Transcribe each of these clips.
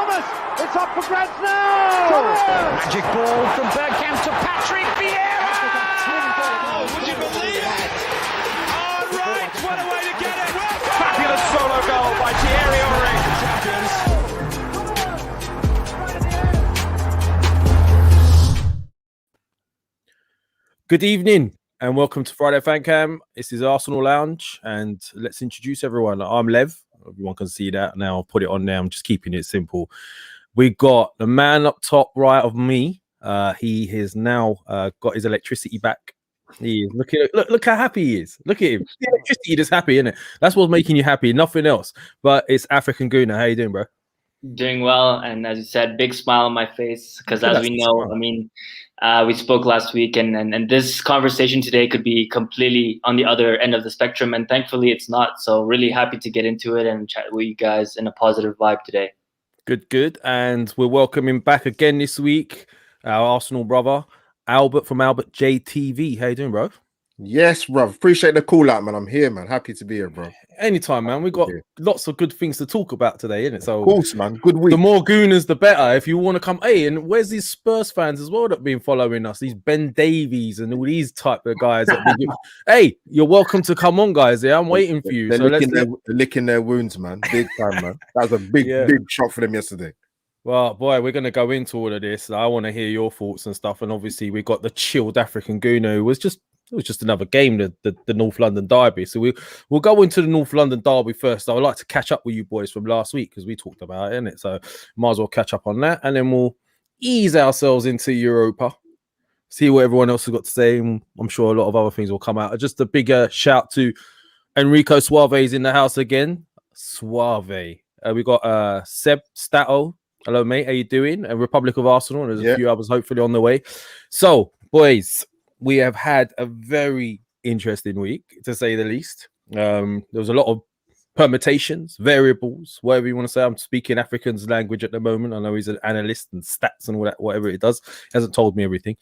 Thomas, it's up for grabs now! Magic ball from Bergkamp to Patrick Vieira! Oh, would you believe it? Oh, right, what a way to get it! Well, fabulous solo goal by pierre-emerick. Good evening and welcome to Friday Fan Cam. This is Arsenal Lounge and let's introduce everyone. I'm Lev. Everyone can see that now. I'll put it on now. I'm just keeping it simple. We got the man up top right of me. He has now got his electricity back. He is look how happy he is. Look at him. The electricity is happy, isn't it? That's what's making you happy, nothing else. But it's African Guna. How you doing, bro? Doing well, and as you said, big smile on my face because, as we know, I mean, we spoke last week, and this conversation today could be completely on the other end of the spectrum, and thankfully it's not. So really happy to get into it and chat with you guys in a positive vibe today. Good. And we're welcoming back again this week our Arsenal brother, Albert from Albert JTV. How you doing, bro? Yes, bro. Appreciate the call out, man. I'm here, man. Happy to be here, bro. Anytime, man. We got lots of good things to talk about today, innit? So, of course, man. Good week. The more gooners, the better. If you want to come, hey, and where's these Spurs fans as well that have been following us? These Ben Davies and all these type of guys. Hey, you're welcome to come on, guys. Yeah, I'm waiting for you. They're licking their wounds, man. Big time, man. That was a big shot for them yesterday. Well, boy, we're going to go into all of this. I want to hear your thoughts and stuff. And obviously, we got the chilled African Gooner who it was just another game, the North London derby. So we'll go into the North London derby first. I would like to catch up with you boys from last week because we talked about it, innit? So might as well catch up on that. And then we'll ease ourselves into Europa, see what everyone else has got to say. And I'm sure a lot of other things will come out. Just a bigger shout to Enrico Suave's in the house again. Suave. We got Seb Stato. Hello, mate. How you doing? A Republic of Arsenal. There's a few others hopefully on the way. So, boys, we have had a very interesting week, to say the least. There was a lot of permutations, variables, whatever you want to say. I'm speaking African's language at the moment. I know he's an analyst and stats and all that, whatever it does. He hasn't told me everything.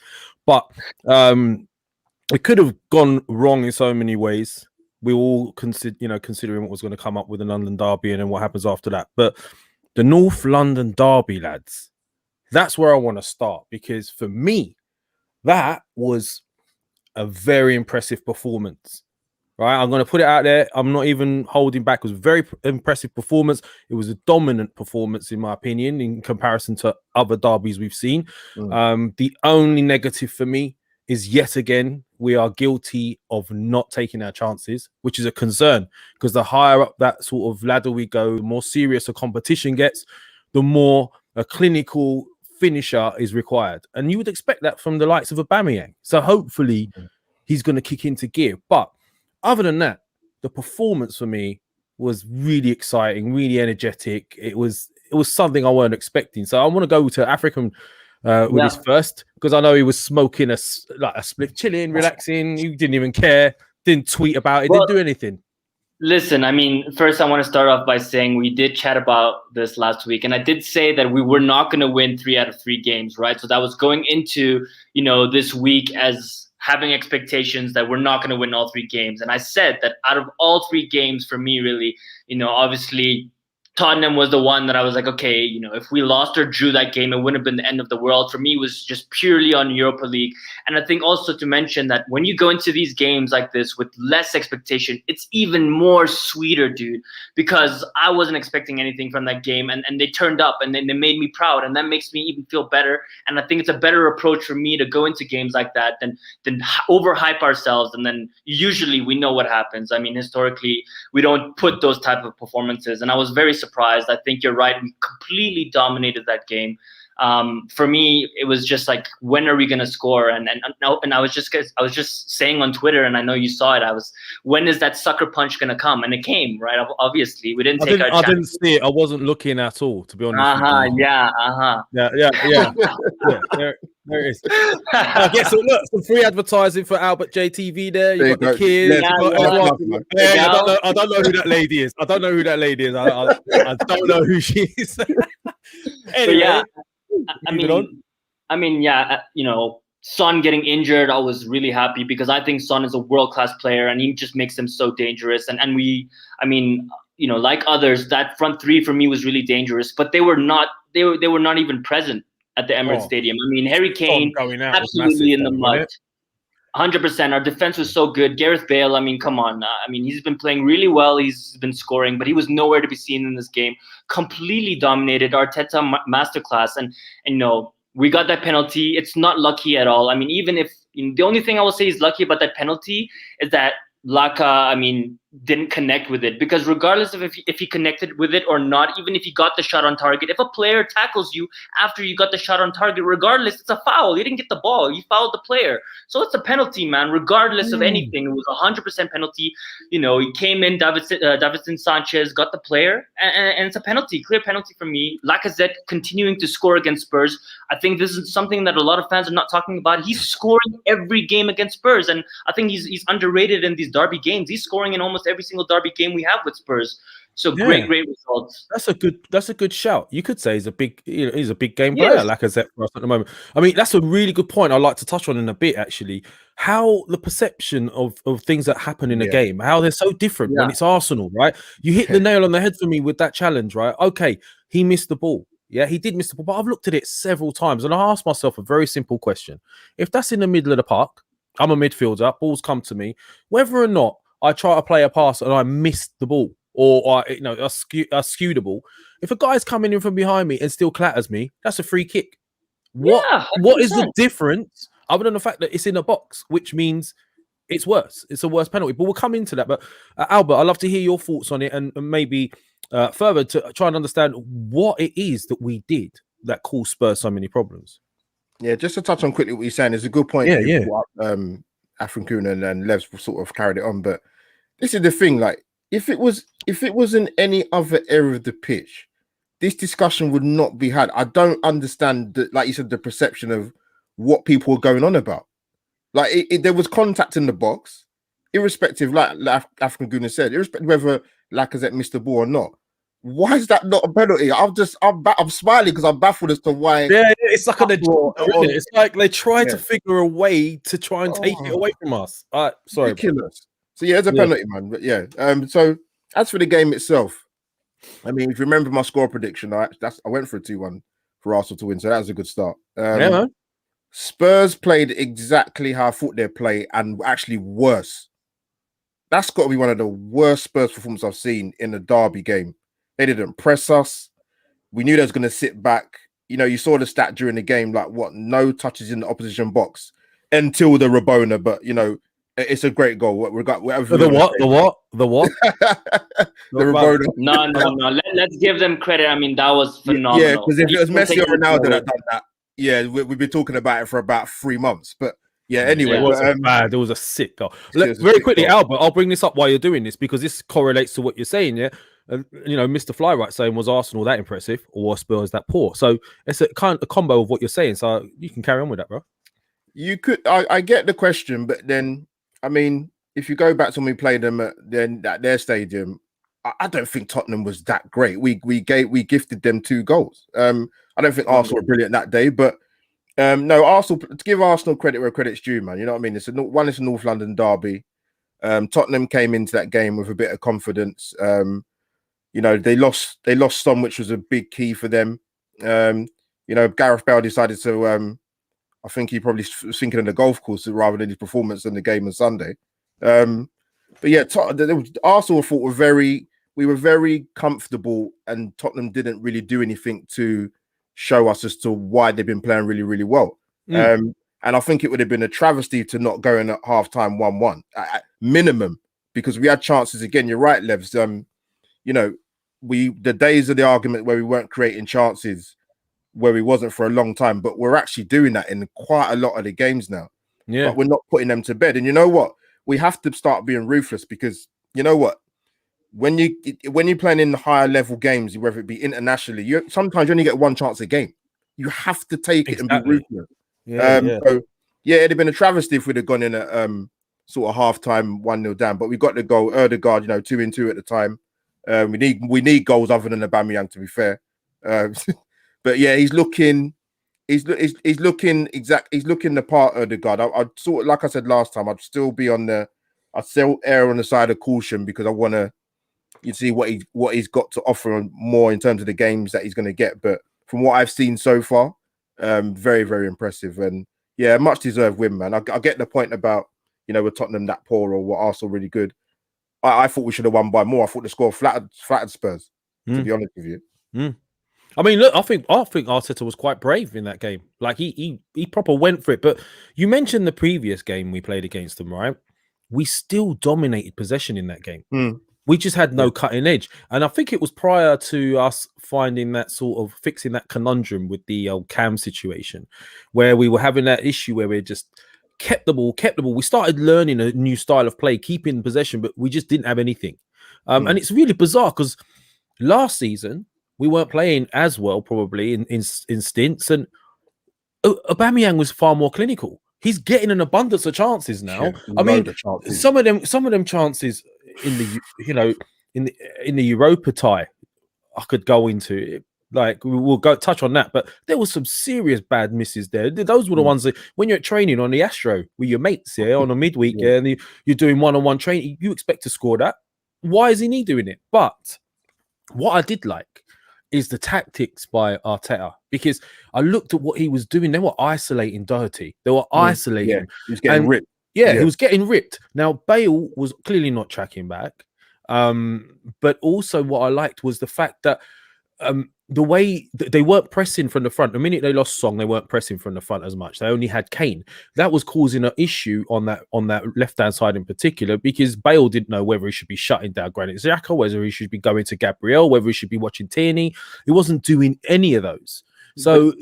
But it could have gone wrong in so many ways. We all considering what was going to come up with the London derby and then what happens after that. But the North London derby, lads, that's where I want to start, because for me, that was a very impressive performance, right? I'm going to put it out there. I'm not even holding back. It was a very impressive performance. It was a dominant performance, in my opinion, in comparison to other derbies we've seen. The only negative for me is, yet again, we are guilty of not taking our chances, which is a concern, because the higher up that sort of ladder we go, the more serious a competition gets, the more a clinical finisher is required, and you would expect that from the likes of Aubameyang. So hopefully he's going to kick into gear. But other than that, the performance for me was really exciting, really energetic. It was something I weren't expecting. So I want to go to African with his first, because I know he was smoking a split, chilling, relaxing. He didn't even care, didn't tweet about it, didn't do anything. Listen, I mean, first I want to start off by saying we did chat about this last week, and I did say that we were not going to win 3 out of 3 games, right? So that was going into, this week as having expectations that we're not going to win all 3 games. And I said that out of all 3 games for me, really, obviously Tottenham was the one that I was like, okay, if we lost or drew that game, it wouldn't have been the end of the world. For me, it was just purely on Europa League. And I think also to mention that when you go into these games like this with less expectation, it's even more sweeter, dude, because I wasn't expecting anything from that game. And they turned up and then they made me proud. And that makes me even feel better. And I think it's a better approach for me to go into games like that than overhype ourselves. And then usually we know what happens. I mean, historically, we don't put those type of performances. And I was very surprised. I think you're right. We completely dominated that game. For me, it was just like, when are we going to score? And I was just saying on Twitter, and I know you saw it. When is that sucker punch going to come? And it came, right? Obviously, we didn't take our chance. I didn't see it. I wasn't looking at all, to be honest. Yeah. There it is. Okay, so look, some free advertising for Albert JTV there. You got the kids. I don't know who that lady is. I don't know who who she is. Anyway, Son getting injured, I was really happy because I think Son is a world-class player and he just makes them so dangerous. Like others, that front three for me was really dangerous, but they were not they were not even present at the Emirates Stadium. I mean, Harry Kane going out was absolutely massive, in the though, mud. wasn't it? 100%. Our defense was so good. Gareth Bale, I mean, come on. I mean, he's been playing really well. He's been scoring, but he was nowhere to be seen in this game. Completely dominated. Arteta masterclass. And we got that penalty. It's not lucky at all. I mean, even if the only thing I will say is lucky about that penalty is that Laka, I mean, didn't connect with it, because regardless of if he connected with it or not, even if he got the shot on target, if a player tackles you after you got the shot on target, regardless, it's a foul. You didn't get the ball. You fouled the player. So it's a penalty, man, regardless of anything. It was 100% penalty. He came in, Davinson Sanchez got the player, and it's a penalty, clear penalty for me. Lacazette continuing to score against Spurs. I think this is something that a lot of fans are not talking about. He's scoring every game against Spurs, and I think he's underrated in these derby games. He's scoring in almost every single derby game we have with Spurs. So great results. That's a good shout. You could say he's a big game player, Lacazette, for us at the moment. I mean, that's a really good point I'd like to touch on in a bit, actually. How the perception of things that happen in a game, how they're so different when it's Arsenal, right? You hit the nail on the head for me with that challenge, right? Okay, he missed the ball. Yeah, he did miss the ball, but I've looked at it several times and I asked myself a very simple question. If that's in the middle of the park, I'm a midfielder, balls come to me, whether or not I try to play a pass and I miss the ball, or I skew the ball. If a guy's coming in from behind me and still clatters me, that's a free kick. What is the difference other than the fact that it's in a box, which means it's worse? It's a worse penalty. But we'll come into that. But Albert, I'd love to hear your thoughts on it, and maybe further to try and understand what it is that we did that caused Spurs so many problems. Yeah, just to touch on quickly what you're saying, it's a good point. Afrin Kuhn and Lev's sort of carried it on, but this is the thing, like, if it was in any other area of the pitch, this discussion would not be had. I don't understand like you said, the perception of what people were going on about. Like there was contact in the box, irrespective, like African Guna said, irrespective whether Lacazette missed the ball or not. Why is that not a penalty? I'm smiling because I'm baffled as to why. Yeah, it's like it's like they try to figure a way to try and take it away from us. Sorry, ridiculous. So yeah, it's a penalty, man. But yeah, so as for the game itself, I mean, if you remember my score prediction, I went for a 2-1 for Arsenal to win, so that was a good start. Man. Spurs played exactly how I thought they'd play, and actually worse. That's got to be one of the worst Spurs performances I've seen in a derby game. They didn't press us. We knew they was going to sit back. You saw the stat during the game, like no touches in the opposition box until the Rabona, but it's a great goal. The what? The Rabona. No. Let's give them credit. I mean, that was phenomenal. Yeah, because if it was Messi or Ronaldo that done that, yeah, we've been talking about it for about 3 months. But yeah, anyway, it wasn't bad. It was a sick goal. Very quickly, Albert, I'll bring this up while you're doing this because this correlates to what you're saying. Yeah, Mr. Flywright saying, was Arsenal that impressive or was Spurs that poor? So it's a kind of combo of what you're saying. So you can carry on with that, bro. You could. I get the question, but then I mean, if you go back to when we played them at their stadium, I don't think Tottenham was that great. We gifted them 2 goals. I don't think Arsenal were brilliant that day, but no, Arsenal, to give Arsenal credit where credit's due, man. You know what I mean? It's a North London derby. Tottenham came into that game with a bit of confidence. They lost some, which was a big key for them. Gareth Bale decided to I think he probably was thinking of the golf course rather than his performance in the game on Sunday. But yeah, Arsenal thought we were very comfortable, and Tottenham didn't really do anything to show us as to why they've been playing really, really well. And I think it would have been a travesty to not go in at halftime 1-1 at minimum, because we had chances again. You're right, Levs. The days of the argument where we weren't creating chances, where we wasn't for a long time, but we're actually doing that in quite a lot of the games now. Yeah, but we're not putting them to bed. And you know what? We have to start being ruthless, because you know what? When you're playing in higher level games, whether it be internationally, sometimes you only get 1 chance a game. You have to take it and be ruthless. So yeah, it'd have been a travesty if we'd have gone in at sort of halftime 1-0 down. But we got the goal. Erdegaard, 2-2 at the time. We need goals other than Aubameyang, to be fair. But yeah, he's looking the part of Erdegaard. I'd sort of, like I said last time, I'd still err on the side of caution, because I want to see what he's got to offer more in terms of the games that he's going to get. But from what I've seen so far, very, very impressive. And yeah, much deserved win, man. I get the point about, you know, with Tottenham that poor or what Arsenal really good. I thought we should have won by more. I thought the score flattered Spurs, to be honest with you. I mean, look, I think Arteta was quite brave in that game. Like he proper went for it. But you mentioned the previous game we played against them, right? We still dominated possession in that game. We just had no cutting edge. And I think it was prior to us finding that sort of fixing that conundrum with the old Cam situation, where we were having that issue where we just kept the ball. We started learning a new style of play, keeping possession, but we just didn't have anything. And it's really bizarre because last season we weren't playing as well, probably in stints, and Aubameyang was far more clinical. He's getting an abundance of chances now. Yeah, I mean, some of them chances in the, you know, in the Europa tie, I could go into it. Like we'll go touch on that, but there was some serious bad misses there. Those were the ones that when you're at training on the Astro with your mates here on a midweek, and you're doing one-on-one training, you expect to score that. Why isn't he doing it? But what I did like is the tactics by Arteta, because I looked at what he was doing. They were isolating Doherty. They were isolating. Yeah, he was getting ripped. Yeah, he was getting ripped. Now, Bale was clearly not tracking back. But also what I liked was the fact that the way they weren't pressing from the front. The minute they lost Song, they weren't pressing from the front as much. They only had Kane. That was causing an issue on that left-hand side in particular, because Bale didn't know whether he should be shutting down Granit Xhaka, whether he should be going to Gabriel, whether he should be watching Tierney. He wasn't doing any of those. So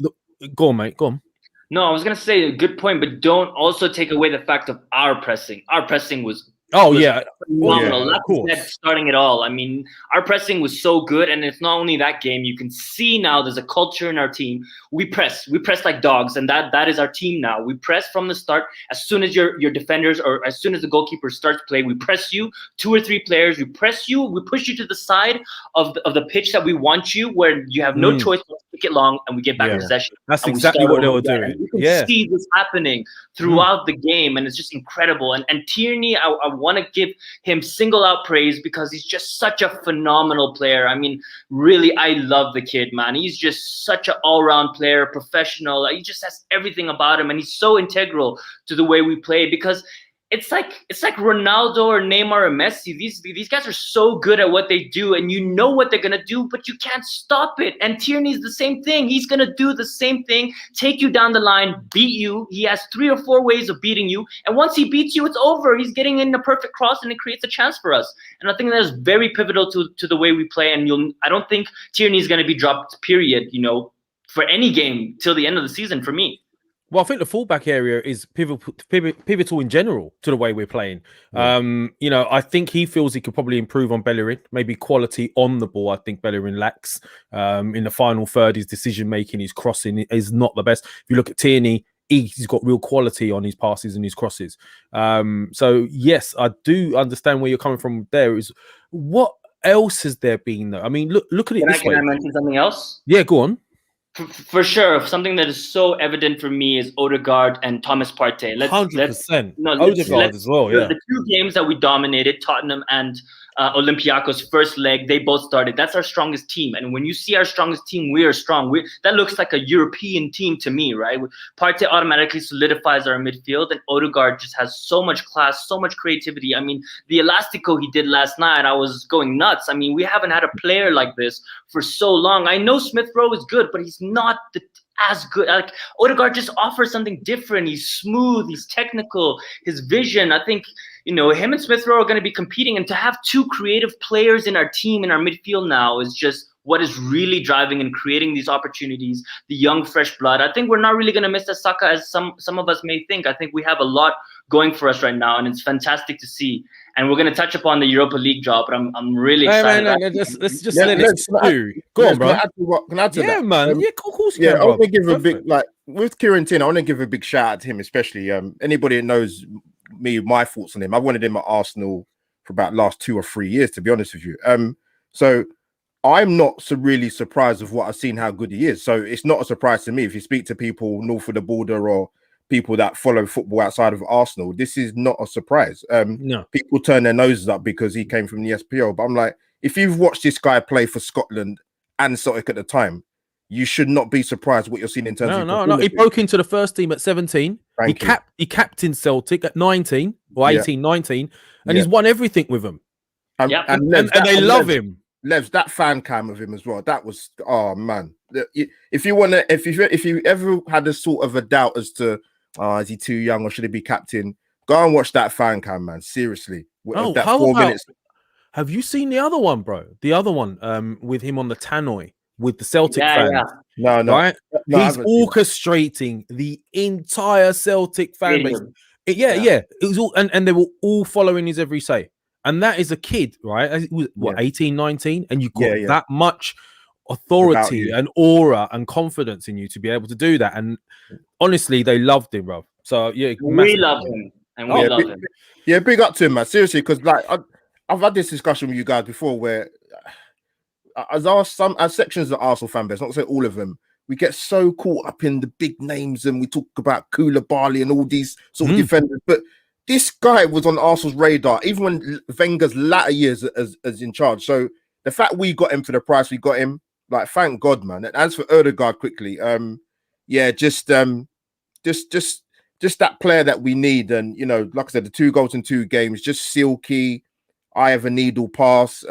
go on, mate. Go on. No, I was going to say a good point, but don't also take away the fact of our pressing. Our pressing was phenomenal. Lacazette starting it all. I mean, our pressing was so good, and it's not only that game. You can see now there's a culture in our team. We press like dogs, and that is our team now. We press from the start. As soon as your defenders, or as soon as the goalkeeper starts play, we press you. 2 or 3 players, we press you. We push you to the side of the pitch that we want you, where you have no choice but to kick it long, and we get back in possession. That's exactly what they were doing. You can see this happening throughout the game, and it's just incredible. And Tierney, I want to give him single out praise because he's just such a phenomenal player. I mean, really, I love the kid, man. He's just such an all-round player, professional. He just has everything about him, and he's so integral to the way we play, because it's like Ronaldo or Neymar or Messi. These guys are so good at what they do, and you know what they're gonna do, but you can't stop it. And Tierney's the same thing. He's gonna do the same thing, take you down the line, beat you. He has 3 or 4 ways of beating you, and once he beats you, it's over. He's getting in the perfect cross, and it creates a chance for us. And I think that is very pivotal to the way we play. And I don't think Tierney's gonna be dropped, period, you know, for any game till the end of the season for me. Well, I think the fullback area is pivotal in general to the way we're playing. You know, I think he feels he could probably improve on Bellerin, maybe quality on the ball. I think Bellerin lacks in the final third. His decision making, his crossing is not the best. If you look at Tierney, he's got real quality on his passes and his crosses. So yes, I do understand where you're coming from. There is what else has there been though? I mean, look at it this way. Can I mention something else? Yeah, go on. For sure, something that is so evident for me is Odegaard and Thomas Partey. 100%. Odegaard as well, yeah. The 2 games that we dominated, Tottenham and Olympiacos, first leg, they both started. That's our strongest team. And when you see our strongest team, we are strong. That looks like a European team to me, right? Partey automatically solidifies our midfield, and Odegaard just has so much class, so much creativity. I mean, the Elastico he did last night, I was going nuts. I mean, we haven't had a player like this for so long. I know Smith Rowe is good, but he's not as good. Like Odegaard just offers something different. He's smooth, he's technical, his vision. I think, you know, him and Smith Rowe are going to be competing, and to have 2 creative players in our team, in our midfield now, is just what is really driving and creating these opportunities, the young, fresh blood. I think we're not really going to miss the Saka as some of us may think. I think we have a lot going for us right now, and it's fantastic to see. And we're going to touch upon the Europa League draw, but I'm really excited. Let's just let it do. Go on, bro. Can I add to that? Man. Yeah, of course you can, bro. I want to give a big, like, with Kieran, I want to give a big shout out to him, especially. Anybody that knows me, my thoughts on him, I wanted him at Arsenal for about last 2 or 3 years, to be honest with you. So I'm not so really surprised of what I've seen, how good he is. So it's not a surprise to me. If you speak to people north of the border or people that follow football outside of Arsenal, this is not a surprise. No, people turn their noses up because he came from the SPL. But I'm like, if you've watched this guy play for Scotland and Celtic at the time, you should not be surprised what you're seeing in terms of No. He broke into the first team at 17. He captained Celtic at 19 or 18, 19, and he's won everything with them. And they love him. Levs, that fan cam of him as well. That was, oh man. If you ever had a sort of a doubt as to, is he too young or should he be captain? Go and watch that fan cam, man. Seriously. That 4 minutes. Have you seen the other one, bro? The other one, with him on the tannoy with the Celtic fans. Yeah. No. Right? He's orchestrating the entire Celtic fan base. Yeah. It was all, and they were all following his every say. And that is a kid, right? It was, 18, 19? And you've got that much authority and aura and confidence in you to be able to do that. And honestly, they loved him, bro. So, yeah. We love him. And we love him. Yeah, big up to him, man. Seriously, because like I've had this discussion with you guys before where as sections of Arsenal fan base, not to say all of them, we get so caught up in the big names and we talk about Koulibaly and all these sort of defenders. But this guy was on Arsenal's radar, even when Wenger's latter years as in charge. So the fact we got him for the price we got him, like, thank God, man. And as for Odegaard, quickly, just that player that we need. And, you know, like I said, the 2 goals in 2 games, just silky, eye of a needle pass,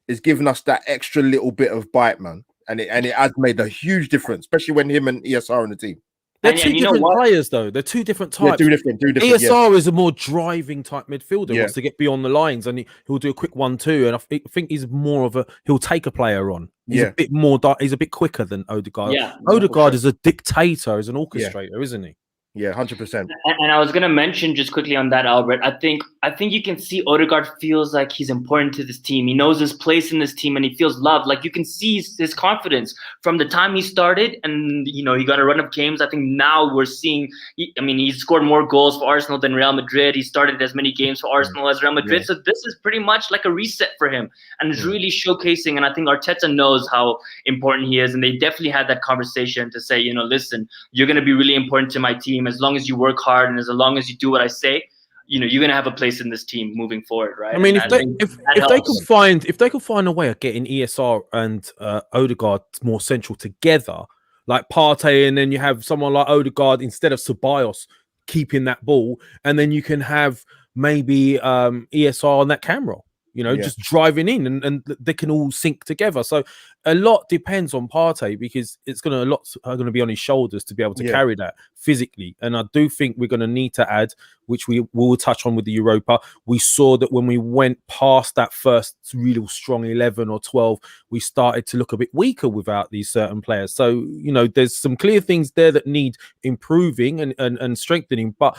is giving us that extra little bit of bite, man. And it has made a huge difference, especially when him and ESR are on the team. They're two different players, though. They're 2 different types. Yeah, two different. ESR is a more driving type midfielder. Wants to get beyond the lines, and he'll do a quick 1-2. And I think he's more of he'll take a player on. He's a bit more. He's a bit quicker than Odegaard. Yeah, Odegaard is a dictator, is an orchestrator, isn't he? Yeah, 100%. And I was gonna mention just quickly on that, Albert. I think you can see Odegaard feels like he's important to this team. He knows his place in this team, and he feels loved. Like, you can see his confidence from the time he started, and you know, he got a run of games. I think now we're seeing. He scored more goals for Arsenal than Real Madrid. He started as many games for Arsenal as Real Madrid. So this is pretty much like a reset for him, and it's really showcasing. And I think Arteta knows how important he is, and they definitely had that conversation to say, you know, listen, you're gonna be really important to my team. As long as you work hard and as long as you do what I say, you know, you're gonna have a place in this team moving forward, right? I mean, if they could find a way of getting ESR and Odegaard more central together, like Partey, and then you have someone like Odegaard instead of Ceballos keeping that ball, and then you can have maybe ESR on that camera. You know, just driving in and they can all sync together. So a lot depends on Partey, because it's going to be on his shoulders to be able to carry that physically. And I do think we're going to need to add, which we will touch on with the Europa. We saw that when we went past that first real strong 11 or 12, we started to look a bit weaker without these certain players. So, you know, there's some clear things there that need improving and strengthening. But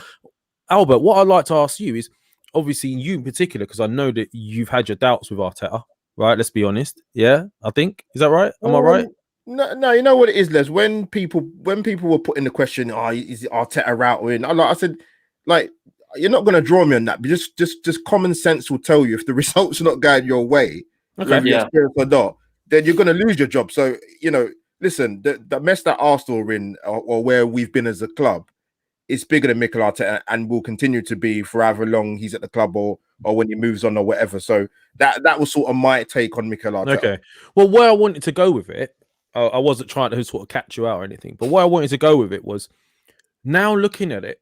Albert, what I'd like to ask you is, obviously you in particular, because I know that you've had your doubts with Arteta, right? Let's be honest. Yeah, I think. Is that right? Am I right? No, you know what it is, Les? When people were putting the question, is Arteta out or in? I said, like, you're not going to draw me on that. But just common sense will tell you if the results are not going your way, whether you're experienced or not, then you're going to lose your job. So, you know, listen, the mess that Arsenal are in, or where we've been as a club, it's bigger than Mikel Arteta and will continue to be for however long he's at the club or when he moves on or whatever. So that was sort of my take on Mikel Arteta. Okay. Well, where I wanted to go with it, I wasn't trying to sort of catch you out or anything, but where I wanted to go with it was, now looking at it,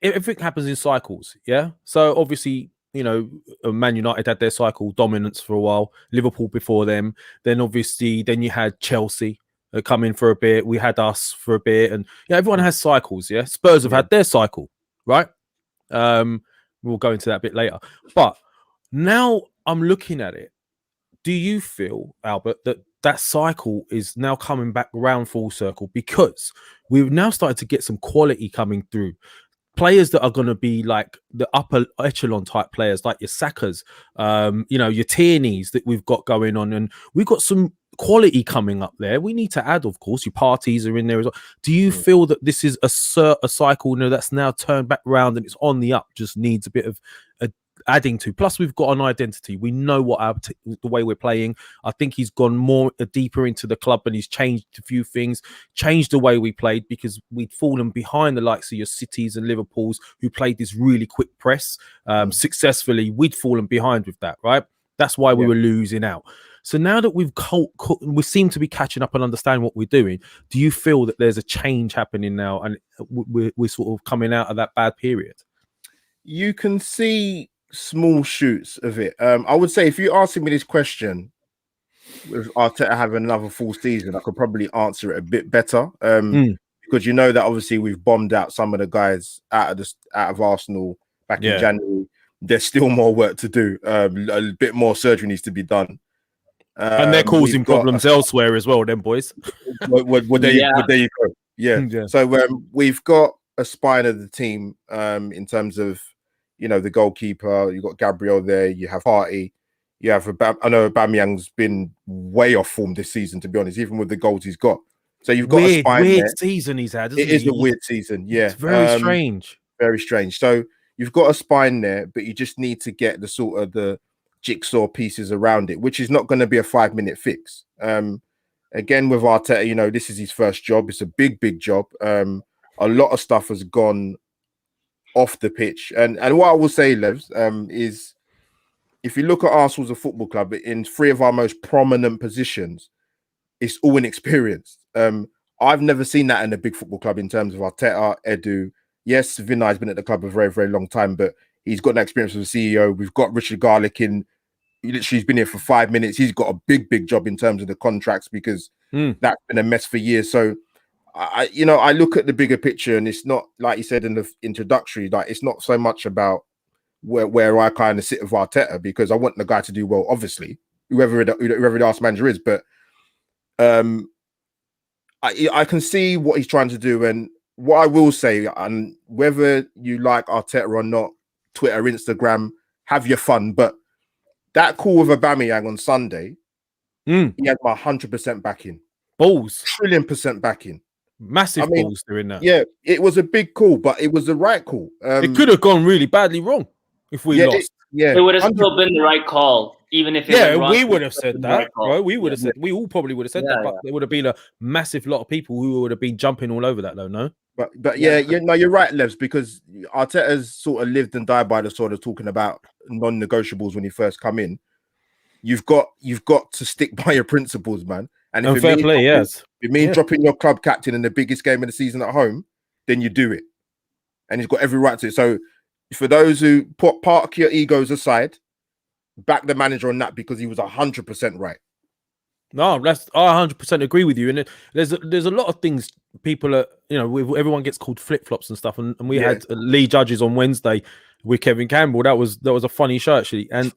everything happens in cycles. Yeah. So obviously, you know, Man United had their cycle dominance for a while, Liverpool before them. Then obviously, you had Chelsea come in for a bit. We had us for a bit, and everyone has cycles. Yeah, Spurs have had their cycle, right? We'll go into that a bit later. But now I'm looking at it. Do you feel, Albert, that cycle is now coming back around full circle, because we've now started to get some quality coming through? Players that are going to be like the upper echelon type players, like your Sakas, your Tierneys that we've got going on, and we've got some quality coming up there. We need to add, of course, your parties are in there as well. Do you feel that this is a cycle that's now turned back around and it's on the up, just needs a bit of adding to? Plus, we've got an identity. We know what the way we're playing. I think he's gone more deeper into the club, and he's changed a few things, changed the way we played, because we'd fallen behind the likes of your Cities and Liverpools who played this really quick press successfully. We'd fallen behind with that, right? That's why we were losing out. So now that we seem to be catching up and understand what we're doing, do you feel that there's a change happening now and we're sort of coming out of that bad period? You can see small shoots of it. I would say if you ask me this question, with Arteta having another full season, I could probably answer it a bit better. Because you know that obviously we've bombed out some of the guys out of Arsenal back in January. There's still more work to do. A bit more surgery needs to be done. And they're causing problems elsewhere as well, them boys. There you go. Yeah. So we've got a spine of the team in terms of, you know, the goalkeeper. You've got Gabriel there. You have Partey. You have I know Aubameyang's been way off form this season, to be honest, even with the goals he's got. So you've got a spine weird there. Season he's had. It is a weird season. Yeah, it's very strange. Very strange. So you've got a spine there, but you just need to get the sort of the jigsaw pieces around it, which is not going to be a 5-minute fix. Again, with Arteta, you know, this is his first job. It's a big job. A lot of stuff has gone off the pitch. And what I will say, Levs, is if you look at Arsenal as a football club, in 3 of our most prominent positions, it's all inexperienced. I've never seen that in a big football club in terms of Arteta, Edu. Yes, Vinay's been at the club a very, very long time, but he's got an experience as a CEO. We've got Richard Garlick in. Literally, he's been here for 5 minutes. He's got a big job in terms of the contracts because that's been a mess for years. So, I look at the bigger picture, and it's not, like you said in the introductory, like it's not so much about where I kind of sit with Arteta, because I want the guy to do well, obviously, whoever the last manager is. But I can see what he's trying to do, and what I will say, and whether you like Arteta or not, Twitter, Instagram, have your fun. But that call with Aubameyang on Sunday, he had my 100% backing. Balls. Trillion% backing. Massive balls doing that. Yeah, it was a big call, but it was the right call. It could have gone really badly wrong if we lost. It would have still been the right call, even if it went wrong. We would have said that, right? We would have said, we all probably would have said that, but there would have been a massive lot of people who would have been jumping all over that, though. No, but no, you're right, Levs, because Arteta's sort of lived and died by the sort of talking about non-negotiables when he first come in. You've got to stick by your principles, man. And if fair play, yes. If it means dropping your club captain in the biggest game of the season at home, then you do it. And he's got every right to it. So for those who park your egos aside, back the manager on that, because he was 100% right. No, I 100% agree with you. And there's a lot of things people are, you know, everyone gets called flip-flops and stuff. And we had Lee Judges on Wednesday with Kevin Campbell. That was a funny show, actually. And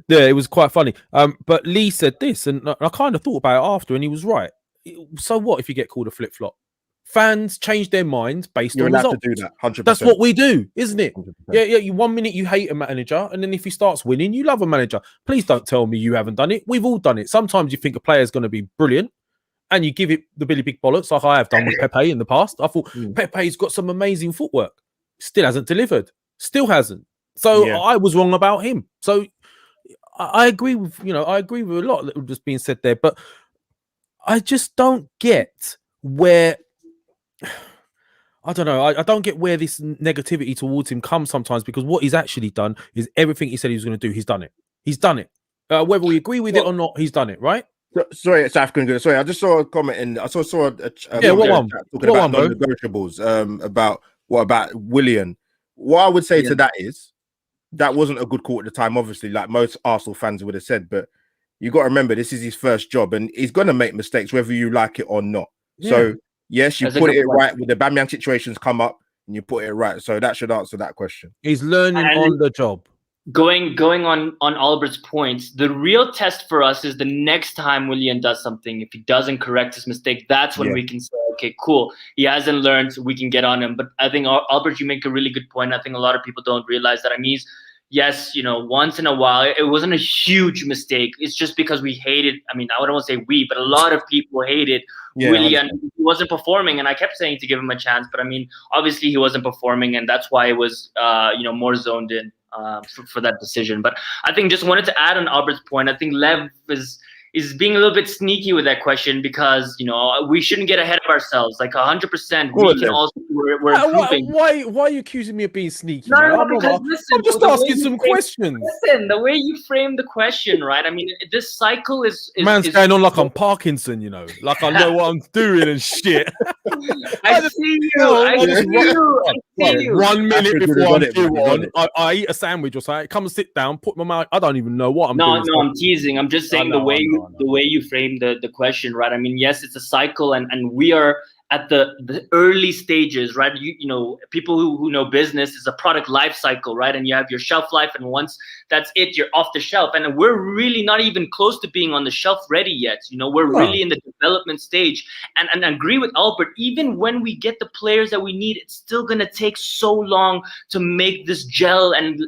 yeah, it was quite funny. But Lee said this, and I kind of thought about it after, and he was right. So what if you get called a flip-flop? Fans change their minds based on results. To do that, 100%. That's what we do, isn't it? 100%. Yeah. 1 minute you hate a manager, and then if he starts winning, you love a manager. Please don't tell me you haven't done it. We've all done it. Sometimes you think a player is going to be brilliant, and you give it the Billy Big Bollocks, like I have done with Pepe in the past. I thought Pepe's got some amazing footwork. Still hasn't delivered. Still hasn't. So I was wrong about him. So I agree with a lot that was just being said there, but I just don't get where. I don't know. I don't get where this negativity towards him comes sometimes, because what he's actually done is everything he said he was going to do. He's done it. He's done it. Whether we agree with it or not, he's done it. Right? Sorry, South African. Sorry, I just saw a comment in. I saw what one talking about non-negotiables. About Willian. What I would say to that is that wasn't a good call at the time. Obviously, like most Arsenal fans would have said, but you got to remember this is his first job, and he's going to make mistakes whether you like it or not. Yeah. So. Yes, you put it right with the Aubameyang situations come up, and you put it right. So that should answer that question. He's learning on the job. Going on Albert's points, the real test for us is the next time Willian does something. If he doesn't correct his mistake, that's when we can say, okay, cool. He hasn't learned, so we can get on him. But I think, Albert, you make a really good point. I think a lot of people don't realize that. I mean, yes, once in a while, it wasn't a huge mistake. It's just because we hated, I mean, I don't want to say we, but a lot of people hated Willian. He wasn't performing, and I kept saying to give him a chance. But I mean, obviously he wasn't performing, and that's why it was, more zoned in for that decision. But I think just wanted to add on Albert's point, I think Lev is being a little bit sneaky with that question, because, we shouldn't get ahead of ourselves. Like 100%, we can also do we're improving. Why are you accusing me of being sneaky? No, man? no, I'm, because not, listen, I'm just the way asking you some frame- questions. Listen, the way you frame the question, right? I mean, this cycle is Man's going on like I'm Parkinson, you know, like I know what I'm doing and shit. I see you. I see you. I see you. 1 minute Africa, before we I'm got it, due we got on, it. I eat a sandwich or something. Come and sit down, put my mouth. I don't even know what I'm doing. No, I'm teasing. I'm just saying I know. the way you frame the question, right? I mean, yes, it's a cycle, and we are at the early stages, right? You know, people who know business is a product life cycle, right? And you have your shelf life, and once that's it, you're off the shelf. And we're really not even close to being on the shelf ready yet. You know, we're really in the development stage. And I agree with Albert, even when we get the players that we need, it's still gonna take so long to make this gel and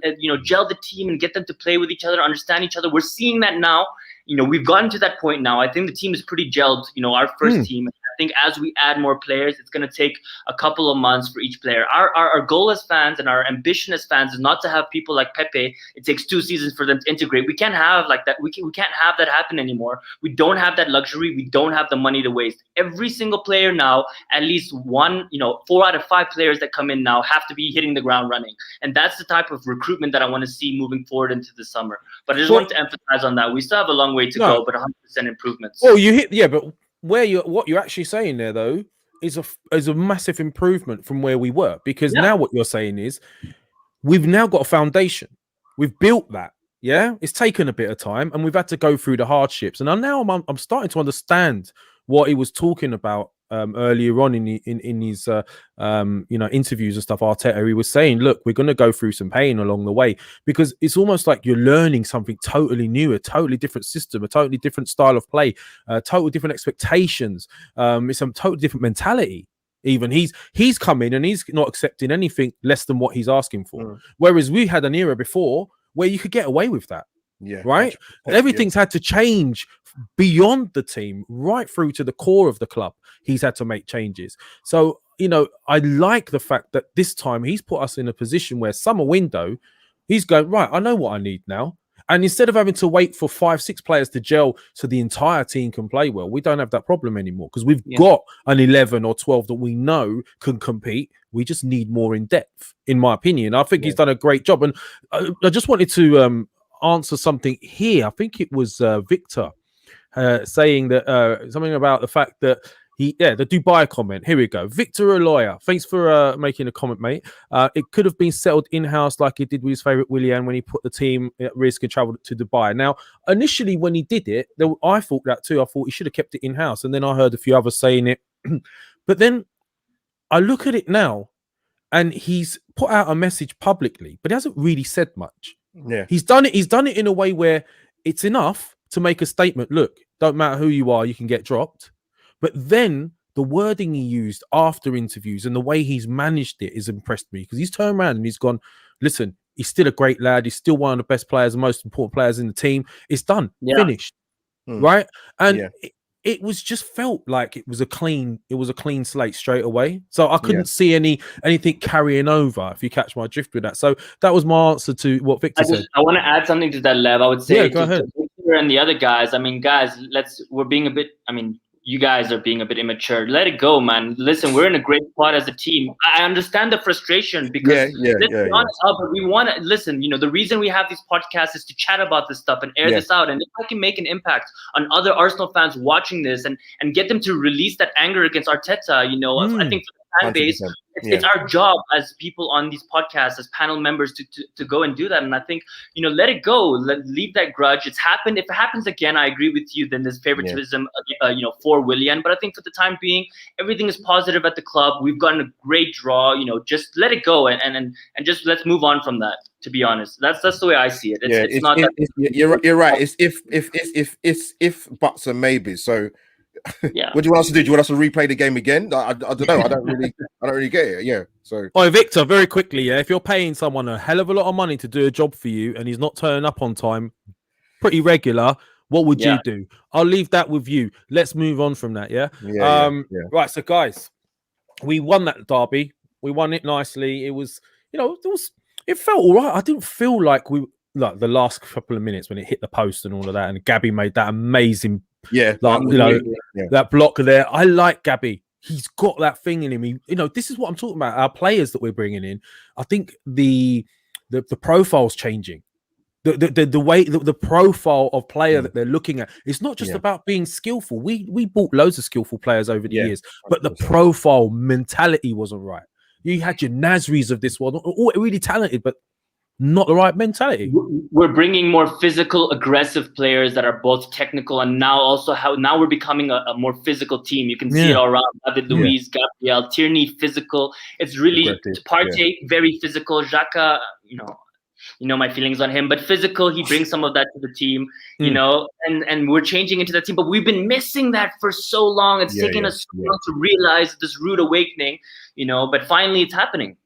gel the team and get them to play with each other, understand each other. We're seeing that now. You know, we've gotten to that point now. I think the team is pretty gelled, you know, our first team. I think as we add more players, it's going to take a couple of months for each player. Our goal as fans and our ambition as fans is not to have people like Pepe. It takes 2 seasons for them to integrate. We can't have like that. We can't have that happen anymore. We don't have that luxury. We don't have the money to waste. Every single player now, at least 4 out of 5 players that come in now have to be hitting the ground running. And that's the type of recruitment that I want to see moving forward into the summer. But I just want to emphasize on that. We still have a long way to go, but 100% improvements. Oh, but what you're actually saying there though is a massive improvement from where we were, because now what you're saying is we've now got a foundation. We've built that. Yeah, it's taken a bit of time, and we've had to go through the hardships. And I'm starting to understand what he was talking about earlier on in his interviews and stuff. Arteta, he was saying, look, we're going to go through some pain along the way, because it's almost like you're learning something totally new, a totally different system, a totally different style of play, totally different expectations. It's a totally different mentality. Even he's come in and he's not accepting anything less than what he's asking for. Whereas we had an era before where you could get away with that. Yeah, right. Everything's had to change beyond the team, right through to the core of the club. He's had to make changes. So, you know, I like the fact that this time he's put us in a position where summer window, he's going, right, I know what I need now. And instead of having to wait for 5-6 players to gel so the entire team can play well, we don't have that problem anymore, because we've got an 11 or 12 that we know can compete. We just need more in depth, in my opinion. I think he's done a great job. And I just wanted to answer something here. I think it was Victor saying that something about the fact that the Dubai comment. Here we go. Victor, a lawyer. Thanks for making a comment, mate. It could have been settled in-house like he did with his favourite Willian when he put the team at risk and travelled to Dubai. Now, initially when he did it, I thought that too. I thought he should have kept it in-house. And then I heard a few others saying it. But then I look at it now, and he's put out a message publicly, but he hasn't really said much. Yeah, he's done it in a way where it's enough to make a statement. Look, don't matter who you are, you can get dropped. But then the wording he used after interviews and the way he's managed it has impressed me, because he's turned around and he's gone, listen, he's still a great lad. He's still one of the best players, the most important players in the team. It's done, finished, right? And it was just felt like it was a clean slate straight away. So I couldn't see anything carrying over, if you catch my drift with that. So that was my answer to what Victor said. I want to add something to that, Lev. I would say go ahead. to Victor and the other guys, I mean, guys, we're being a bit, I mean, you guys are being a bit immature. Let it go, man. Listen, we're in a great spot as a team. I understand the frustration, because let's be honest, Albert, we want to listen. You know, the reason we have these podcasts is to chat about this stuff and air this out. And if I can make an impact on other Arsenal fans watching this and get them to release that anger against Arteta, you know, I think for the fan base, it's our job as people on these podcasts, as panel members, to go and do that. And I think, you know, let it go. Leave that grudge. It's happened. If it happens again, I agree with you. Then there's favoritism, for Willian. But I think for the time being, everything is positive at the club. We've gotten a great draw. You know, just let it go and just let's move on from that. To be honest, that's the way I see it. It's not that. You're right. It's if buts and maybes. So. What do you want us to do? Do you want us to replay the game again? I don't know. I don't really get it. Yeah. So, Victor, very quickly, if you're paying someone a hell of a lot of money to do a job for you and he's not turning up on time, pretty regular, what would you do? I'll leave that with you. Let's move on from that. Right. So, guys, we won that derby. We won it nicely. It was, it felt all right. I didn't feel like the last couple of minutes when it hit the post and all of that, and Gabby made that amazing. That block there. I like Gabby. he's got that thing in him. This is what I'm talking about. Our players that we're bringing in, I think the profile's changing. The way the profile of player that they're looking at, it's not just about being skillful. We bought loads of skillful players over the years, but the profile mentality wasn't right. You had your Nasris of this world, all really talented, but not the right mentality. We're bringing more physical, aggressive players that are both technical, and now we're becoming a more physical team. You can see it all around. Luiz, Gabriel, Tierney, physical. It's really Partey, very physical. Xhaka, you know my feelings on him, but physical, he brings some of that to the team, and we're changing into that team, but we've been missing that for so long. It's taken us so long to realize this rude awakening, but finally it's happening.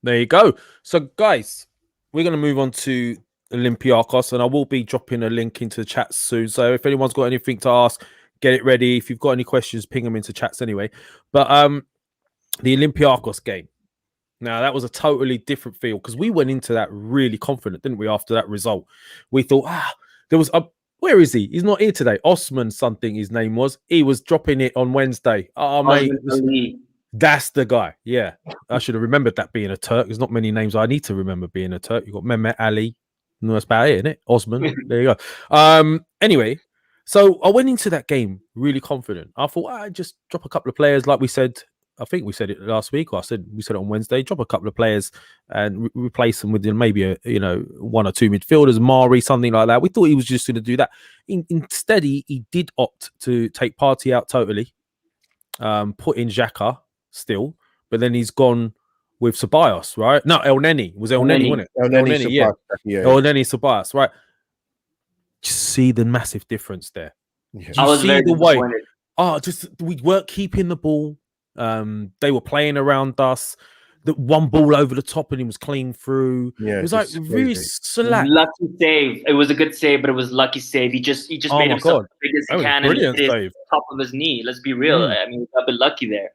There you go. So guys, we're going to move on to Olympiacos, and I will be dropping a link into the chat soon. So if anyone's got anything to ask, get it ready. If you've got any questions, ping them into chats anyway. But the Olympiacos game, now, that was a totally different feel because we went into that really confident, didn't we, after that result? We thought, there was where is he? He's not here today. Osman something his name was. He was dropping it on Wednesday. Oh, mate. That's the guy. Yeah. I should have remembered that being a Turk. There's not many names I need to remember being a Turk. You've got Mehmet Ali. No, that's about it, isn't it? Osman. There you go. Anyway, so I went into that game really confident. I thought, I'd just drop a couple of players like we said. I think we said it last week, or we said it on Wednesday. Drop a couple of players and replace them with maybe one or two midfielders, Mari, something like that. We thought he was just going to do that. Instead, he did opt to take Partey out totally, put in Xhaka still, but then he's gone with Ceballos, right? No, El Neni. It was El Neni, wasn't it? El Neni, yeah. El Neni, Ceballos, right? Just see the massive difference there. Yeah. I was very disappointed. We weren't keeping the ball. They were playing around us. The one ball over the top and he was clean through. Yeah, it was like really slack. Lucky save. It was a good save, but it was lucky save. He just made himself as big as he can and hit his top of his knee. Let's be real. I mean, he got a bit lucky there.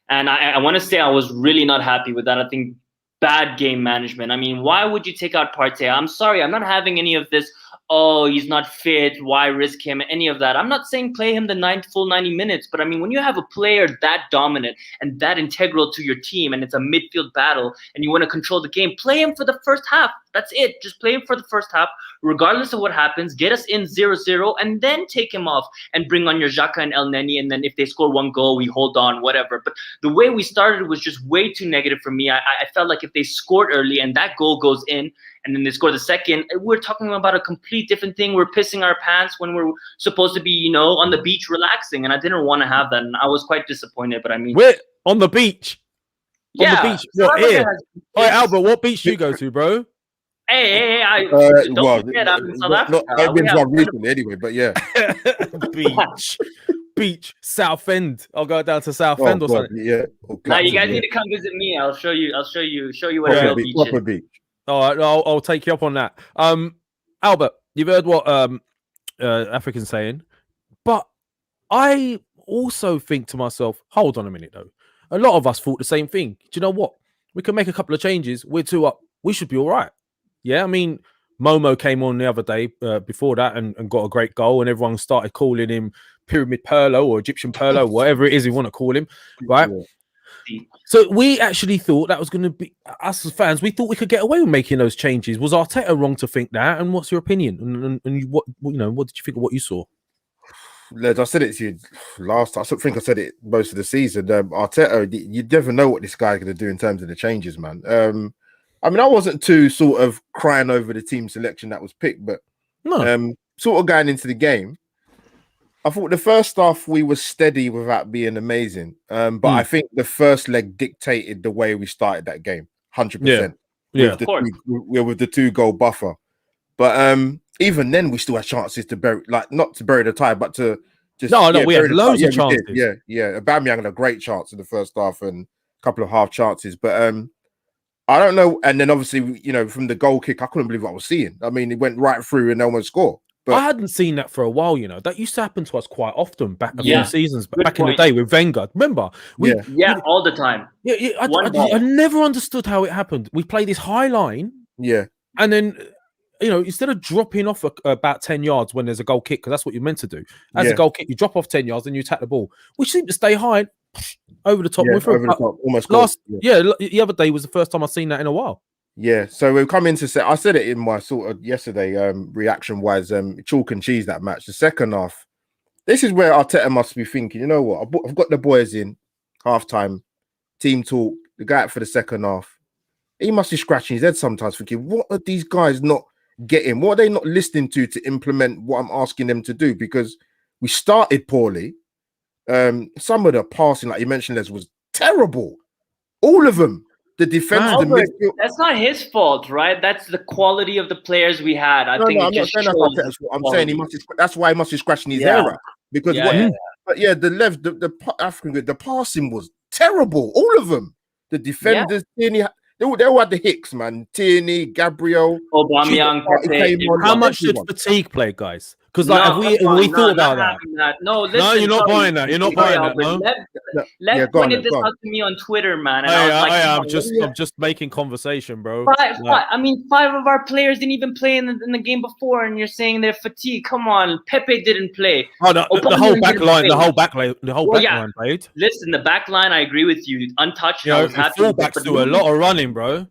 And I want to say I was really not happy with that. I think bad game management. I mean, why would you take out Partey? I'm sorry. I'm not having any of this. Oh, he's not fit. Why risk him? Any of that. I'm not saying play him the full 90 minutes, but I mean, when you have a player that dominant and that integral to your team and it's a midfield battle and you want to control the game, play him for the first half. That's it. Just play him for the first half, regardless of what happens. Get us in 0-0 and then take him off and bring on your Xhaka and El Neni. And then if they score one goal, we hold on, whatever. But the way we started was just way too negative for me. I felt like if they scored early and that goal goes in, and then they score the second, we're talking about a complete different thing. We're pissing our pants when we're supposed to be, on the beach relaxing. And I didn't want to have that. And I was quite disappointed. But I mean, we're on the beach. Yeah. On the beach. What, here? All right, Albert, what beach do you go to, bro? Hey, don't forget, I'm in South Africa. I've been to recently anyway, but yeah. Beach, Southend. I'll go down to Southend or something. Yeah. Now you guys need to come visit me. I'll show you what a real beach is. Beach. All right, I'll take you up on that. Albert, you've heard what African's saying, but I also think to myself, hold on a minute though. A lot of us thought the same thing. Do you know what? We can make a couple of changes. We're 2 up. We should be all right. Yeah, I mean, Momo came on the other day before that and got a great goal, and everyone started calling him Pyramid Perlo or Egyptian Perlo, whatever it is you want to call him, right? Yeah. So we actually thought that was going to be us as fans. We thought we could get away with making those changes. Was Arteta wrong to think that? And what's your opinion? And what did you think of what you saw? Les, I said it to you last time. I think I said it most of the season. Arteta, you never know what this guy's going to do in terms of the changes, man. I mean, I wasn't too sort of crying over the team selection that was picked, but sort of going into the game, I thought the first half we were steady without being amazing. But I think the first leg dictated the way we started that game, 100%. Yeah, with the 2-goal buffer. But even then, we still had chances to bury, not to bury the tie, but to just we had loads of chances. Aubameyang had a great chance in the first half and a couple of half chances. But I don't know. And then obviously, from the goal kick, I couldn't believe what I was seeing. I mean, it went right through and no one scored. But I hadn't seen that for a while, That used to happen to us quite often back a few seasons, but back in the day with Wenger. Remember? All the time. I never understood how it happened. We play this high line. Yeah. And then, instead of dropping off about 10 yards when there's a goal kick, because that's what you're meant to do. As a goal kick, you drop off 10 yards and you attack the ball. We seem to stay high. over the top. Yeah, over the top, almost the other day was the first time I've seen that in a while. Yeah, so we've come into I said it in my sort of yesterday reaction wise, chalk and cheese that match. The second half, this is where Arteta must be thinking, you know what, I've got the boys in halftime, team talk, the guy out for the second half. He must be scratching his head sometimes thinking, what are these guys not getting? What are they not listening to implement what I'm asking them to do? Because we started poorly. Some of the passing, like you mentioned, Les, was terrible. All of them. The defense, that's not his fault, right? That's the quality of the players we had. I'm saying he must. That's why he must be scratching his hair up because the passing was terrible. All of them. The defenders, Tierney, they all had the hicks, man. Tierney, Gabriel, Aubameyang, Pepe. How much should fatigue play, guys? Because we thought about that. No, listen, no, you're not buying that. You're not buying that. No. Les pointed this out to me on Twitter, man. And I'm just making conversation, bro. I mean, 5 of our players didn't even play in the game before, and you're saying they're fatigued. Come on, Pepe didn't play. Oh, the whole back line played. Listen, the back line, I agree with you. Untouched. You know, fullbacks do a lot of running, bro.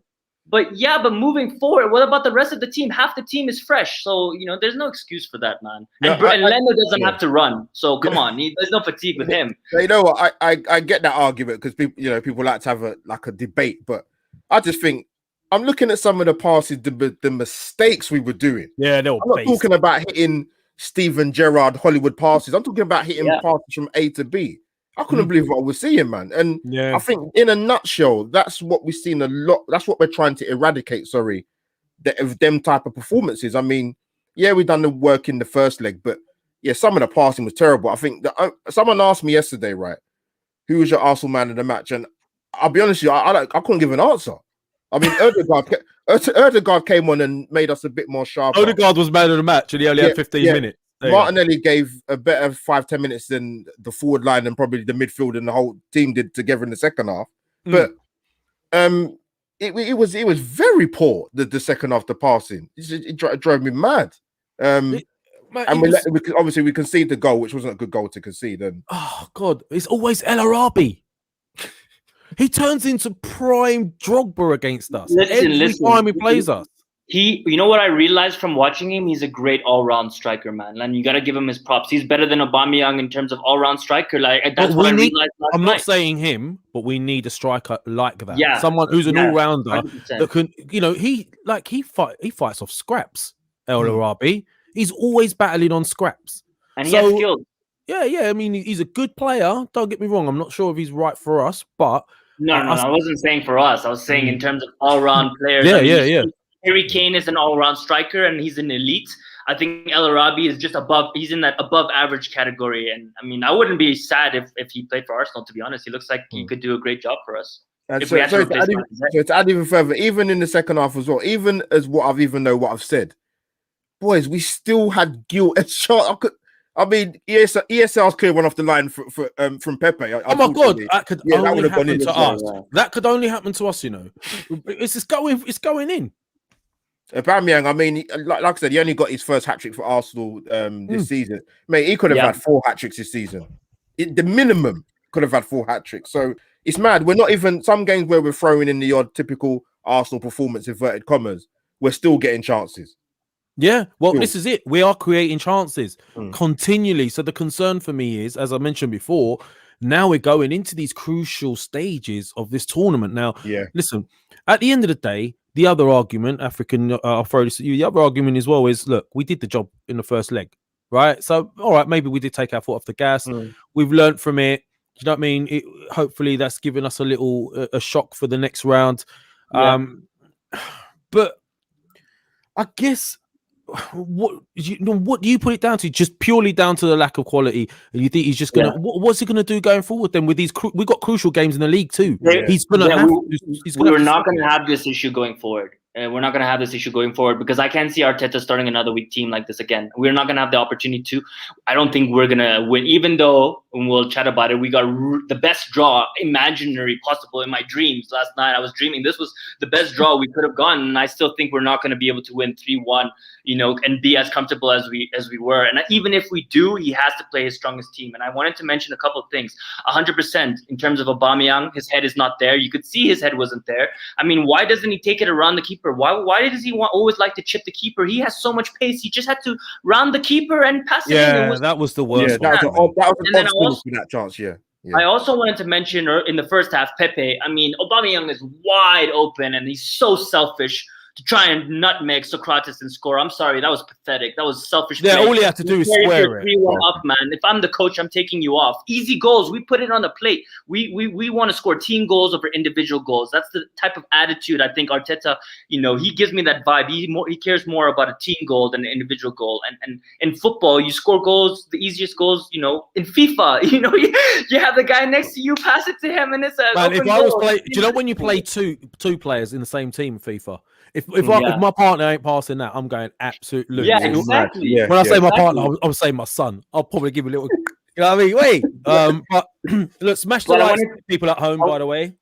But moving forward, what about the rest of the team? Half the team is fresh, so there's no excuse for that, man. And Leno doesn't have to run, so come on, there's no fatigue with him. You know what? I get that argument because people like to have a debate, but I just think I'm looking at some of the passes, the mistakes we were doing. Yeah, no, I'm not talking about hitting Steven Gerrard Hollywood passes. I'm talking about hitting passes from A to B. I couldn't believe what I was seeing, man. And I think in a nutshell, that's what we've seen a lot. That's what we're trying to eradicate, them type of performances. I mean, we've done the work in the first leg, but some of the passing was terrible. I think that someone asked me yesterday, right, who was your Arsenal man of the match? And I'll be honest with you, I couldn't give an answer. I mean, Ødegaard came on and made us a bit more sharp. Ødegaard was man of the match and he only had 15 minutes. Martinelli gave a better 5-10 minutes than the forward line and probably the midfield and the whole team did together in the second half. But it was very poor, the second half, the passing. It drove me mad. Obviously we conceded the goal, which wasn't a good goal to concede. And oh God, it's always El Arabi. He turns into prime Drogba against us every time he plays us. You know what I realized from watching him? He's a great all-round striker, man. And you got to give him his props. He's better than Aubameyang in terms of all-round striker. That's what I realized last I'm not night. saying him, but we need a striker like that. Yeah, someone who's an all-rounder 100%. that can, he fights off scraps. El Arabi. He's always battling on scraps. And he has skills. Yeah. I mean, he's a good player. Don't get me wrong. I'm not sure if he's right for us, but No, I wasn't saying for us. I was saying in terms of all-round players. Yeah. Harry Kane is an all-round striker and he's an elite. I think El Arabi is just above. He's in that above-average category. And I mean, I wouldn't be sad if he played for Arsenal. To be honest, he looks like he could do a great job for us. And to add even further, even in the second half as well, even as what I've said, boys, we still had guilt and shot. ESL's clear one off the line from Pepe. Oh my God, that could only happen to us. That could only happen to us, It's going in. Aubameyang, I mean, like I said, he only got his first hat-trick for Arsenal this season. Mate, he could have had 4 hat-tricks this season. The minimum could have had 4 hat-tricks. So it's mad. We're not even, some games where we're throwing in the odd typical Arsenal performance, inverted commas, we're still getting chances. Yeah, well, this is it. We are creating chances continually. So the concern for me is, as I mentioned before, now we're going into these crucial stages of this tournament. Now, listen, at the end of the day, the other argument, I'll throw this at you. The other argument as well is, look, we did the job in the first leg, right? So, all right, maybe we did take our foot off the gas. We've learned from it. You know what I mean? Hopefully that's given us a shock for the next round. But I guess what do you put it down to? Just purely down to the lack of quality? And you think he's just gonna? What's he gonna do going forward then? With these, we've got crucial games in the league too. He's gonna. We're not gonna have this issue going forward. We're not going to have this issue going forward because I can't see Arteta starting another weak team like this again. We're not going to have the opportunity to. I don't think we're going to win, even though, and we'll chat about it, we got the best draw imaginary possible in my dreams. Last night I was dreaming this was the best draw we could have gotten, and I still think we're not going to be able to win 3-1, and be as comfortable as we were. And even if we do, he has to play his strongest team. And I wanted to mention a couple of things. 100% in terms of Aubameyang, his head is not there. You could see his head wasn't there. I mean, why doesn't he take it around the keeper? Why does he always like to chip the keeper? He has so much pace. He just had to round the keeper and pass it in. Yeah, that was the worst. Yeah, that was that chance. Yeah. I also wanted to mention in the first half, Pepe. I mean, Aubameyang is wide open and he's so selfish to try and nutmeg Socrates and score. I'm sorry, that was pathetic. That was selfish. Yeah, all he had to do is square it. 3-1 up, man. If I'm the coach, I'm taking you off. Easy goals. We put it on the plate. We want to score team goals over individual goals. That's the type of attitude I think Arteta, he gives me that vibe. He cares more about a team goal than an individual goal. And in football, you score goals, the easiest goals, in FIFA, you have the guy next to you, pass it to him, and it's a man, if I was playing, do you know when you play two players in the same team in FIFA? If my partner ain't passing that, I'm going absolute loose. Yeah, exactly. Yeah, when I say my partner, I'll say my son. I'll probably give a little, you know what I mean? Wait, but look, smash the likes, people at home, by the way.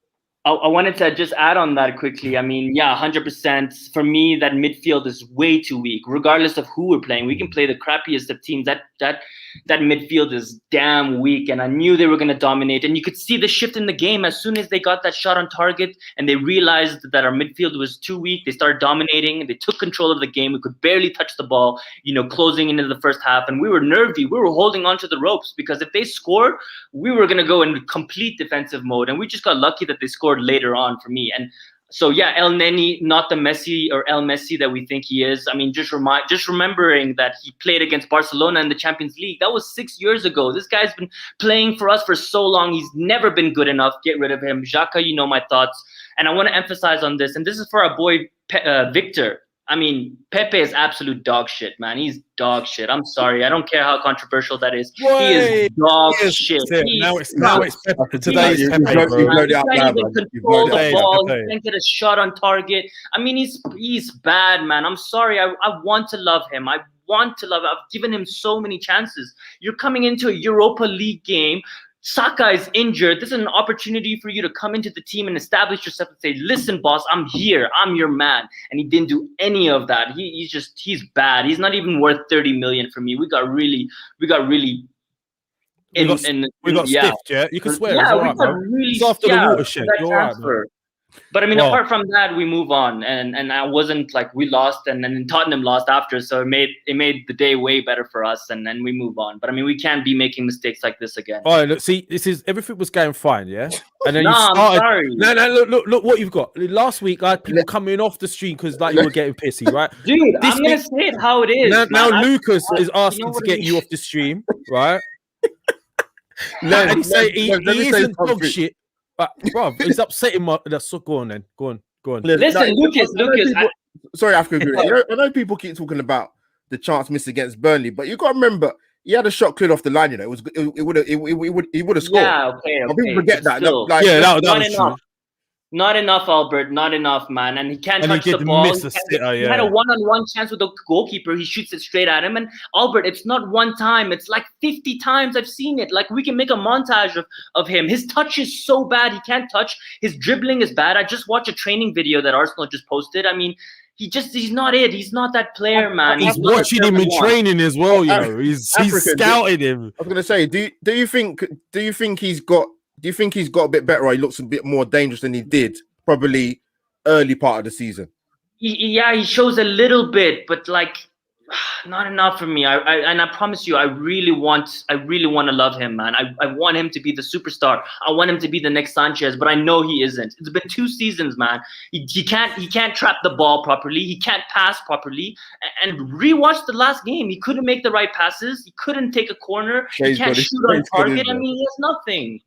I wanted to just add on that quickly. I mean, 100%. For me, that midfield is way too weak. Regardless of who we're playing, we can play the crappiest of teams. That midfield is damn weak, and I knew they were going to dominate. And you could see the shift in the game as soon as they got that shot on target, and they realized that our midfield was too weak. They started dominating, and they took control of the game. We could barely touch the ball, closing into the first half, and we were nervy. We were holding on to the ropes because if they scored, we were going to go in complete defensive mode, and we just got lucky that they scored later on for me. And so El Neni, not the Messi or El Messi that we think he is. I mean, just remembering that he played against Barcelona in the Champions League. That was 6 years ago. This guy's been playing for us for so long. He's never been good enough. Get rid of him. Xhaka, my thoughts. And I want to emphasize on this, and this is for our boy Victor. I mean, Pepe is absolute dog shit, man. He's dog shit. I'm sorry. I don't care how controversial that is. He is dog shit. Now it's Pepe. Today is Pepe. He can't even control the ball. He can't get a shot on target. I mean, he's bad, man. I'm sorry. I want to love him. I've given him so many chances. You're coming into a Europa League game. Saka is injured. This is an opportunity for you to come into the team and establish yourself and say, listen, boss, I'm here. I'm your man. And he didn't do any of that. He's bad. He's not even worth 30 million for me. We got stiffed, yeah? You can swear. Yeah, it's all right, really it's after the watershed. You're all right, man. But I mean, apart from that, we move on, and I wasn't like we lost, and then Tottenham lost after, so it made the day way better for us, and then we move on. But I mean, we can't be making mistakes like this again. All right, look, see, this is everything was going fine, yeah, and then I'm started. Sorry. No, look what you've got. Last week, I had people coming off the stream because you were getting pissy, right? Dude, I'm gonna say it how it is. Now Lucas is asking to get you off the stream, right? And he say he isn't dog shit. But bro, it's upsetting my. So go on then. Go on. Listen, Lucas. Sorry, Africa. I know people keep talking about the chance missed against Burnley, but you got to remember he had a shot cleared off the line. It would have scored. Yeah, okay. People forget that. Still, that was true. Not enough, Albert. Not enough, man. And he can't touch the ball. He had a one-on-one chance with the goalkeeper. He shoots it straight at him. And Albert, it's not one time. It's like 50 times I've seen it. Like we can make a montage of him. His touch is so bad. He can't touch. His dribbling is bad. I just watched a training video that Arsenal just posted. I mean, he's not it. He's not that player, man. He's watching him in training as well, He's scouting him. I was gonna say, do you think he's got a bit better, or he looks a bit more dangerous than he did probably early part of the season? He shows a little bit, but like not enough for me. I promise you, I really want to love him, man. I want him to be the superstar. I want him to be the next Sanchez, but I know he isn't. It's been 2 seasons, man. He can't trap the ball properly. He can't pass properly. And rewatch the last game. He couldn't make the right passes. He couldn't take a corner. He can't shoot on target. I mean, he has nothing.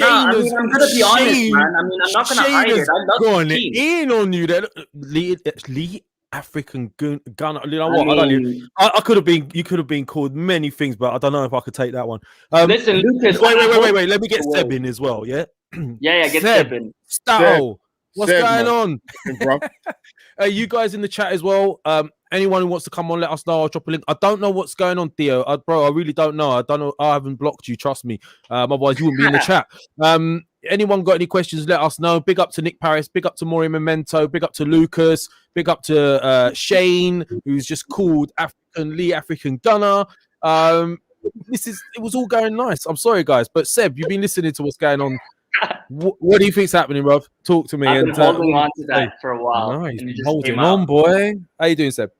I'm gonna be honest, man. I mean, I'm not gonna hide it. I love the team. In on you, that Lee African gunner. You know what? I could have been. You could have been called many things, but I don't know if I could take that one. Listen, Lucas. Wait. Let me get Seb in as well. Yeah. Yeah. Get Seb in. Stow. What's Seb, going man. on? Bro. You guys in the chat as well. Anyone who wants to come on, let us know. I'll drop a link. I don't know what's going on, Theo. Bro, I really don't know. I don't know. I haven't blocked you. Trust me. Otherwise, you wouldn't be in the chat. Anyone got any questions? Let us know. Big up to Nick Paris. Big up to Maury Memento. Big up to Lucas. Big up to Shane, who's just called African Gunner. It was all going nice. I'm sorry, guys, but Seb, you've been listening to what's going on. What do you think's happening, Rob? Talk to me. I've been holding on to that for a while. Nice. And it just Holding came on, out. boy. How you doing, Seb?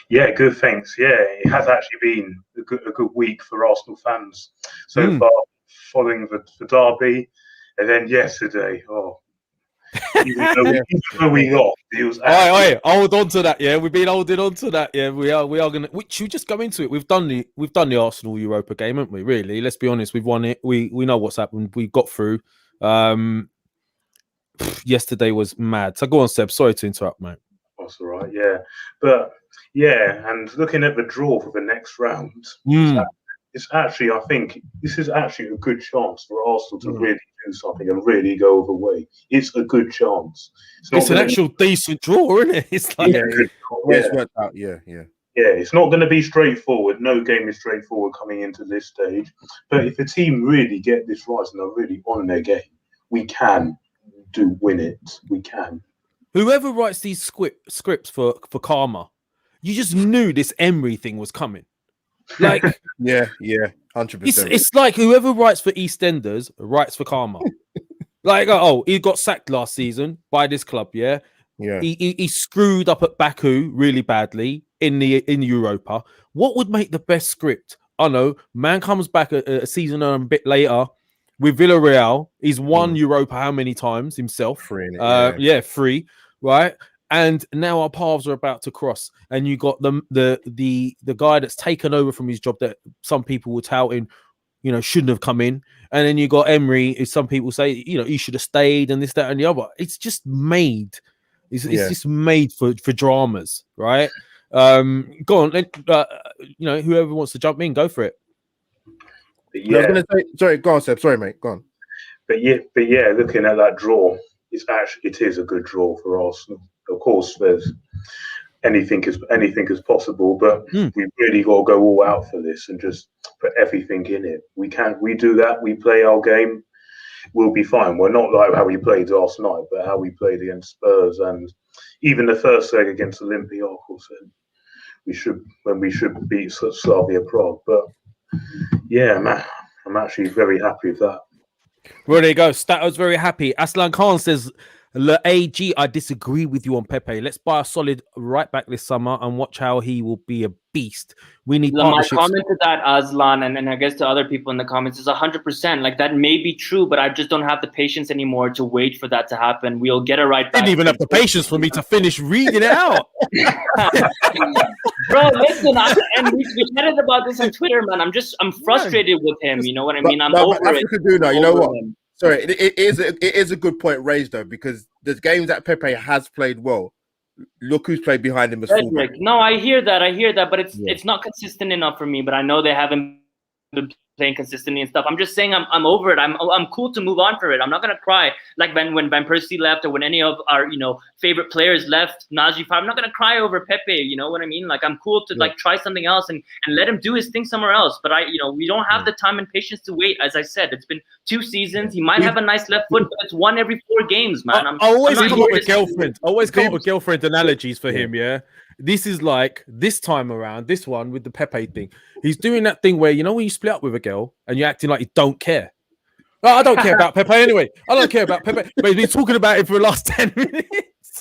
Yeah, good, thanks. Yeah, it has actually been a good week for Arsenal fans so far, following the derby, and then yesterday. Even though we lost, it was. Hold on to that. Yeah, we've been holding on to that. Yeah, we are gonna. Should we just go into it? We've done the Arsenal Europa game, haven't we? Really, let's be honest. We've won it. We know what's happened. We got through. Yesterday was mad. So go on, Seb. Sorry to interrupt, mate. That's all right. Yeah, but yeah, and looking at the draw for the next round, it's actually, I think this is actually a good chance for Arsenal to really do something and really go all the way. It's a good chance. It's an actual decent draw, isn't it? It's like It's worked out. Yeah. Yeah, it's not going to be straightforward. No game is straightforward coming into this stage. But if a team really get this right and are really on their game, we can win it. We can. Whoever writes these scripts for Karma, you just knew this Emery thing was coming. Like, yeah, 100%. It's like whoever writes for EastEnders writes for Karma. Like, he got sacked last season by this club. Yeah. He screwed up at Baku really badly in Europa. What would make the best script? I know. Man comes back a season and a bit later with Villarreal. He's won Europa how many times himself? 3. 3. Right. And now our paths are about to cross, and you got the guy that's taken over from his job that some people were touting, shouldn't have come in, and then you got Emery, who some people say, he should have stayed, and this, that, and the other. It's just made. It's just made for dramas, right? Go on, whoever wants to jump in, go for it. Yeah. I was gonna say, sorry, go on, Seb. Sorry, mate. Go on. But yeah, looking at that draw, it is a good draw for Arsenal. Of course, there's anything is possible, but we really got to go all out for this and just put everything in it. We do that. We play our game. We'll be fine. We're not like how we played last night, but how we played against Spurs and even the first leg against Olympiacos. We should beat Slavia Prague. But yeah, man, I'm actually very happy with that. Well, there you go. Stato's very happy. Aslan Khan says, AG, I disagree with you on Pepe. Let's buy a solid right back this summer and watch how he will be a beast. We need partnerships. My comment to that, Aslan, and I guess to other people in the comments, is 100%. Like, that may be true, but I just don't have the patience anymore to wait for that to happen. We'll get it right back. Didn't even have the patience for me to finish reading it out. Bro, listen, and we chatted about this on Twitter, man. I'm frustrated with him. You know what I mean? I'm over it. You know what? Sorry, it is a good point raised though, because there's games that Pepe has played well. Look who's played behind him as fullback. No, I hear that, but it's not consistent enough for me. But I know they haven't been playing consistently and stuff. I'm just saying I'm over it. I'm cool to move on for it. I'm not gonna cry like when Van Persie left or when any of our favorite players left. Najee, I'm not gonna cry over Pepe. You know what I mean? Like, I'm cool to like try something else and let him do his thing somewhere else. But we don't have the time and patience to wait. As I said, it's been 2 seasons. He might have a nice left foot, but it's 1 every 4 games, man. I always come up with girlfriend. Always come up with girlfriend analogies for him. Yeah. This is like this time around, this one with the Pepe thing. He's doing that thing where, when you split up with a girl and you're acting like you don't care. I don't care about Pepe anyway. I don't care about Pepe. But he's been talking about it for the last 10 minutes.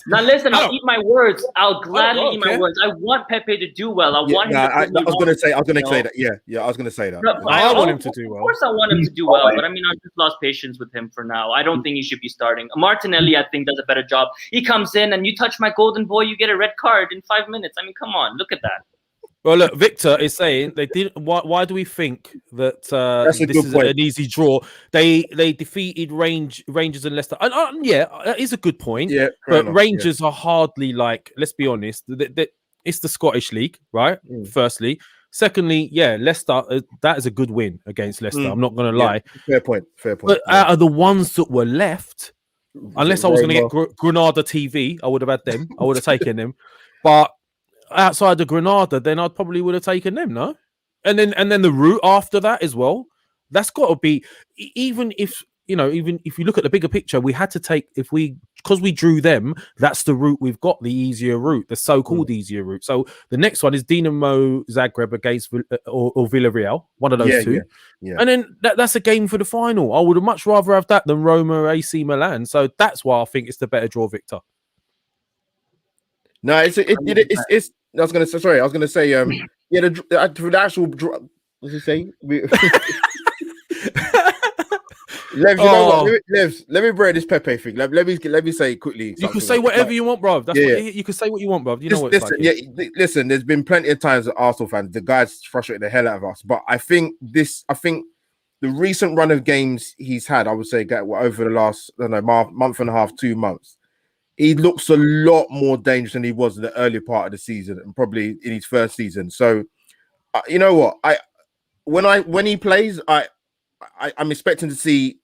Now listen, I'll eat my words. I'll gladly eat my words. I want Pepe to do well. I want him to do well. I was going to say that. Yeah, I was going to say that. I want him to do well. Of course I want him to do well, but I mean, I've just lost patience with him for now. I don't think he should be starting. Martinelli, I think, does a better job. He comes in and you touch my golden boy, you get a red card in 5 minutes. I mean, come on, look at that. Well, look, Victor is saying they didn't. Why do we think that this is an easy draw? They defeated Rangers and Leicester. Yeah, that is a good point. Yeah, but Rangers are hardly like. Let's be honest. It's the Scottish League, right? Firstly, secondly, yeah, Leicester. That is a good win against Leicester. I'm not going to lie. Fair point. But out of the ones that were left, Unless I was going to get Granada TV, I would have had them. I would have taken them. But outside of Granada, then I probably would have taken them, no? And then the route after that as well. That's got to be, even if you look at the bigger picture, we had to take, because we drew them, that's the route we've got, the easier route, the so-called easier route. So the next one is Dinamo Zagreb against or Villarreal, one of those two. Yeah. And then that's a game for the final. I would have much rather have that than Roma AC Milan. So that's why I think it's the better draw, Victor. No, it's I was gonna say, the actual draw. What's he say? Lev, you know what? Let me break this Pepe thing. Let me say it quickly. You can say whatever you want, bro. You can say what you want, bro. You know what it's like. Listen, there's been plenty of times that Arsenal fans, the guys frustrated the hell out of us. But I think the recent run of games he's had, I would say, over the last, month and a half, 2 months, he looks a lot more dangerous than he was in the earlier part of the season and probably in his first season. So, you know what? When he plays, I'm expecting to see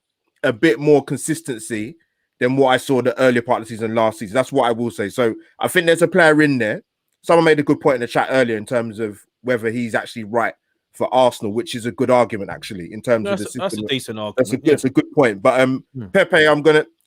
a bit more consistency than what I saw the earlier part of the season last season. That's what I will say. So I think there's a player in there. Someone made a good point in the chat earlier in terms of whether he's actually right for Arsenal, which is a good argument actually in terms of the system. That's a decent argument. That's a good point. But Pepe,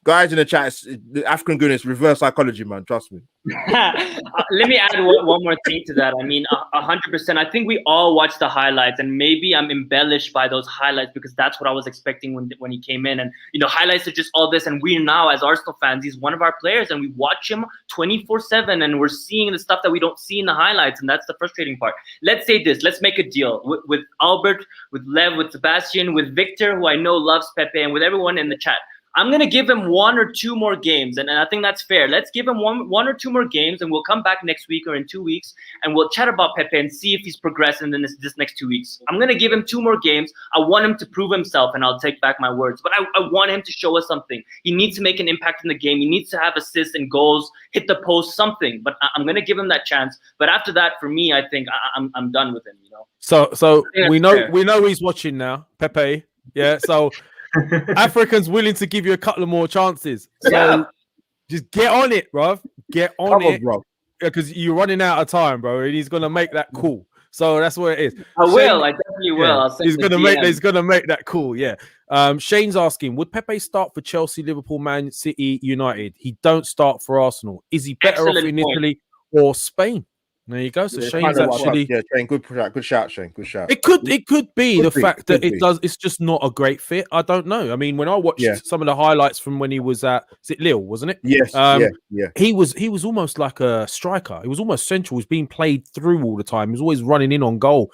guys in the chat, the African goodness, reverse psychology, man. Trust me. Let me add one more thing to that. I mean, 100%. I think we all watched the highlights, and maybe I'm embellished by those highlights because that's what I was expecting when he came in. And highlights are just all this. And we now, as Arsenal fans, he's one of our players, and we watch him 24/7, and we're seeing the stuff that we don't see in the highlights, and that's the frustrating part. Let's say this. Let's make a deal with Albert, with Lev, with Sebastian, with Victor, who I know loves Pepe, and with everyone in the chat. I'm going to give him 1 or 2 more games, and I think that's fair. Let's give him one or 2 more games, and we'll come back next week or in 2 weeks, and we'll chat about Pepe and see if he's progressing in this next 2 weeks. I'm going to give him 2 more games. I want him to prove himself, and I'll take back my words. But I want him to show us something. He needs to make an impact in the game. He needs to have assists and goals, hit the post, something. But I'm going to give him that chance. But after that, for me, I think I'm done with him. So we know he's watching now, Pepe. Yeah. So. Africans willing to give you a couple of more chances. So just get on it, bro. Get on it, bro. Because you're running out of time, bro. And he's gonna make that call. So that's what it is. I definitely will. Yeah, he's gonna make that call. Yeah. Shane's asking, would Pepe start for Chelsea, Liverpool, Man City, United? He don't start for Arsenal. Is he better off in Italy or Spain? There you go. So Shane's actually Shane, good shout, Shane. Good shout. It could be the fact that it's just not a great fit. I don't know. I mean, when I watched some of the highlights from when he was at Lille, wasn't it? Yes. He was almost like a striker. He was almost central. He was being played through all the time. He was always running in on goal.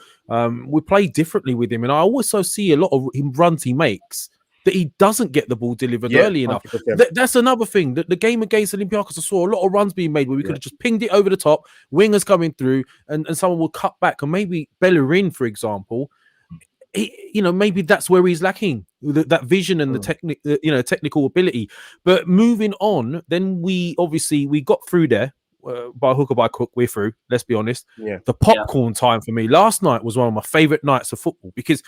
We played differently with him, and I also see a lot of runs he makes that he doesn't get the ball delivered early enough. That's another thing. The game against Olympiacos, I saw a lot of runs being made where we could have just pinged it over the top, wingers coming through, and someone will cut back. And maybe Bellerin, for example, maybe that's where he's lacking that vision and the technical ability. But moving on, then we got through there. By hook or by crook, we're through. Let's be honest. Yeah. The popcorn time for me last night was one of my favorite nights of football because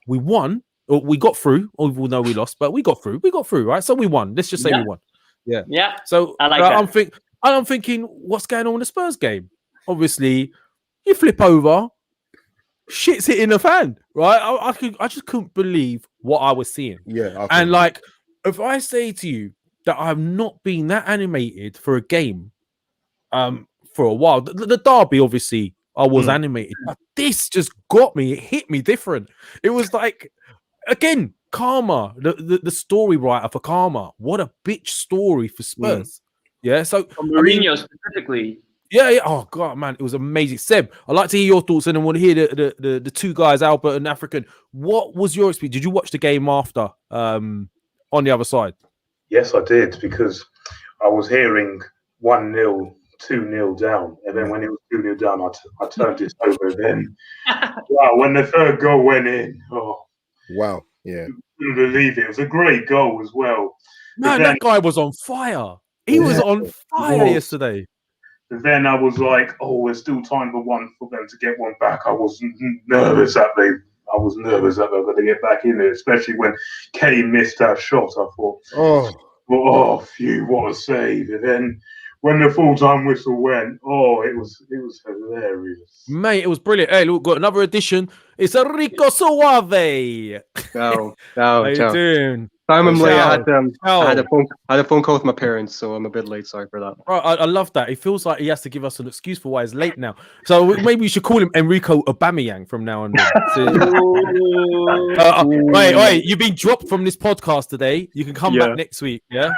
we won. We got through, even though we lost, but we got through. We got through, right? So we won. Let's just say we won. Yeah. Yeah. So I like that. I'm thinking, what's going on in the Spurs game? Obviously, you flip over, shit's hitting the fan, right? I just couldn't believe what I was seeing. Yeah. And if I say to you that I've not been that animated for a game, for a while, the derby, obviously, I was animated, but this just got me. It hit me different. It was like. Again, Karma, the story writer for Karma. What a bitch story for Spurs. Yeah, so Mourinho specifically. Yeah. Oh god, man, it was amazing. Seb, I'd like to hear your thoughts, and I want to hear the 2 guys, Albert and African. What was your experience? Did you watch the game after on the other side? Yes, I did, because I was hearing 1-0, 2-0 down, and then when it was 2-0 down, I turned it over. And then, wow, when the 3rd goal went in, wow, yeah. Couldn't believe it. It was a great goal as well. Man, that guy was on fire. He was on fire yesterday. And then I was like, there's still time for them to get one back. I was nervous that they were going to get back in there, especially when Kane missed that shot. I thought, oh, phew, what a save! And then when the full-time whistle went, oh, it was hilarious. Mate, it was brilliant. Hey, look, got another edition. It's a Rico Suave. No, How you ciao. doing? Sorry, I'm late. I had Ciao. a phone call with my parents, so I'm a bit late. Sorry for that. Bro, I love that. It feels like he has to give us an excuse for why he's late now. So maybe we should call him Enrico Aubameyang from now on. Wait, you've been dropped from this podcast today. You can come back next week. Yeah.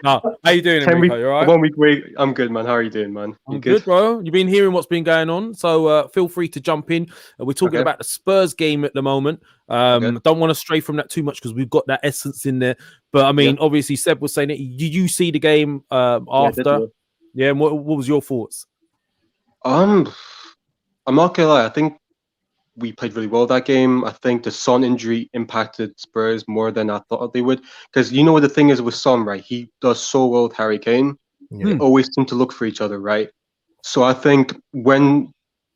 No. How you doing, Enrico? You all right? 1 week wait. I'm good, man. How are you doing, man? I'm good, bro. You've been hearing what's been going on, so feel free to jump in. We're talking about the Spurs game at the moment. Don't want to stray from that too much because we've got that essence in there. But I mean, obviously, Seb was saying it. Did you see the game after? Yeah. And what was your thoughts? I'm not gonna lie. I think we played really well that game. I think the Son injury impacted Spurs more than I thought they would. Because you know what the thing is with Son, right? He does so well with Harry Kane. They always seem to look for each other, right? So I think when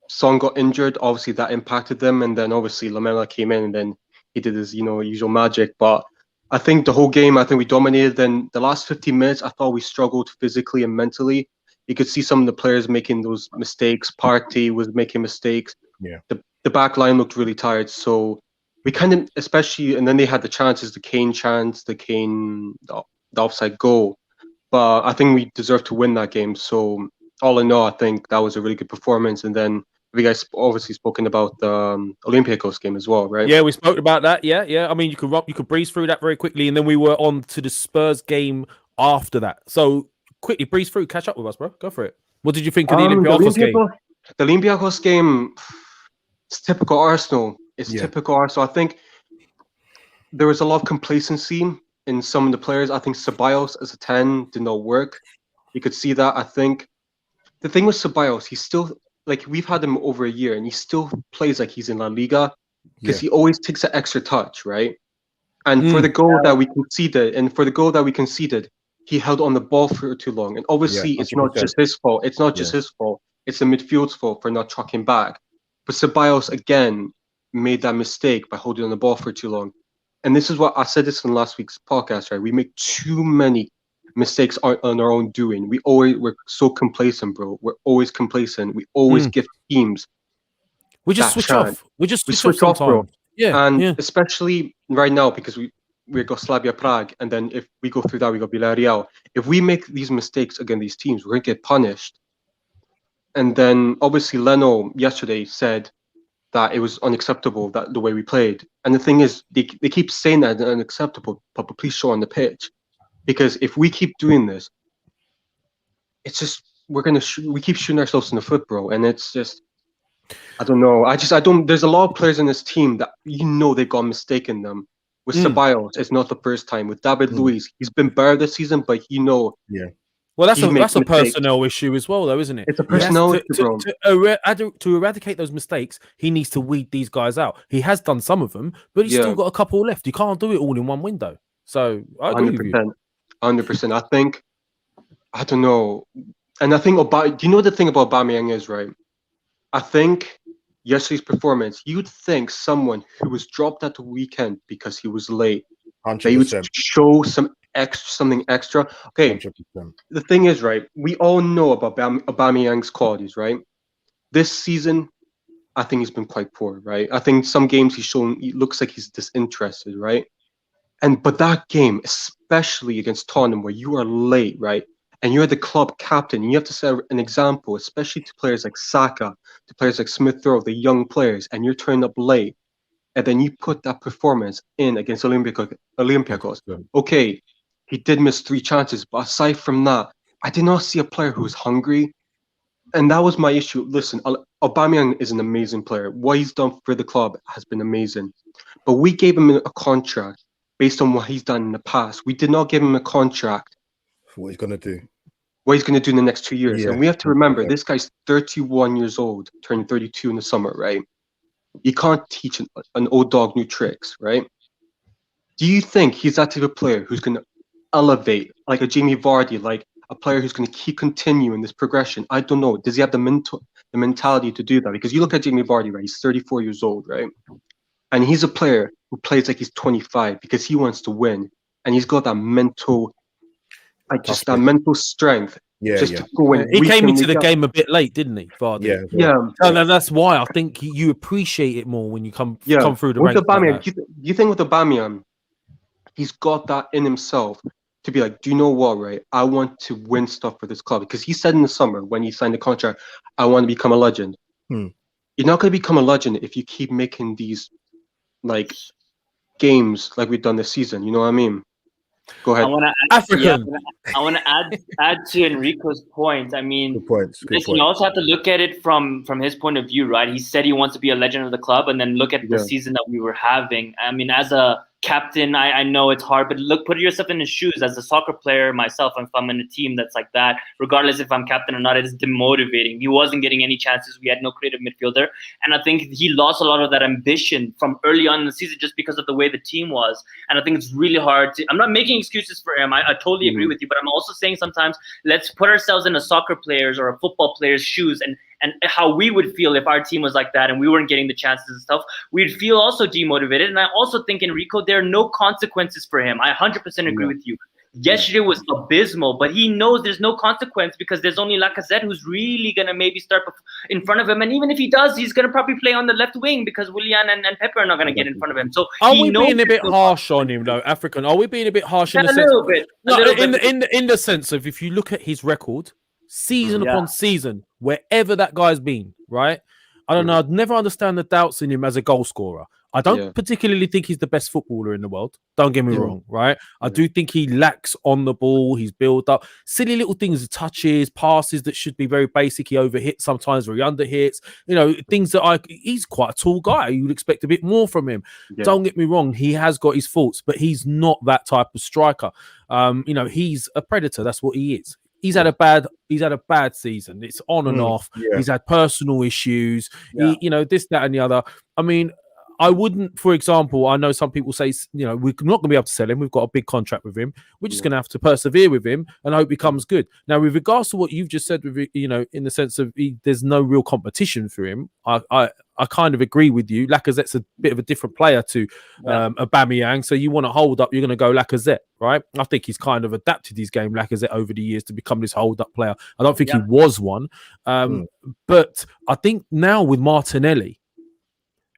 Son got injured, obviously that impacted them, and then obviously Lamela came in and then he did his, usual magic. But I think the whole game, I think we dominated. Then the last 15 minutes, I thought we struggled physically and mentally. You could see some of the players making those mistakes. Partey was making mistakes. Yeah. The back line looked really tired. So we kind of, especially, and then they had the chances, the Kane chance, the offside goal. But I think we deserved to win that game. So all in all, I think that was a really good performance. And then we guys obviously spoken about the Olympiacos game as well, right? Yeah, we spoke about that. Yeah. I mean, you could breeze through that very quickly, and then we were on to the Spurs game after that. So quickly breeze through, catch up with us, bro. Go for it. What did you think of the Olympiacos game? The Olympiacos game, it's typical Arsenal. It's typical Arsenal. I think there was a lot of complacency in some of the players. I think Ceballos as a 10 did not work. You could see that. I think the thing with Ceballos, he's still, we've had him over a year, and he still plays like he's in La Liga because he always takes an extra touch, right? And for the goal that we conceded, he held on the ball for too long. And obviously, it's not just his fault. It's not just his fault. It's the midfield's fault for not trucking back. But Ceballos, again, made that mistake by holding on the ball for too long. And this is what I said this in last week's podcast, right? We make too many mistakes on our own doing. We're so complacent, bro. We're always complacent. We always give teams. We just switch off. We switch off, bro. Yeah. And especially right now, because we got Slavia Prague, and then if we go through that, we got Villarreal. If we make these mistakes against these teams, we're gonna get punished. And then obviously Leno yesterday said that it was unacceptable that the way we played. And the thing is, they keep saying that it's unacceptable, but please show on the pitch. Because if we keep doing this, it's just we keep shooting ourselves in the foot, bro. And it's just, I don't know. There's a lot of players in this team that they've got a mistake in them. With Ceballos, it's not the first time. With David Luiz, he's been better this season, but Well, that's a personnel issue as well, though, isn't it? It's a personnel issue, bro. To eradicate those mistakes, he needs to weed these guys out. He has done some of them, but he's still got a couple left. You can't do it all in one window. So I agree with you. 100%. I don't know. And I think do you know the thing about Aubameyang is, right? I think yesterday's performance, you'd think someone who was dropped at the weekend because he was late, 100%. they would show something extra. Okay, 100%. The thing is, right, we all know about Aubameyang's qualities, right? This season, I think he's been quite poor, right? I think some games he looks like he's disinterested, right? But that game, especially against Tottenham, where you are late, right? And you're the club captain, and you have to set an example, especially to players like Saka, to players like Smith Rowe, the young players, and you're turning up late, and then you put that performance in against Olympiacos. Okay, he did miss 3 chances, but aside from that, I did not see a player who was hungry, and that was my issue. Listen, Aubameyang is an amazing player. What he's done for the club has been amazing, but we gave him a contract based on what he's done in the past. We did not give him a contract for what he's going to do. What he's going to do in the next 2 years. And we have to remember, this guy's 31 years old, turning 32 in the summer, right? You can't teach an old dog new tricks, right? Do you think he's that type of player who's going to elevate, like a Jamie Vardy, like a player who's going to keep continuing this progression? I don't know. Does he have the mentality to do that? Because you look at Jamie Vardy, right? He's 34 years old, right? And he's a player who plays like he's 25 because he wants to win. and he's got that mental, that mental strength. To go in. He came into the game a bit late, didn't he, Vardy? Yeah. That's why I think you appreciate it more when you come through the ranks. Aubameyang, you think with Aubameyang, he's got that in himself to be like, do you know what, right? I want to win stuff for this club. Because he said in the summer when he signed the contract, I want to become a legend. You're not going to become a legend if you keep making these like games like we've done this season. You know what I mean? Go ahead. I want to add to Enrico's point. I mean, Good point. You also have to look at it from his point of view, right? He said he wants to be a legend of the club, and then look at the season that we were having. I mean, as a captain, I know it's hard, but look, put yourself in his shoes. As a soccer player myself, if I'm in a team that's like that, regardless if I'm captain or not, it is demotivating. He wasn't getting any chances. We had no creative midfielder. And I think he lost a lot of that ambition from early on in the season just because of the way the team was. And I think it's really hard to, I'm not making excuses for him. I totally agree with you, but I'm also saying sometimes let's put ourselves in a soccer player's or a football player's shoes and how we would feel if our team was like that and we weren't getting the chances and stuff. We'd feel also demotivated. And I also think, Enrico, there are no consequences for him. I 100% agree with you. Yesterday was abysmal, but he knows there's no consequence because there's only Lacazette who's really going to maybe start in front of him. And even if he does, he's going to probably play on the left wing because Willian and Pepe are not going to get in front of him. So are we being a bit harsh on him, though, African? Are we being a bit harsh in the sense? In the sense of if you look at his record, season upon season, wherever that guy's been, right? I don't know. I'd never understand the doubts in him as a goal scorer. I don't particularly think he's the best footballer in the world. Don't get me wrong, right? I do think he lacks on the ball. He's built up silly little things, touches, passes that should be very basic. He overhits sometimes, or he underhits. You know, things that he's quite a tall guy. You would expect a bit more from him. Don't get me wrong. He has got his faults, but he's not that type of striker. You know, he's a predator. That's what he is. He's had a bad season. It's on and off. He's had personal issues. You know, this, that, and the other. I mean, I wouldn't, for example, I know some people say, you know, we're not going to be able to sell him. We've got a big contract with him. We're just going to have to persevere with him and hope he comes good. Now, with regards to what you've just said, with, you know, in the sense of there's no real competition for him, I kind of agree with you. Lacazette's a bit of a different player to Aubameyang. So you want to hold up, you're going to go Lacazette, right? I think he's kind of adapted his game, Lacazette, over the years to become this hold-up player. I don't think he was one. But I think now with Martinelli,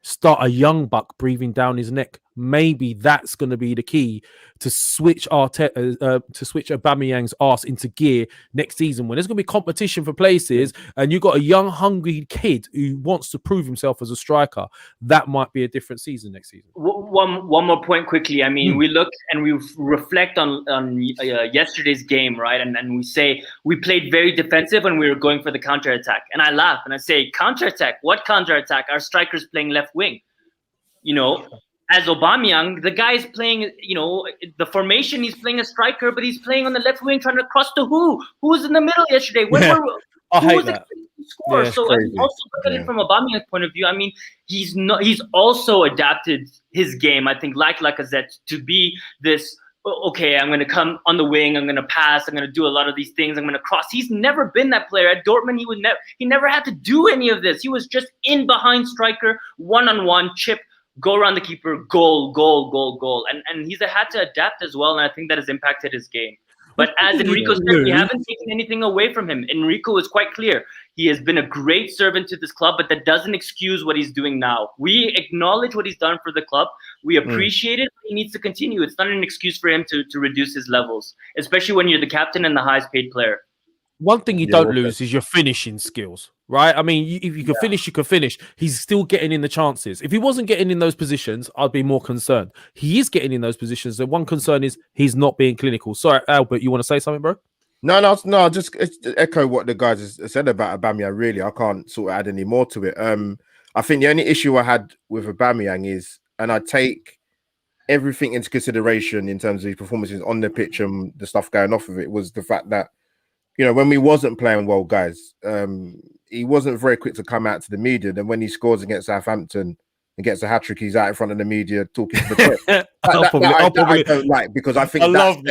start a young buck breathing down his neck. Maybe that's going to be the key to switch Arteta, to switch Aubameyang's arse into gear next season when there's going to be competition for places and you've got a young, hungry kid who wants to prove himself as a striker. That might be a different season next season. One more point quickly. I mean, we look and we reflect on yesterday's game, right? And we say we played very defensive when we were going for the counter-attack. And I laugh and I say, counter-attack? What counter-attack? Our striker's playing left wing. You know, as Aubameyang, the guy is playing, you know, the formation, he's playing a striker, but he's playing on the left wing trying to cross to who? Who was in the middle yesterday? Who was expected to score? So also look at it from Aubameyang's point of view. I mean, he's also adapted his game, I think, like Lacazette, to be this, okay, I'm going to come on the wing, I'm going to pass, I'm going to do a lot of these things, I'm going to cross. He's never been that player. At Dortmund, he never had to do any of this. He was just in behind striker, one-on-one, chip, go around the keeper, goal. And he's had to adapt as well, and I think that has impacted his game. But as Enrico said, we haven't taken anything away from him. Enrico is quite clear. He has been a great servant to this club, but that doesn't excuse what he's doing now. We acknowledge what he's done for the club. We appreciate it. He needs to continue. It's not an excuse for him to reduce his levels, especially when you're the captain and the highest paid player. One thing you don't lose is your finishing skills, right? I mean, if you can finish, you can finish. He's still getting in the chances. If he wasn't getting in those positions, I'd be more concerned. He is getting in those positions. The one concern is he's not being clinical. Sorry, Albert, you want to say something, bro? No. Just echo what the guys said about Aubameyang. Really, I can't sort of add any more to it. I think the only issue I had with Aubameyang is, and I take everything into consideration in terms of his performances on the pitch and the stuff going off of it, was the fact that, you know, when we wasn't playing well, guys, he wasn't very quick to come out to the media. Then when he scores against Southampton and gets a hat-trick, he's out in front of the media talking to the press. I don't like, because I think I love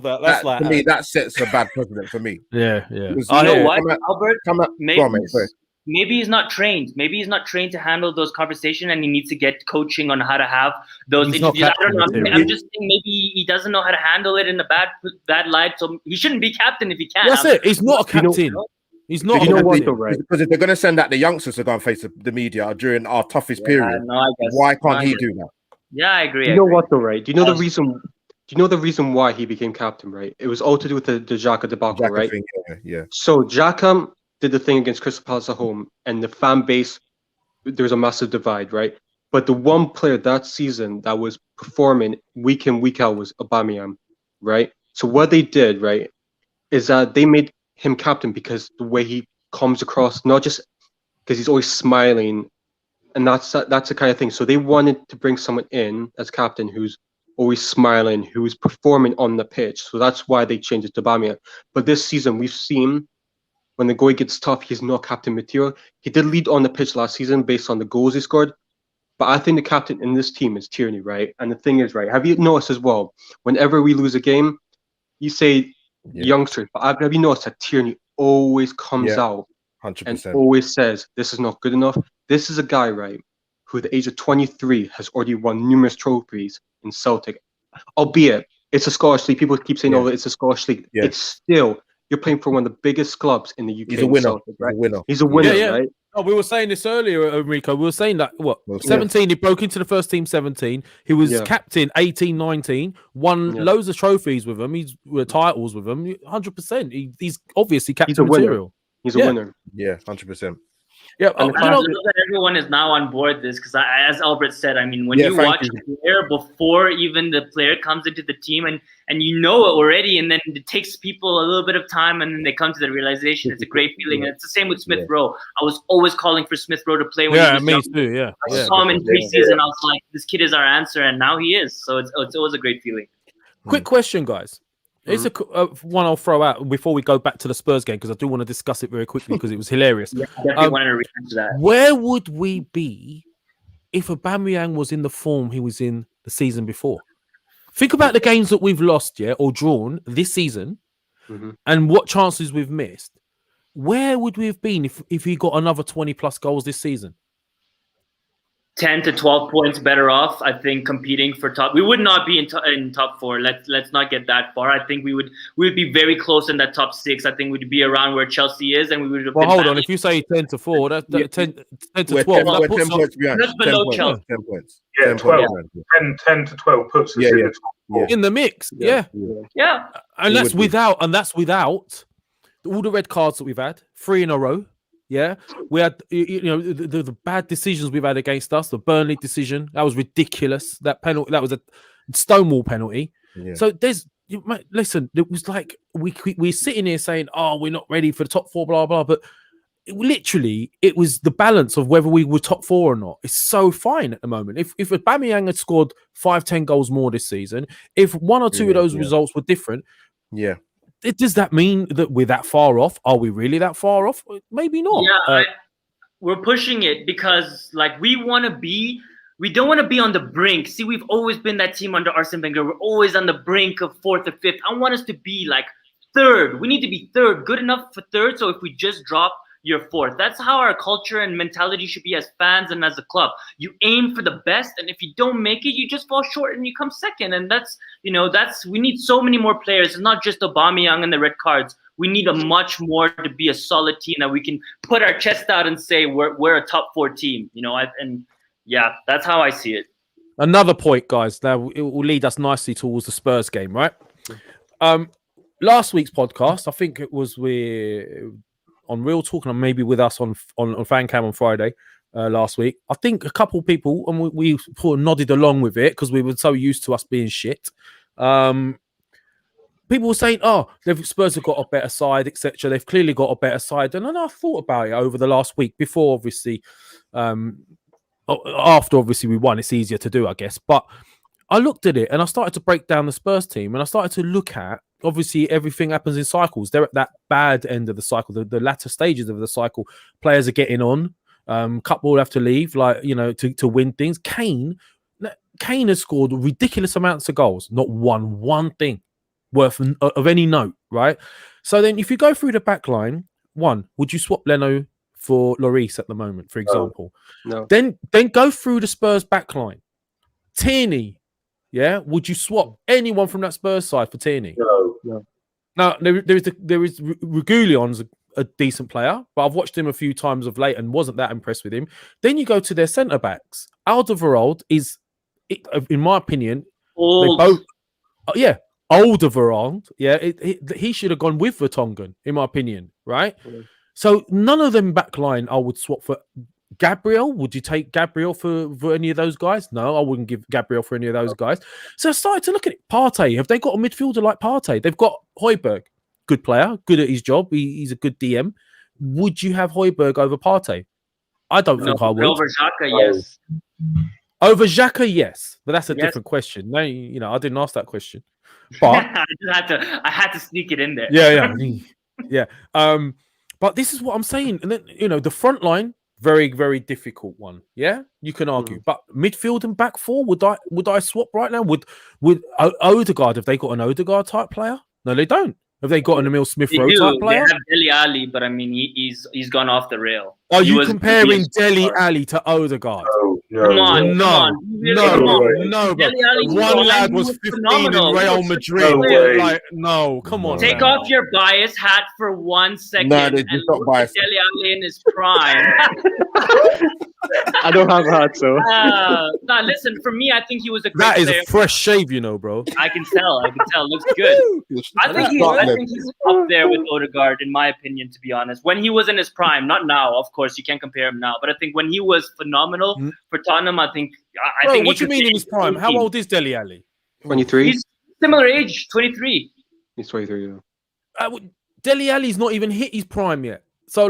that. That's like, to me, that sets a bad precedent for me. Yeah. You know what, Albert? Go on, mate, sorry. maybe he's not trained. Maybe he's not trained to handle those conversations, and he needs to get coaching on how to have those interviews. I don't know. I'm just saying maybe he doesn't know how to handle it in a bad light. So he shouldn't be captain if he can. That's it. He's not a captain. He's not. You know what, though, right? Because if they're going to send out the youngsters to go and face the media during our toughest period, why can't he do that? Yeah, I agree. You know what, though, right? Do you know the reason? Do you know the reason why he became captain, right? It was all to do with the Xhaka debacle, right? Thing, yeah. So Xhaka did the thing against Crystal Palace at home, and the fan base, there's a massive divide, right? But the one player that season that was performing week in, week out was Aubameyang, right? So what they did, right, is that they made him captain because the way he comes across, not just because he's always smiling, and that's the kind of thing. So they wanted to bring someone in as captain who's always smiling, who's performing on the pitch. So that's why they changed it to Aubameyang. But this season, we've seen when the going gets tough, he's not captain material. He did lead on the pitch last season based on the goals he scored. But I think the captain in this team is Tierney, right? And the thing is, right, have you noticed as well, whenever we lose a game, you say youngsters, but have you noticed that Tierney always comes out 100%. and always says, this is not good enough? This is a guy, right, who at the age of 23 has already won numerous trophies in Celtic. Albeit, it's a Scottish league. People keep saying, oh, it's a Scottish league. Yeah. It's still, you're playing for one of the biggest clubs in the UK. He's a winner. Celtic, right? He's a winner, right? Oh, we were saying this earlier, Enrico. We were saying that, 17, he broke into the first team 17. He was captain 18, 19, won loads of trophies with them. He's titles with them, 100%. He's obviously captain material. He's a winner. Yeah, 100%. Yeah, I don't know that everyone is now on board this because, as Albert said, I mean, when you watch a player before even the player comes into the team and you know it already, and then it takes people a little bit of time and then they come to the realization, it's a great feeling. And it's the same with Smith Rowe. I was always calling for Smith Rowe to play when he was young. Too, I saw him in pre-season. I was like, this kid is our answer, and now he is. So it's always a great feeling. Quick question, guys. It's one I'll throw out before we go back to the Spurs game because I do want to discuss it very quickly because it was hilarious. Yeah, I definitely wanted to return to that. Where would we be if Aubameyang was in the form he was in the season before? Think about the games that we've lost, or drawn this season, and what chances we've missed. Where would we have been if he got another 20 plus goals this season? 10 to 12 points better off, I think, competing for top. We would not be in top 4. Let's not get that far. I think we would be very close in that top 6. I think we'd be around where Chelsea is, and we would have. Well, hold on. If you say 10 to 4, that's 10 to 12. We're 10 points behind. Just below Chelsea. 10 points. Yeah, 12. 10 to 12 puts us in the top 4. In the mix. Yeah. And that's without all the red cards that we've had, 3 in a row. Yeah, we had the bad decisions we've had against us. The Burnley decision, that was ridiculous. That penalty, that was a Stonewall penalty. Yeah. So listen, it was like we're sitting here saying, "Oh, we're not ready for the top 4," blah blah. But it was the balance of whether we were top 4 or not. It's so fine at the moment. If Aubameyang had scored 5-10 goals more this season, if 1 or 2 of those results were different, does that mean that we're that far off? Are we really that far off? Maybe not. Yeah, we're pushing it because we don't want to be on the brink. See, we've always been that team under Arsene Wenger. We're always on the brink of 4th or 5th. I want us to be 3rd. We need to be 3rd, good enough for 3rd. So if we just drop, you're 4th. That's how our culture and mentality should be as fans and as a club. You aim for the best, and if you don't make it, you just fall short and you come 2nd. And that's we need so many more players. It's not just Aubameyang and the red cards. We need a much more to be a solid team that we can put our chest out and say we're a top 4 team. That's how I see it. Another point, guys. Now it will lead us nicely towards the Spurs game, right? Last week's podcast, I think it was on Real Talk, and maybe with us on Fancam on Friday last week. I think a couple of people, and we sort of nodded along with it because we were so used to us being shit. People were saying, Spurs have got a better side, etc. They've clearly got a better side. And then I thought about it over the last week before, obviously, after obviously we won, it's easier to do, I guess. But I looked at it and I started to break down the Spurs team, and I started to look at, obviously, everything happens in cycles. They're at that bad end of the cycle, the latter stages of the cycle. Players are getting on. Couple will have to leave, to win things. Kane has scored ridiculous amounts of goals, not one thing worth of any note, right? So then if you go through the back line, would you swap Leno for Lloris at the moment, for example. No. Then go through the Spurs backline. Tierney, yeah. Would you swap anyone from that Spurs side for Tierney? No. Now there is Regulion's a decent player, but I've watched him a few times of late and wasn't that impressed with him. Then you go to their centre backs. Alderweireld is, in my opinion, Old. they both, Alderweireld. Yeah, he should have gone with Vertonghen, in my opinion, right? So none of them backline I would swap for. Gabriel, would you take Gabriel for any of those guys? No, I wouldn't give Gabriel for any of those guys. So I started to look at it. Partey, have they got a midfielder like Partey? They've got Højbjerg, good player, good at his job. He's a good DM. Would you have Højbjerg over Partey? I don't think I would. Over Xhaka, yes. Over Xhaka, yes, but that's a different question. No, I didn't ask that question. But I had to sneak it in there. Yeah. But this is what I'm saying, and then the front line. Very, very difficult one. Yeah, you can argue, but midfield and back four, would I swap right now? Would Odegaard, have they got an Odegaard type player? No, they don't. Have they got an Emil Smith-Rowe type player? They have Dele Alli, but I mean, he's gone off the rail. Are you comparing Dele Alli to Odegaard? No. Come on. No. One lad was 15 phenomenal. in Real Madrid. Come on. Take off your bias hat for 1 second. No, they're just not biased. Dele Alli in his prime. I don't have a hat, so. No, listen. For me, I think he was a great That is player. a fresh shave, bro. I can tell. Looks good. I think he's up there with Odegaard, in my opinion, to be honest. When he was in his prime, not now, of course, you can't compare him now. But I think when he was phenomenal for Tottenham, I think. What do you mean in his prime? How old is Dele Alli? 23. He's similar age, 23. He's 23. Yeah. Dele Alli's not even hit his prime yet. So,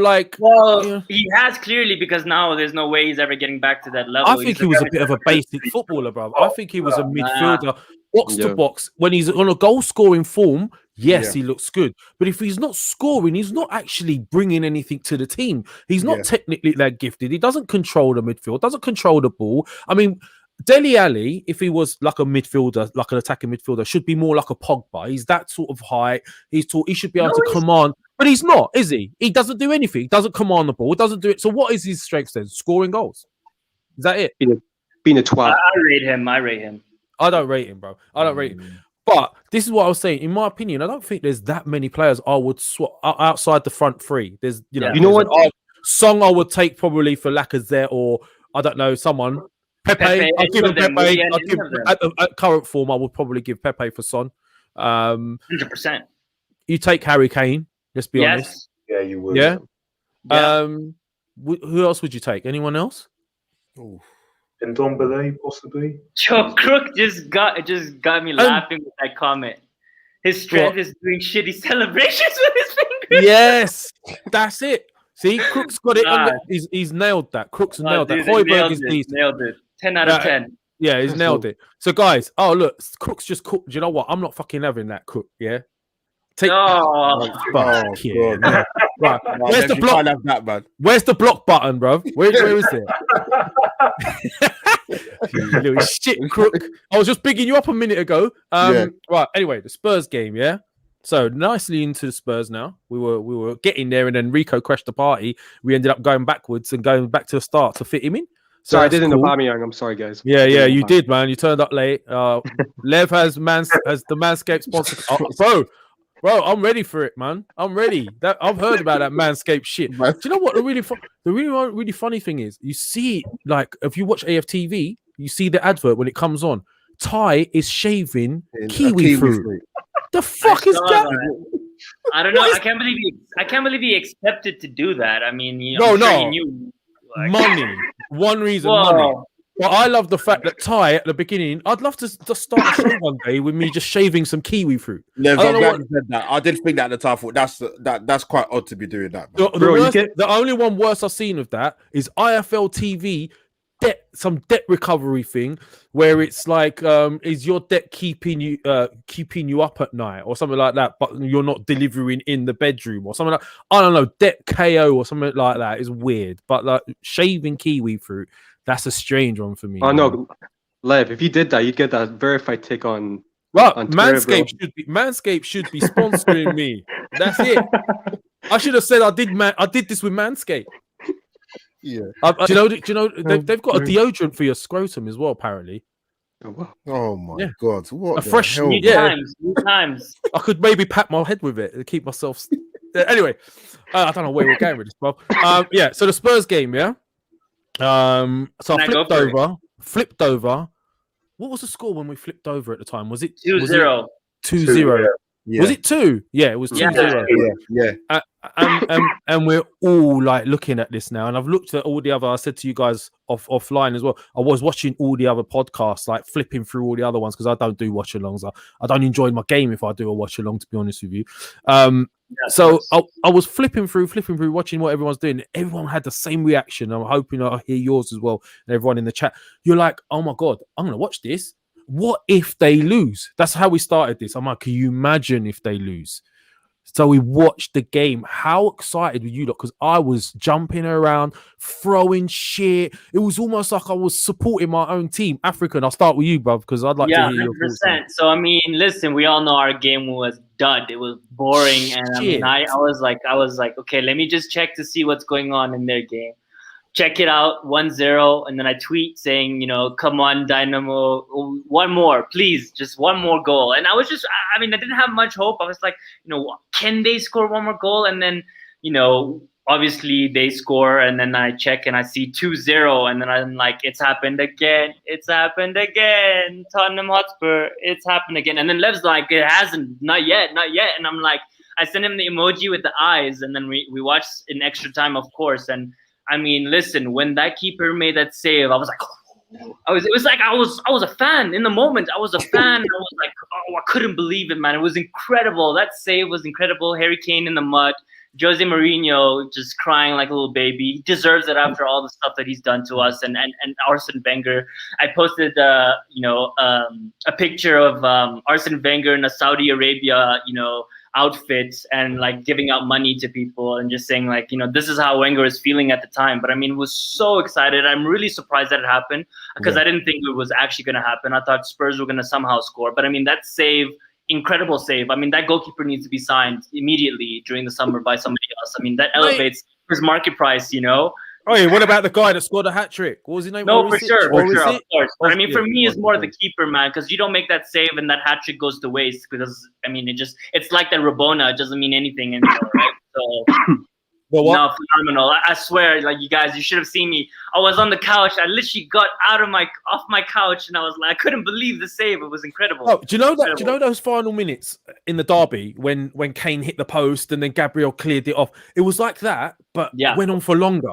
he has clearly, because now there's no way he's ever getting back to that level. I think he was a bit of a basic footballer, bro. I think he was a midfielder, box to box. When he's on a goal-scoring form, yes, he looks good. But if he's not scoring, he's not actually bringing anything to the team. He's not technically that gifted. He doesn't control the midfield, doesn't control the ball. I mean, Dele Alli, if he was like a midfielder, like an attacking midfielder, should be more like a Pogba. He's that sort of height. He should be able to command. But he's not, is he? He doesn't do anything. He doesn't command the ball. He doesn't do it. So what is his strengths then? Scoring goals. Is that it? Being a twat. I rate him. I don't rate him, bro. I don't rate him. But this is what I was saying. In my opinion, I don't think there's that many players I would swap outside the front three. There's, you know what? Song I would take probably for Lacazette, or I don't know, someone. Pepe. I'll give him Pepe. At current form, I would probably give Pepe for Son. 100%. You take Harry Kane. Let's be honest. Yeah, you would. Yeah. Who else would you take? Anyone else? And Ndombele, possibly. Yo, Crook just got me laughing with that comment. His strength is doing shitty celebrations with his fingers. Yes, that's it. See, Crook's got it. He's nailed that. Crook's nailed that. Højbjerg is decent. Nailed it. 10 out of 10. Yeah, he's nailed it. So, guys, look, Crook's just cooked. Do you know what? I'm not fucking having that, Crook. Yeah. Oh, yeah. Right. Where's the block? That, man. Where's the block button, bro? Where is it? You little shit, Crook. I was just bigging you up a minute ago. Right. Anyway, the Spurs game. Yeah. So nicely into the Spurs now. We were getting there, and then Rico crashed the party. We ended up going backwards and going back to the start to fit him in. So I did in the Aubameyang. I'm sorry, guys. Yeah, you did, man. You turned up late. Lev has the Manscaped sponsor. Bro, I'm ready for it, man. I'm ready. I've heard about that Manscaped shit. Do you know what the really funny thing is? You see, like, if you watch AFTV, you see the advert when it comes on. Ty is shaving kiwi fruit. The fuck is that? I don't know. I can't believe he accepted to do that. I mean, money. One reason, money. But I love the fact that Ty at the beginning, I'd love to start a show one day with me just shaving some kiwi fruit. I'm glad you said that. I did think that at the time. I thought that's quite odd to be doing that. The only one worse I've seen of that is IFL TV some debt recovery thing where it's like, is your debt keeping you up at night or something like that, but you're not delivering in the bedroom or something like, I don't know, debt KO or something like that is weird. But like shaving kiwi fruit, that's a strange one for me. I know, Lev, if you did that, you'd get that verified tick on. Right, on Twitter, Manscaped should be sponsoring me. That's it. I should have said I did this with Manscaped. Yeah. Do you know they've got a deodorant for your scrotum as well, apparently. Oh my God! What a fresh hell? New times. I could maybe pat my head with it and keep myself. Anyway, I don't know where we're going with this, Bob. So the Spurs game, yeah. So I flipped over. What was the score when we flipped over at the time? Was it 2-0? 2-0. Yeah. Was it 2? Yeah, it was 2-0. Yeah. And we're all like looking at this now, and I've looked at all the other. I said to you guys offline as well. I was watching all the other podcasts, like flipping through all the other ones because I don't do watch alongs. I don't enjoy my game if I do a watch along. To be honest with you, so I was flipping through, watching what everyone's doing. Everyone had the same reaction. I'm hoping I hear yours as well, and everyone in the chat. You're like, oh my God, I'm gonna watch this. What if they lose? That's how we started this. I'm like, can you imagine if they lose? So we watched the game. How excited were you lot? Because I was jumping around, throwing shit. It was almost like I was supporting my own team. African, I'll start with you, bruv, because I'd like to hear your thoughts. 100%. So, I mean, listen, we all know our game was dud. It was boring. And I mean, I was like, okay, let me just check to see what's going on in their game. Check it out, 1-0, and then I tweet saying, come on, Dynamo, one more, please, just one more goal. And I was just, I mean, I didn't have much hope. I was like, can they score one more goal? And then, obviously they score, and then I check and I see 2-0, and then I'm like, it's happened again. Tottenham Hotspur, it's happened again. And then Lev's like, it hasn't, not yet. And I'm like, I sent him the emoji with the eyes, and then we watched in extra time, of course, and I mean, listen, when that keeper made that save, I was like, I was a fan in the moment. I was a fan. I was like, I couldn't believe it, man. It was incredible. That save was incredible. Harry Kane in the mud. Jose Mourinho just crying like a little baby. He deserves it after all the stuff that he's done to us. And Arsene Wenger. I posted, a picture of Arsene Wenger in a Saudi Arabia, outfits and like giving out money to people and just saying like, this is how Wenger is feeling at the time. But I mean, was so excited. I'm really surprised that it happened because I didn't think it was actually going to happen. I thought Spurs were going to somehow score. But I mean, that save, incredible save. I mean, that goalkeeper needs to be signed immediately during the summer by somebody else. I mean, that elevates his market price, Oh, yeah. What about the guy that scored a hat trick? What was his name? No, for sure, of course. But I mean, for me, it's more the keeper, man, because you don't make that save and that hat trick goes to waste. Because I mean, it's like that Rabona. It doesn't mean anything anymore, right? So, no, phenomenal. I swear, like you guys, you should have seen me. I was on the couch. I literally got off my couch, and I was like, I couldn't believe the save. It was incredible. Oh, do you know that? Do you know those final minutes in the derby when Kane hit the post and then Gabriel cleared it off? It was like that, but it went on for longer.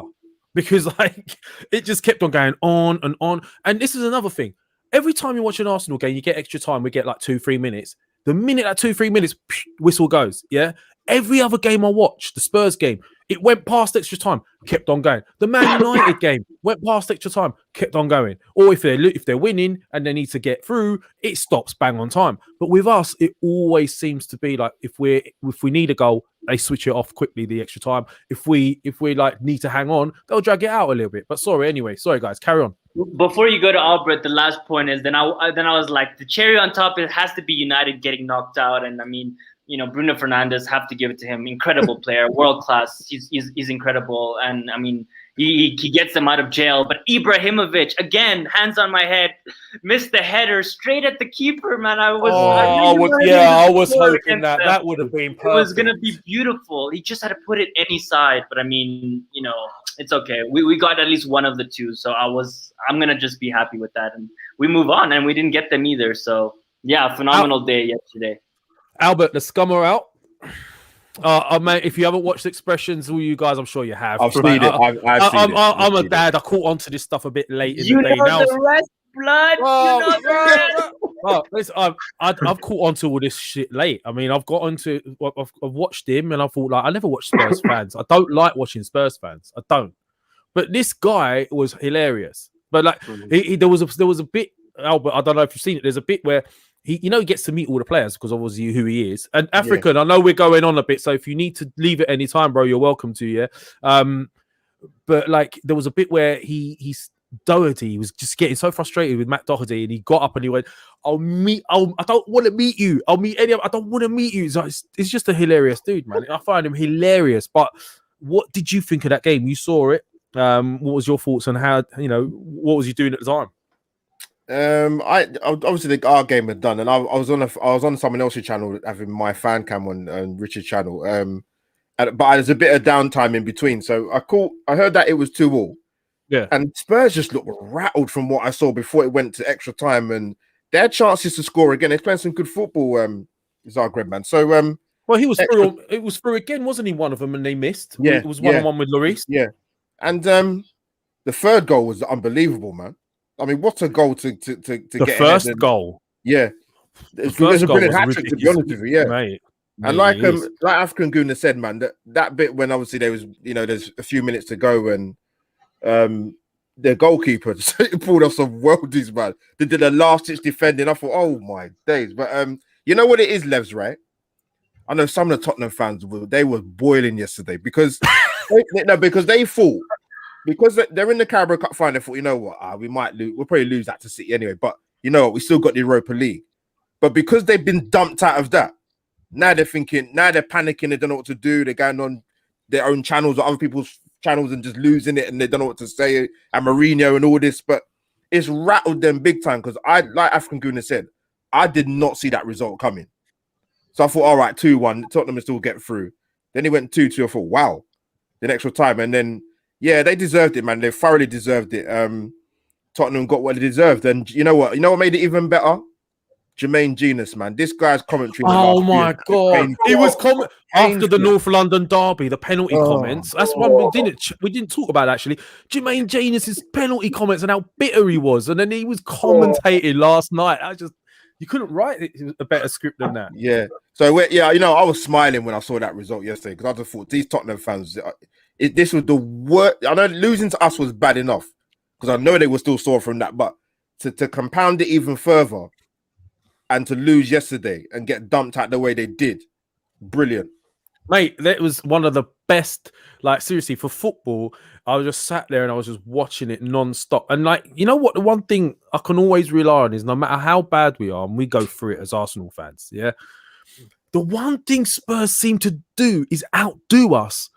Because like it just kept on going on and on. And this is another thing. Every time you watch an Arsenal game, you get extra time. We get like 2-3 minutes. The minute that 2-3 minutes, whistle goes. Yeah. Every other game I watched, the Spurs game, it went past extra time, kept on going. The Man United game went past extra time, kept on going. Or if they're winning and they need to get through, it stops bang on time. But with us, it always seems to be like if we need a goal, they switch it off quickly the extra time. If we like need to hang on, they'll drag it out a little bit. But sorry guys, carry on. Before you go to Albert, the last point is then I was like the cherry on top. It has to be United getting knocked out, and I mean, Bruno Fernandes, have to give it to him. Incredible player, world class. He's incredible, and I mean, he gets them out of jail. But Ibrahimovic, again, hands on my head, missed the header straight at the keeper, man. I was hoping that would have been perfect. It was gonna be beautiful. He just had to put it any side. But I mean, it's okay. We got at least one of the two, so I'm gonna just be happy with that, and we move on. And we didn't get them either, so yeah, phenomenal day yesterday. Albert, the scum are out. Mate, if you haven't watched Expressions, all you guys, I'm sure you have. I've seen it. I'm a dad. I caught onto this stuff a bit late in the day. Now, the rest, blood. Listen, I've caught onto all this shit late. I mean, I've watched him, and I thought like I never watched Spurs fans. I don't like watching Spurs fans. I don't. But this guy was hilarious. But like, there was a bit. Albert, I don't know if you've seen it. There's a bit where he gets to meet all the players because obviously who he is. And African, I know we're going on a bit, so if you need to leave at any time, bro, you're welcome to. Yeah. But like there was a bit where he's Doherty was just getting so frustrated with Matt Doherty, and he got up and he went, I don't want to meet you. I'll meet any. I don't want to meet you. It's just a hilarious dude, man. I find him hilarious. But what did you think of that game? You saw it. What was your thoughts on how, what was you doing at the time? I obviously our game had done, and I was on someone else's channel having my fan cam on Richard's channel. But there's a bit of downtime in between, so I heard that it was 2-2. Yeah, and Spurs just looked rattled from what I saw before it went to extra time, and they had chances to score again. They're playing some good football, Zagreb, man. So well, he was through. It was through again, wasn't he? One of them, and they missed. Yeah, it was 1-1 with Lloris. Yeah, and the third goal was unbelievable, man. I mean, what a goal to get the first goal. Yeah, it was a brilliant hat trick, to be honest with you. Yeah, mate. And like African Guna said, man, that bit when obviously there was, there's a few minutes to go, and the goalkeeper pulled off some worldies, man. They did a last-ditch defending. I thought, oh my days. But you know what it is, Levs, right? I know some of the Tottenham fans they were boiling yesterday because they thought, because they're in the Carabao Cup final, they thought, you know what, we might lose. We'll probably lose that to City anyway. But you know what, we still got the Europa League. But because they've been dumped out of that, now they're panicking. They don't know what to do. They're going on their own channels or other people's channels and just losing it, and they don't know what to say. And Mourinho and all this, but it's rattled them big time because like African Guna said, I did not see that result coming. So I thought, all right, 2-1, Tottenham will still get through. Then he went 2-2. I thought, wow, the extra time, and then they deserved it, man. They thoroughly deserved it. Tottenham got what they deserved, and you know what made it even better? Jermaine Genius, man. This guy's commentary. Oh my god, he was after the North London derby, the penalty comments. That's one we didn't talk about actually. Jermaine Genius's penalty comments and how bitter he was, and then he was commentating last night. You couldn't write a better script than that. Yeah. So I was smiling when I saw that result yesterday because I just thought these Tottenham fans, this was the worst. I know losing to us was bad enough because I know they were still sore from that, but to compound it even further. And to lose yesterday and get dumped out the way they did, brilliant, mate. That was one of the best. Like seriously, for football, I was just sat there and I was just watching it non-stop. And like, you know what? The one thing I can always rely on is no matter how bad we are, and we go through it as Arsenal fans, yeah. The one thing Spurs seem to do is outdo us.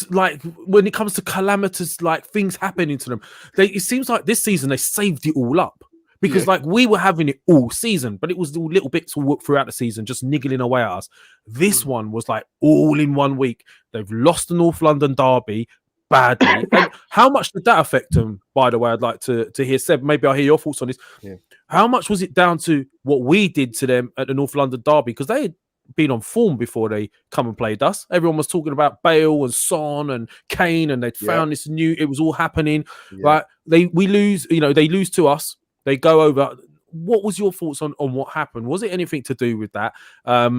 Like when it comes to calamitous, like things happening to them, it seems like this season they saved it all up. Because like we were having it all season, but it was the little bits throughout the season, just niggling away at us. This one was like all in 1 week. They've lost the North London derby badly. And how much did that affect them? By the way, I'd like to hear Seb. Maybe I'll hear your thoughts on this. Yeah. How much was it down to what we did to them at the North London derby? Because they had been on form before they come and played us. Everyone was talking about Bale and Son and Kane, and they'd found this new. It was all happening. Right? We lose. They lose to us. They go over. What was your thoughts on what happened? Was it anything to do with that? Let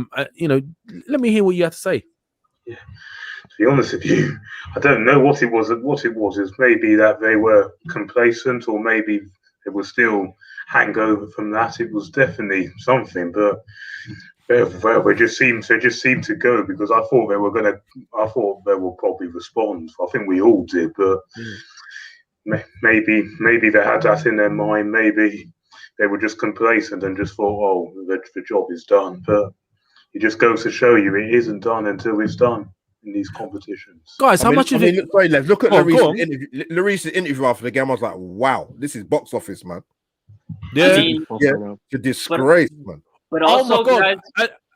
me hear what you had to say. Yeah. To be honest with you, I don't know what it was. What it was is maybe that they were complacent, or maybe it was still hangover from that. It was definitely something, but they just seemed to go because I thought they would probably respond. I think we all did, but. Maybe they had that in their mind. Maybe they were just complacent and just thought, "Oh, the job is done." But it just goes to show you it isn't done until it's done in these competitions. Guys, how much of it? Look at Lloris's interview after the game. I was like, "Wow, this is box office, man." Yeah, it's a disgrace, man. But also, guys,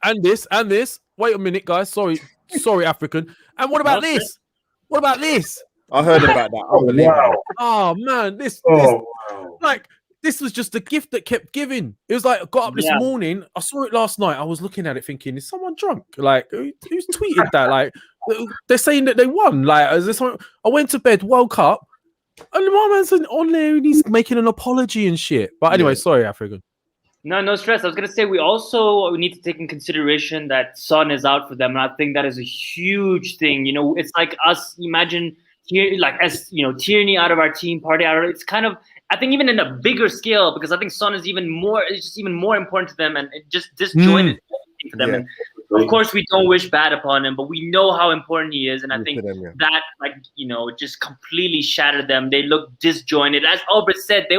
and this. Wait a minute, guys. Sorry, African. And what about this? What about this? I heard about that. Wow. Oh man, this was just a gift that kept giving. It was like I got up this morning. I saw it last night. I was looking at it thinking, is someone drunk? Like who's tweeted that? Like they're saying that they won. Like I went to bed, woke up, and my man's on there and he's making an apology and shit. But anyway, sorry, African. No stress. I was gonna say we need to take in consideration that Son is out for them, and I think that is a huge thing. It's like us. Imagine. Tierney out of our team, Partey out of it. It's kind of, I think, even in a bigger scale, because I think Son is even more important to them, and it just disjointed for them. And of course, we don't wish bad upon him, but we know how important he is, and I think that just completely shattered them. They looked disjointed. As Albert said, it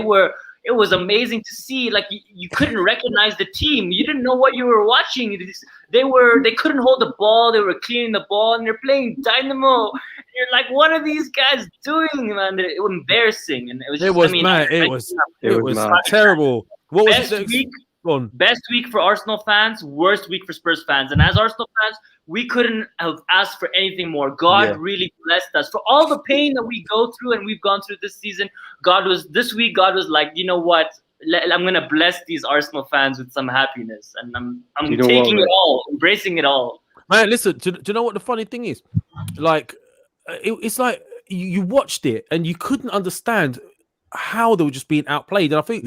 it was amazing to see. Like you couldn't recognize the team. You didn't know what you were watching. They couldn't hold the ball. They were clearing the ball, and they're playing Dynamo. You're like, what are these guys doing, man? It was embarrassing, and it was. It was terrible. What was best week? Best week for Arsenal fans, worst week for Spurs fans. And as Arsenal fans, we couldn't have asked for anything more. God really blessed us for all the pain that we go through and we've gone through this season. This week, God was like, you know what? I'm gonna bless these Arsenal fans with some happiness, and I'm taking it all, embracing it all. Man, listen, do you know what the funny thing is? Like, it's like you watched it and you couldn't understand how they were just being outplayed. And I think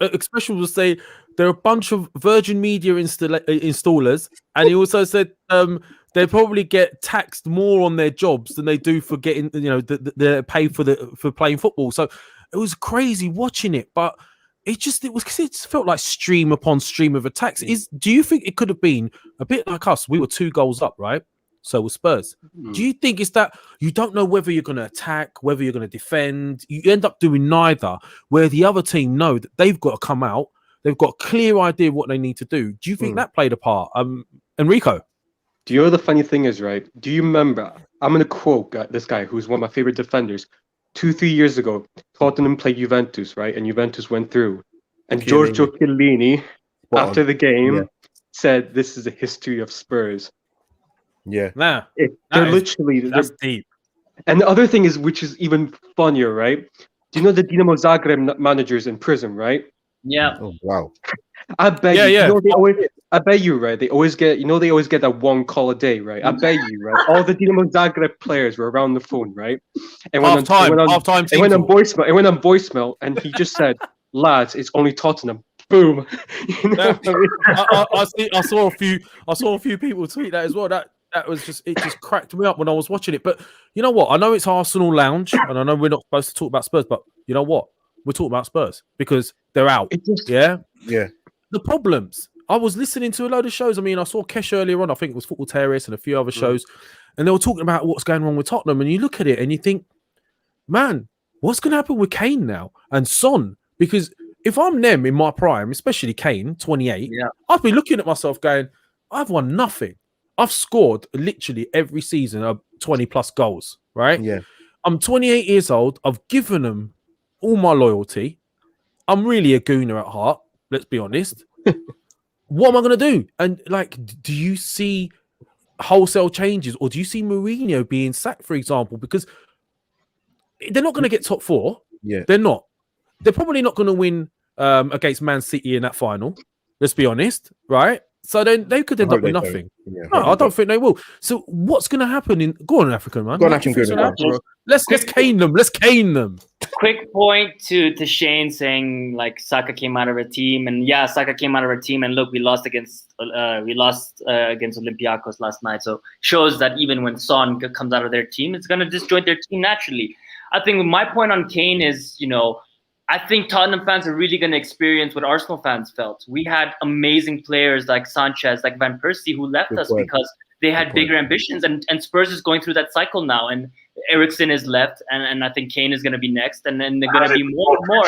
Expression will say there are a bunch of Virgin Media installers, and he also said they probably get taxed more on their jobs than they do for getting, the pay for playing football. So it was crazy watching it, but it just felt like stream upon stream of attacks. Do you think it could have been a bit like us? We were 2 goals up, right? So with Spurs. Do you think it's that you don't know whether you're going to attack, whether you're going to defend? You end up doing neither, where the other team know that they've got to come out. They've got a clear idea of what they need to do. Do you think that played a part? Enrico? Do you know the funny thing is, right? Do you remember? I'm going to quote this guy who's one of my favorite defenders. 2-3 years ago, Tottenham played Juventus, right? And Juventus went through. And Giorgio Chiellini, after the game, said, "This is a history of Spurs." Yeah, that's deep. And the other thing is, which is even funnier, right? Do you know the Dinamo Zagreb managers in prison, right? Yeah. Oh wow. I bet I bet you, right? They always get that 1 call a day, right? I bet you, right? All the Dinamo Zagreb players were around the phone, right? And went on voicemail, and he just said, "Lads, it's only Tottenham." Boom. I saw a few people tweet that as well. That was it just cracked me up when I was watching it. But you know what? I know it's Arsenal Lounge, and I know we're not supposed to talk about Spurs, but you know what? We're talking about Spurs because they're out. Yeah. The problems. I was listening to a load of shows. I mean, I saw Kesh earlier on. I think it was Football Terrace and a few other shows, and they were talking about what's going wrong with Tottenham. And you look at it and you think, man, what's going to happen with Kane now and Son? Because if I'm them in my prime, especially Kane, 28, I'd be looking at myself going, I've won nothing. I've scored literally every season of 20 plus goals, right? Yeah. I'm 28 years old. I've given them all my loyalty. I'm really a gooner at heart. Let's be honest. What am I going to do? And like, do you see wholesale changes, or do you see Mourinho being sacked, for example? Because they're not going to get top 4. Yeah. They're not. They're probably not going to win against Man City in that final. Let's be honest, right? So then they could end up with nothing. Yeah, no, I don't think they will. So what's going to happen Go on, African man. Go on, African. Let's cane them. Let's cane them. Quick point to Shane saying like Saka came out of her team, and Saka came out of her team, and look, we lost against Olympiacos last night. So shows that even when Son comes out of their team, it's going to disjoint their team naturally. I think my point on Kane is, I think Tottenham fans are really going to experience what Arsenal fans felt. We had amazing players like Sanchez, like Van Persie, who left us because they had bigger ambitions. And Spurs is going through that cycle now. And Eriksen is left, and I think Kane is going to be next. And then they're going to be more and more.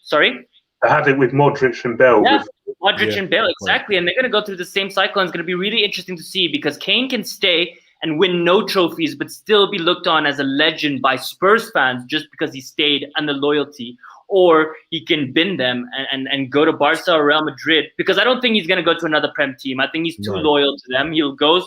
Sorry? I had it with Modric and Bale. Yeah, Modric and Bale, exactly. And they're going to go through the same cycle. And it's going to be really interesting to see because Kane can stay and win no trophies, but still be looked on as a legend by Spurs fans just because he stayed and the loyalty. Or he can bin them and go to Barca or Real Madrid, because I don't think he's going to go to another Prem team. I think he's too loyal to them. He'll go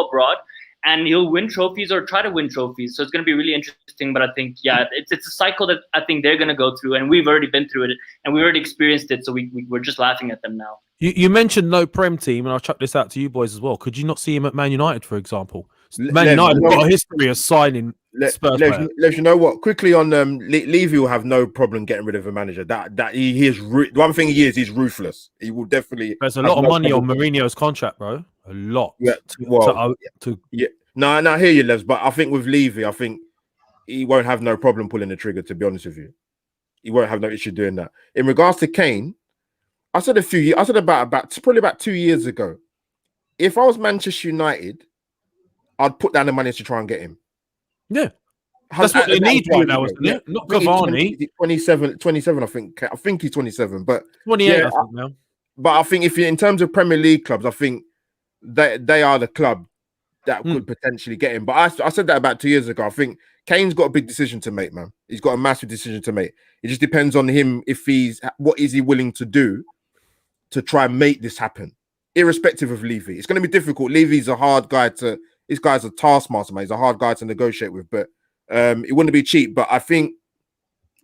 abroad and he'll win trophies or try to win trophies. So it's going to be really interesting. But I think, it's a cycle that I think they're going to go through, and we've already been through it and we already experienced it. So we're just laughing at them now. You mentioned no Prem team, and I'll chuck this out to you boys as well. Could you not see him at Man United, for example? Man United have got a history of signing Spurs players. You know what? Quickly on Levy will have no problem getting rid of a manager. That he is. One thing he's ruthless. He will definitely. There's a lot of money on Mourinho's contract, bro. A lot. Yeah. No, I hear you, Les. But I think with Levy, I think he won't have no problem pulling the trigger. To be honest with you, he won't have no issue doing that. In regards to Kane, I said about 2 years ago, if I was Manchester United, I'd put down the money to try and get him. Yeah. That's what they need right now, isn't it? Not Cavani. 27, I think. I think he's 27, but 28, I think now. But I think if you in terms of Premier League clubs, I think they are the club that could potentially get him. But I said that about 2 years ago. I think Kane's got a big decision to make, man. He's got a massive decision to make. It just depends on him if what is he willing to do to try and make this happen, irrespective of Levy. It's going to be difficult. Levy's a hard guy this guy's a taskmaster, man. He's a hard guy to negotiate with, but it wouldn't be cheap. But I think,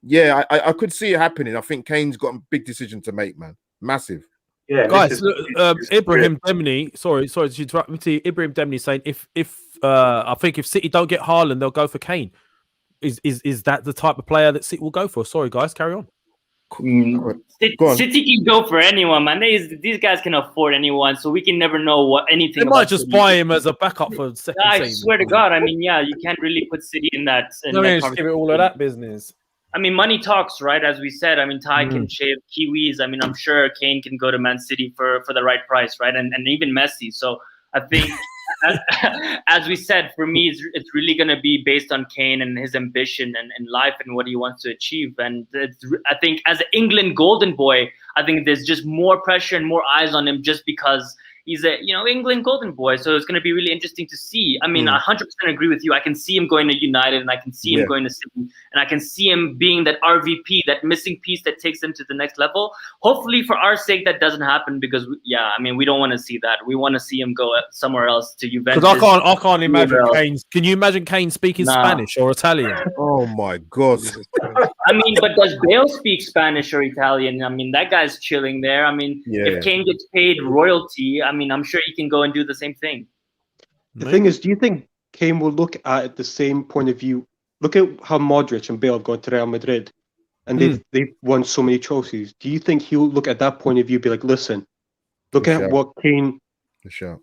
yeah, I could see it happening. I think Kane's got a big decision to make, man. Massive. Yeah, guys, Ibrahim Demny, sorry to interrupt me. See, Ibrahim Demny saying if I think if City don't get Haaland, they'll go for Kane. Is that the type of player that City will go for? Sorry, guys, carry on. City can go for anyone, man. These guys can afford anyone, so we can never know anything. They might just buy him as a backup for second team. I swear to God, I mean, yeah, you can't really put City in that. Just give it all of that business. I mean, money talks, right? As we said, I mean, Ty can shave Kiwis. I mean, I'm sure Kane can go to Man City for the right price, right? And even Messi. So I think, as we said, for me, it's really going to be based on Kane and his ambition and life and what he wants to achieve. And I think as an England golden boy, I think there's just more pressure and more eyes on him just because he's a England golden boy. So it's going to be really interesting to see. I mean, I 100% agree with you. I can see him going to United, and I can see him going to City, and I can see him being that RVP, that missing piece that takes him to the next level. Hopefully, for our sake, that doesn't happen because, I mean, we don't want to see that. We want to see him go somewhere else to Juventus. Because I can't imagine Kane. Can you imagine Kane speaking Spanish or Italian? Oh my God! I mean, but does Bale speak Spanish or Italian? I mean, that guy's chilling there. I mean, if Kane gets paid royalty, I mean, I'm sure he can go and do the same thing. The thing is, do you think Kane will look at it the same point of view? Look at how Modric and Bale have gone to Real Madrid, and they've won so many trophies. Do you think he'll look at that point of view, be like, listen, look at what Kane... For sure.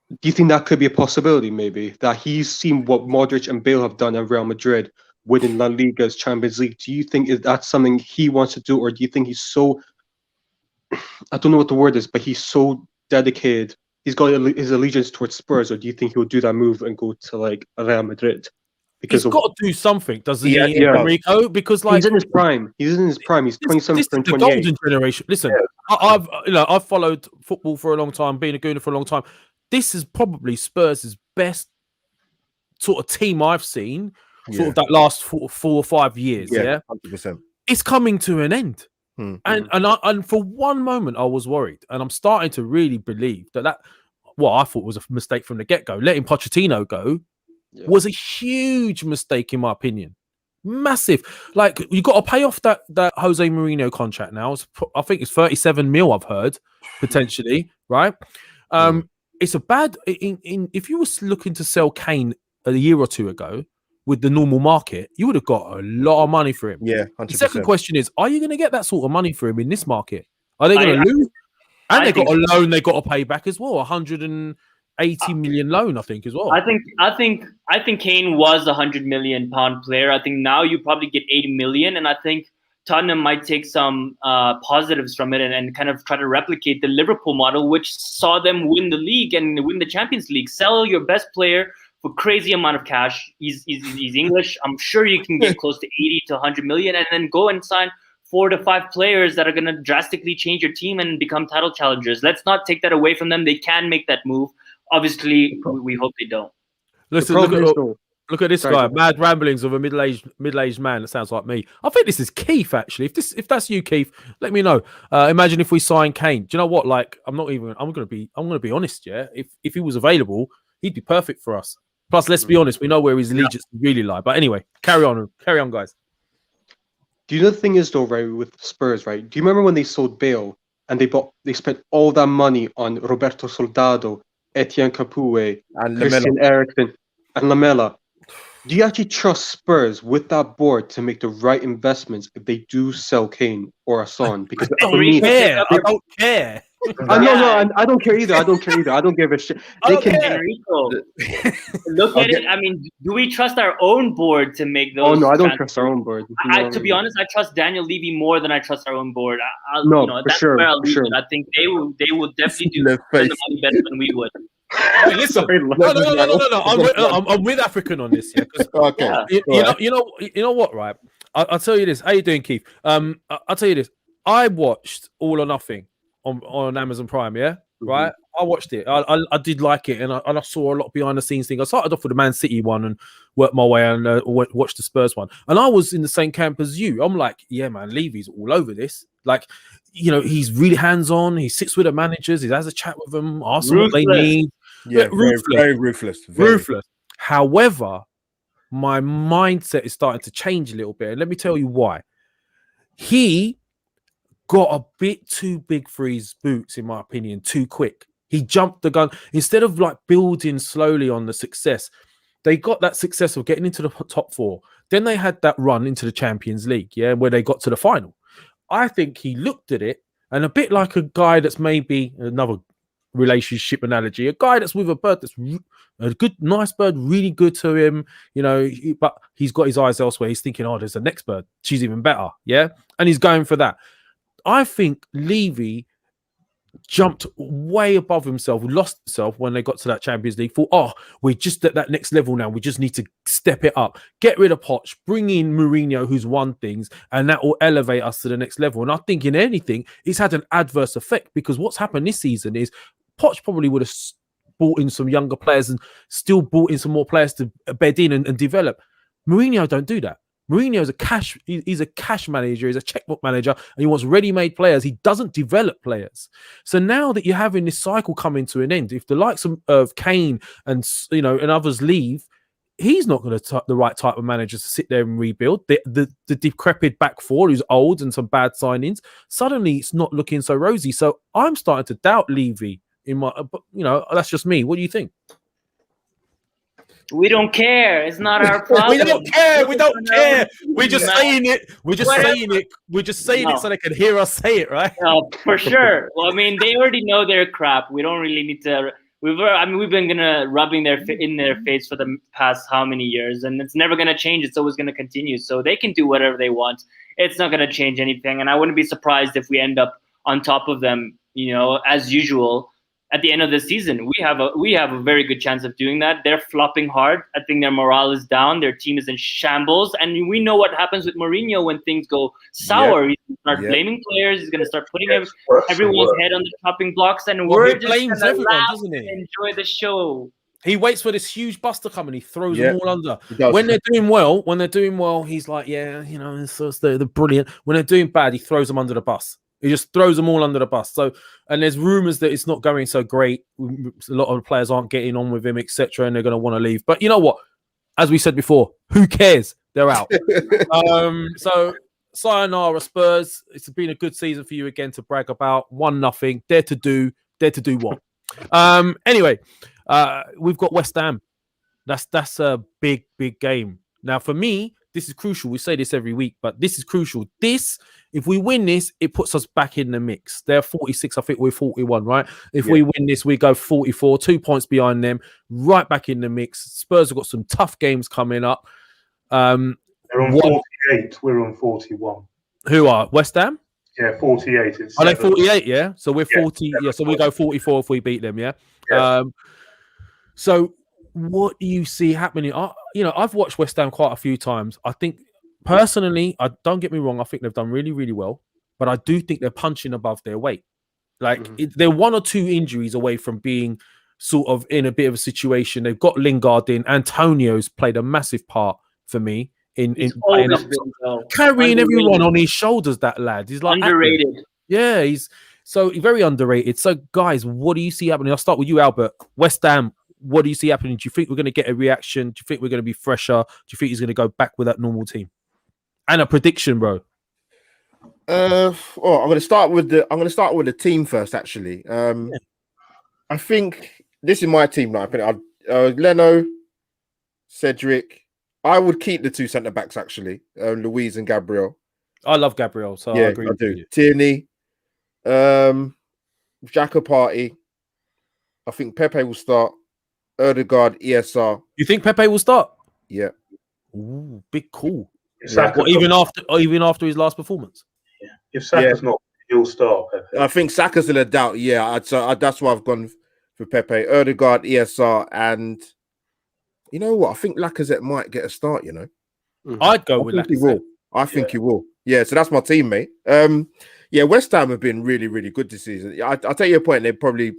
Do you think that could be a possibility, maybe? That he's seen what Modric and Bale have done at Real Madrid, winning La Liga's Champions League. Do you think that's something he wants to do, or do you think he's so... I don't know what the word is, but he's so dedicated. He's got his allegiance towards Spurs, or do you think he'll do that move and go to like Real Madrid? Because he's got to do something, doesn't he, Enrico? Because he's in his prime. He's 27, this 28. The golden generation. Listen, I've followed football for a long time, being a Gooner for a long time. This is probably Spurs' best sort of team I've seen, sort of that last 4 or 5 years. Yeah, 100%. It's coming to an end. And for one moment I was worried, and I'm starting to really believe that what I thought was a mistake from the get-go, letting Pochettino go, was a huge mistake in my opinion. Massive. Like, you got to pay off that Jose Mourinho contract now. I think it's 37 mil. I've heard potentially, right? It's a bad. If you were looking to sell Kane a year or two ago, with the normal market, you would have got a lot of money for him. Yeah, 100%. The second question is, are you going to get that sort of money for him in this market? Are they going to lose? And they got a loan they got to pay back as well, 180 million loan, I think, as well. I think Kane was a £100 million player. I think now you probably get 80 million, and I think Tottenham might take some positives from it and kind of try to replicate the Liverpool model, which saw them win the league and win the Champions League. Sell your best player for crazy amount of cash. He's English. I'm sure you can get close to 80 to 100 million, and then go and sign 4 to 5 players that are going to drastically change your team and become title challengers. Let's not take that away from them. They can make that move. Obviously, we hope they don't. Listen, look at this guy. Mad ramblings of a middle-aged man. That sounds like me. I think this is Keith, actually. If that's you, Keith, let me know. Imagine if we sign Kane. Do you know what? Like, I'm going to be honest. Yeah, if he was available, he'd be perfect for us. Plus, let's be honest, we know where his allegiance really lie. But anyway, carry on, guys. Do you know the thing is though, right, with Spurs, right? Do you remember when they sold Bale and they spent all that money on Roberto Soldado, Etienne Capoue, and Christian Eriksen, and Lamela? Do you actually trust Spurs with that board to make the right investments if they do sell Kane or Son? Because I don't care. I don't care either. I don't give a shit. Look at it. I mean, do we trust our own board to make those? Oh no, I don't trust our own board. To be honest, I trust Daniel Levy more than I trust our own board. For sure. I think they will definitely do the money better than we would. Hey, listen, no. I'm with African on this, yeah. Okay, You know what, right? I'll tell you this. How you doing, Keith? I'll tell you this. I watched All or Nothing on Amazon Prime, yeah. Right, I watched it. I did like it, and I saw a lot of behind the scenes thing. I started off with the Man City one and worked my way and watched the Spurs one. And I was in the same camp as you. I'm like, yeah, man, Levy's all over this. Like, you know, he's really hands on. He sits with the managers. He has a chat with them, asks them what they need. Yeah, very ruthless. Ruthless. However, my mindset is starting to change a little bit, and let me tell you why. He got a bit too big for his boots, in my opinion, too quick. He jumped the gun. Instead of like building slowly on the success, they got that success of getting into the top four. Then they had that run into the Champions League, yeah, where they got to the final. I think he looked at it, and a bit like a guy that's maybe another relationship analogy, a guy that's with a bird that's a good, nice bird, really good to him, you know, but he's got his eyes elsewhere. He's thinking, oh, there's the next bird. She's even better, yeah? And he's going for that. I think Levy jumped way above himself, lost himself when they got to that Champions League. Thought, oh, we're just at that next level now. We just need to step it up. Get rid of Poch, bring in Mourinho, who's won things, and that will elevate us to the next level. And I think in anything, it's had an adverse effect because what's happened this season is Poch probably would have brought in some younger players and still brought in some more players to bed in and develop. Mourinho don't do that. Mourinho is he's a cash manager, he's a checkbook manager, and he wants ready-made players. He doesn't develop players. So now that you're having this cycle coming to an end, if the likes of Kane and, you know, and others leave, he's not going to the right type of manager to sit there and rebuild. The decrepit back four, who's old and some bad signings, suddenly it's not looking so rosy. So I'm starting to doubt Levy in my, you know, that's just me. What do you think? We don't care. It's not our problem. We don't care. We're just saying it. We're just saying it so they can hear us say it, right? No, for sure. Well, I mean, they already know their crap. We don't really need to. We've been rubbing in their face for the past how many years, and it's never gonna change. It's always gonna continue. So they can do whatever they want. It's not gonna change anything, and I wouldn't be surprised if we end up on top of them. You know, as usual. At the end of the season, we have a very good chance of doing that. They're flopping hard. I think their morale is down. Their team is in shambles, and we know what happens with Mourinho when things go sour. He's going to start blaming players. He's going to start putting everyone's head on the chopping blocks, and we're just going to laugh and enjoy the show. He waits for this huge bust to come and he throws them all under. When they're doing well, he's like, yeah, you know, they're brilliant. When they're doing bad, he throws them under the bus. He just throws them all under the bus. So, and there's rumors that it's not going so great. A lot of the players aren't getting on with him, etc., and they're going to want to leave. But you know what? As we said before, who cares? They're out. So, sayonara Spurs. It's been a good season for you again to brag about. 1-0. Dare to do what? Anyway, we've got West Ham. That's a big game. Now, for me, this is crucial. We say this every week, but this is crucial. If we win this, it puts us back in the mix. They're 46. I think we're 41, right? If we win this, we go 44, 2 points behind them, right back in the mix. Spurs have got some tough games coming up. They're on 48. We're on 41. Who are? West Ham? Yeah, 48. Are they 48? Yeah. So we're 40. Yeah. So we go 44 if we beat them. Yeah. So what do you see happening? I've watched West Ham quite a few times. I think personally, don't get me wrong, I think they've done really, really well, but I do think they're punching above their weight. Like they're 1 or 2 injuries away from being sort of in a bit of a situation. They've got Lingard in. Antonio's played a massive part for me in playing up, carrying everyone on his shoulders. That lad, he's like underrated. Yeah, he's very underrated. So guys, what do you see happening? I'll start with you, Albert. West Ham. What do you see happening? Do you think we're going to get a reaction? Do you think we're going to be fresher? Do you think he's going to go back with that normal team? And a prediction, bro. I'm going to start with the team first. Actually, I think this is my team now. I think Leno, Cedric. I would keep the 2 centre backs actually, Luiz and Gabriel. I love Gabriel, so I agree. I do. Tierney, Xhaka Party. I think Pepe will start. Ødegaard, ESR. You think Pepe will start? Yeah. Ooh, big call. Even after his last performance. Yeah. If Saka's not, he'll start. Pepe. I think Saka's still a doubt. Yeah. So that's why I've gone for Pepe, Odegaard, ESR, and you know what? I think Lacazette might get a start. You know, I'd go with he Lacazette. will. I think he will. Yeah, so that's my team, mate. Yeah, West Ham have been really, really good this season. I take your point. They're probably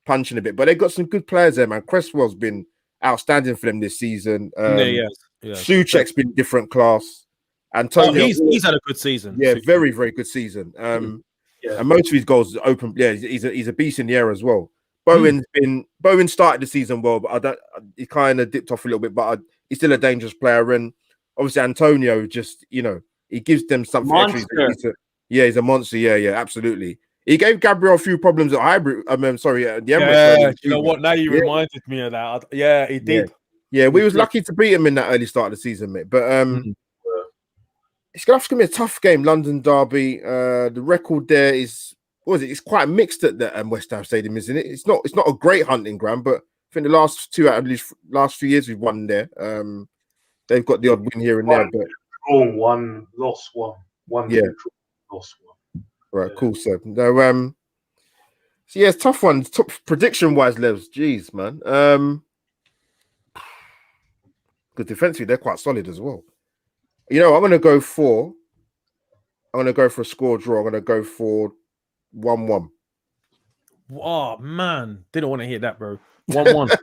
punching a bit, but they've got some good players there, man. Cresswell's been outstanding for them this season. Souček's been different class. Antonio, he's had a good season. Yeah, very, very good season. And most of his goals open. Yeah, he's a beast in the air as well. Bowen started the season well, but he kind of dipped off a little bit. But he's still a dangerous player, and obviously Antonio just he gives them something extra. He's a monster. Yeah, absolutely. He gave Gabriel a few problems at Hybrid. The Emirates. Yeah, you know what? Now you reminded me of that. Yeah, he did. Yeah, we was lucky to beat him in that early start of the season, mate. But it's gonna have to be a tough game, London derby. The record there is it's quite mixed at the West Ham Stadium, isn't it? It's not a great hunting ground, but I think the last few years we've won there. They've got the odd win here and there, but one lost one. Lost one. Right, cool. So no, so yeah, it's tough one. Prediction wise, Levs. Jeez, man. Good defensively, they're quite solid as well. I'm gonna go for a score draw. I'm gonna go for 1-1. Oh man, didn't want to hear that, bro. 1-1.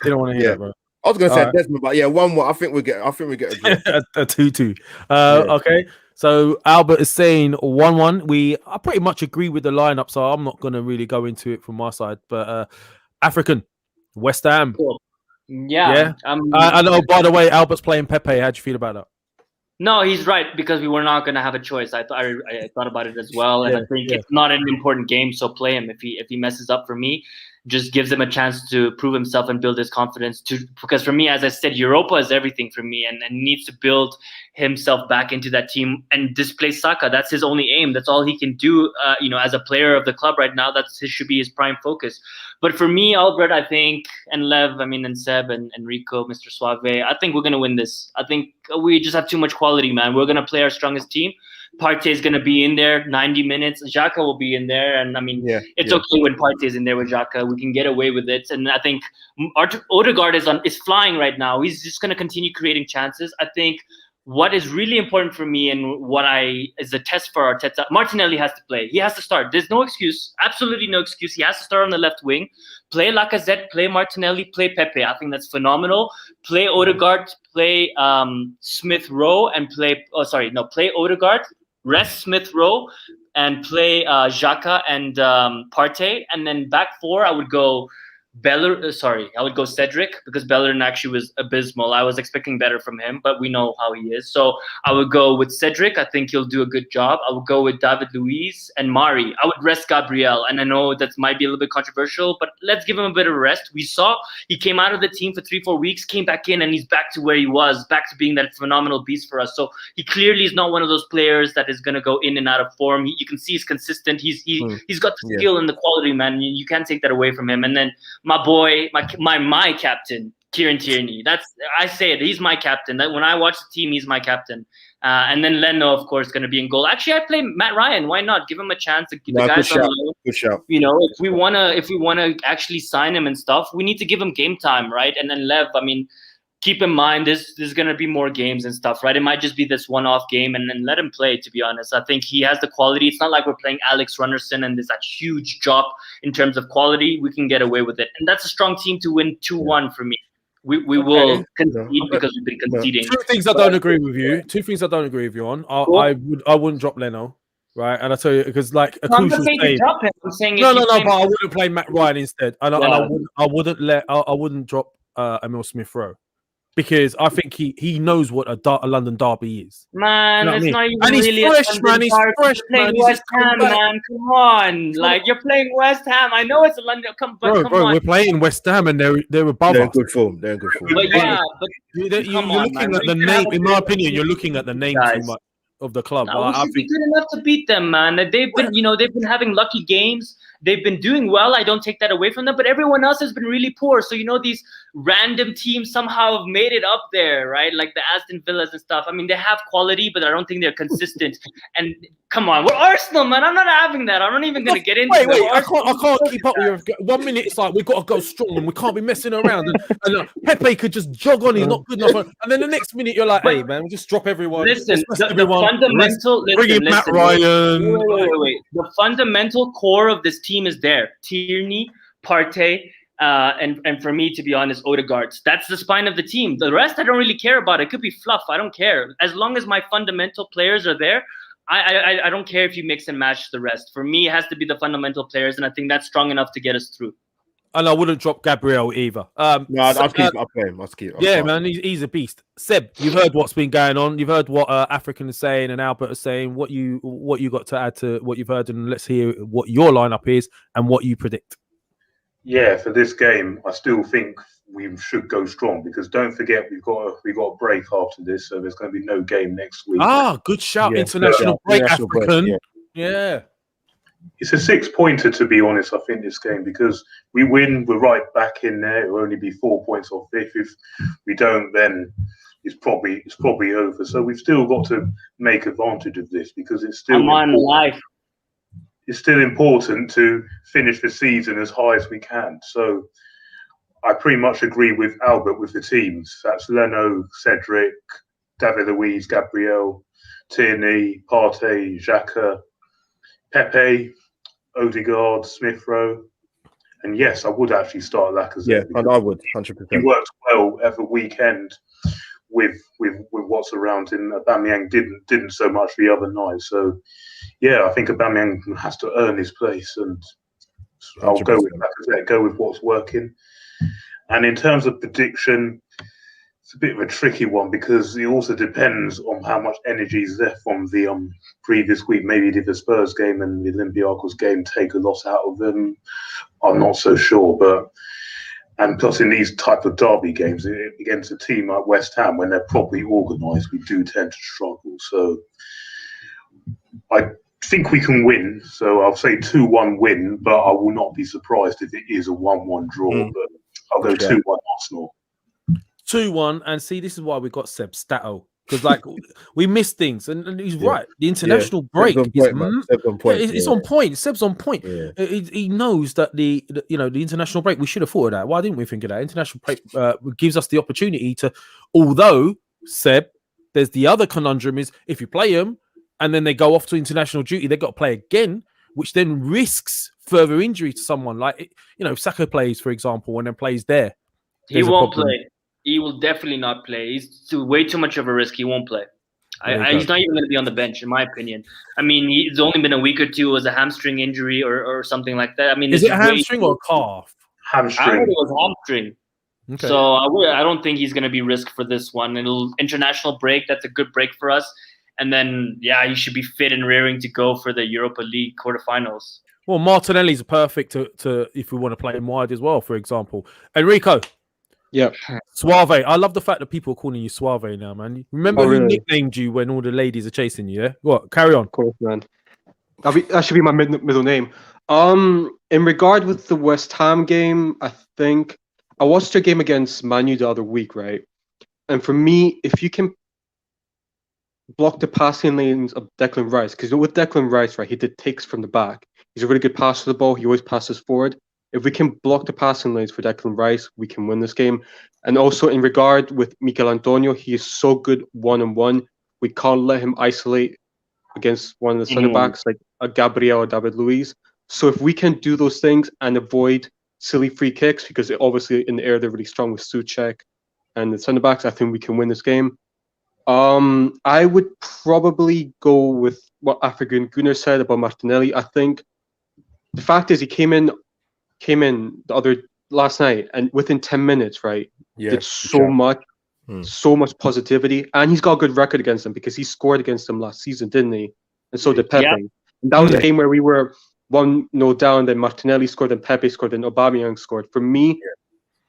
Didn't want to hear that, bro. I was gonna say Desmond, but yeah, 1-1. I think we get a draw. a 2-2. Okay. So Albert is saying 1-1. I pretty much agree with the lineup, so I'm not gonna really go into it from my side. But African, West Ham. Cool. Yeah. I know. By the way, Albert's playing Pepe. How do you feel about that? No, he's right, because we were not going to have a choice. I thought about it as well, and I think it's not an important game, so play him. If he messes up, for me, just gives him a chance to prove himself and build his confidence. Because for me, as I said, Europa is everything for me, and needs to build himself back into that team and displace Saka. That's his only aim. That's all he can do. As a player of the club right now, should be his prime focus. But for me, Albert, I think, and Lev, and Seb and Enrico, Mr. Suave, I think we're going to win this. I think we just have too much quality, man. We're going to play our strongest team. Partey is going to be in there 90 minutes. Xhaka will be in there. And it's okay when Partey is in there with Xhaka. We can get away with it. And I think Odegaard is flying right now. He's just going to continue creating chances. I think what is really important for me and is a test for Arteta, Martinelli has to play. He has to start. There's no excuse. Absolutely no excuse. He has to start on the left wing. Play Lacazette, play Martinelli, play Pepe. I think that's phenomenal. Play Odegaard, play Smith Rowe, and play Odegaard, rest Smith Rowe, and play Xhaka and Partey. And then back four, I would go Cedric, because Bellerin actually was abysmal. I was expecting better from him, but we know how he is. So I would go with Cedric. I think he'll do a good job. I would go with David Luiz and Mari. I would rest Gabriel, and I know that might be a little bit controversial, but let's give him a bit of a rest. We saw he came out of the team for 3-4 weeks, came back in, and he's back to where he was, back to being that phenomenal beast for us. So he clearly is not one of those players that is going to go in and out of form. You can see he's consistent. He's got the skill and the quality, man. You can't take that away from him. And then my boy, my captain, Kieran Tierney. I say it. He's my captain. When I watch the team, he's my captain. And then Leno, of course, going to be in goal. Actually, I'd play Matt Ryan. Why not? Give him a chance. The guy's on loan. Good shout. If we wanna actually sign him and stuff, we need to give him game time, right? And then Lev, keep in mind there's going to be more games and stuff, right? It might just be this one-off game, and then let him play, to be honest. I think he has the quality. It's not like we're playing Alex Runnerson and there's that huge drop in terms of quality. We can get away with it. And that's a strong team to win 2-1 for me. We will concede because we've been conceding. Two things I don't agree with you on. I wouldn't drop Leno, right? And I tell you, because like a crucial stage. I'm saying no, but I wouldn't play Matt Ryan instead. And I wouldn't drop Emil Smith Rowe. Because I think he knows what a London derby is. Man, it's not even and really he's fresh, man. He's fresh, man. He's West Ham, man. Come on. Like, you're playing West Ham. I know it's a London. Come on. We're playing West Ham, and they're above us. They're in good form. But yeah, you're looking at the name. In my opinion, you're looking at the name too much of the club. We should be good enough to beat them, man. They've been having lucky games. they've been doing well. I don't take that away from them, but everyone else has been really poor. So, these random teams somehow have made it up there, right? Like the Aston Villas and stuff. I mean, they have quality, but I don't think they're consistent. And come on, we're Arsenal, man. I'm not having that. I'm not even going to get into it. Wait, I can't keep up with you. 1 minute it's like, we've got to go strong and we can't be messing around. And Pepe could just jog on, he's not good enough. And then the next minute you're like, hey, man, we'll just drop everyone. Listen, the fundamental... Bring in Matt Ryan. Wait. The fundamental core of this team is there. Tierney, Partey, and for me, to be honest, Odegaard. That's the spine of the team. The rest, I don't really care about. It could be fluff. I don't care. As long as my fundamental players are there, I don't care if you mix and match the rest. For me, it has to be the fundamental players, and I think that's strong enough to get us through. And I wouldn't drop Gabriel either. No, I'll keep him. I'll keep him. Yeah, man, he's a beast. Seb, you've heard what's been going on. You've heard what African is saying and Albert is saying. What you got to add to what you've heard, and let's hear what your lineup is and what you predict. Yeah, for this game, I still think we should go strong because don't forget we've got a break after this, so there's going to be no game next week. Good shout, yeah, international break, African. Break, yeah. It's a 6-pointer, to be honest, I think, this game, because we win, we're right back in there. It'll only be 4 points off. If we don't, then it's probably over. So we've still got to make advantage of this because it's still It's still important to finish the season as high as we can. So I pretty much agree with Albert with the teams. That's Leno, Cedric, David Luiz, Gabriel, Tierney, Partey, Xhaka, Pepe, Odegaard, Smith Rowe, and yes, I would actually start Lacazette. Yeah, and I would 100%. He works well every weekend with what's around him. Aubameyang didn't so much the other night. So yeah, I think Aubameyang has to earn his place, and I'll 100%. Go with Lacazette. Go with what's working. And in terms of prediction, it's a bit of a tricky one because it also depends on how much energy is left from the previous week. Maybe did the Spurs game and the Olympiacos game take a loss out of them? I'm not so sure. And plus in these type of derby games against a team like West Ham, when they're properly organised, we do tend to struggle. So I think we can win. So I'll say 2-1 win, but I will not be surprised if it is a 1-1 draw. But I'll go 2-1 Arsenal. 2-1, and see, this is why we got Seb Stato, because like we missed things, and he's right. The international break is it's on point. Seb's on point. Yeah. He knows that the international break. We should have thought of that. Why didn't we think of that? International break gives us the opportunity to. Although Seb, there's the other conundrum is if you play them and then they go off to international duty, they got to play again, which then risks further injury to someone. Like if Saka plays, for example, and then plays there, he won't play. He will definitely not play. He's way too much of a risk. He won't play. He's not even going to be on the bench, in my opinion. I mean, it's only been a week or two. It was a hamstring injury or something like that. I mean, is it a hamstring or a calf? Hamstring. I heard it was hamstring. Okay. So I don't think he's going to be risked for this one. International break. That's a good break for us. And then, he should be fit and rearing to go for the Europa League quarterfinals. Well, Martinelli's perfect to if we want to play him wide as well, for example. Enrico. Yeah. Suave. I love the fact that people are calling you Suave now, man. Remember who nicknamed you when all the ladies are chasing you, yeah? What? Carry on. Of course, man. That should be my middle name. In regard with the West Ham game, I think I watched their game against Man U the other week, right? And for me, if you can block the passing lanes of Declan Rice, because with Declan Rice, right, he did takes from the back. He's a really good passer of the ball. He always passes forward. If we can block the passing lanes for Declan Rice, we can win this game. And also in regard with Mikel Antonio, he is so good one-on-one. We can't let him isolate against one of the centre-backs like a Gabriel or David Luiz. So if we can do those things and avoid silly free kicks, because obviously in the air they're really strong with Souček and the centre-backs, I think we can win this game. I would probably go with what African Gunnar said about Martinelli. I think the fact is he came in last night and within 10 minutes, right? Yeah, did so much positivity, and he's got a good record against them because he scored against them last season, didn't he? And so did Pepe. Yeah. And that was a game where we were 1-0 down, then Martinelli scored, then Pepe scored, then Aubameyang scored. For me,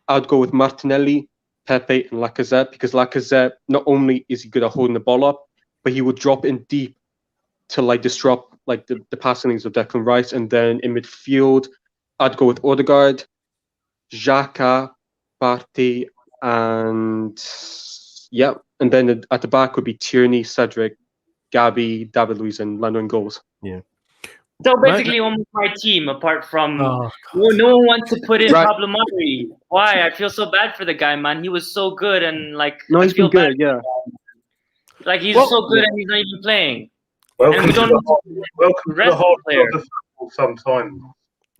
I'd go with Martinelli, Pepe, and Lacazette, because Lacazette, not only is he good at holding the ball up, but he would drop in deep to like disrupt like the passing lanes of Declan Rice, and then in midfield, I'd go with Odegaard, Xhaka, Partey, and then at the back would be Tierney, Cedric, Gabby, David Luiz, and Leno in goals. Yeah. So basically, almost my team, apart from Oh, no one wants to put in Right. Pablo Mari. Why? I feel so bad for the guy, man. He was so good, and like No, I he's feel been good, bad. yeah. Like he's so good, and he's not even playing. Welcome And we to don't welcome to rest the hard player. work of football sometimes.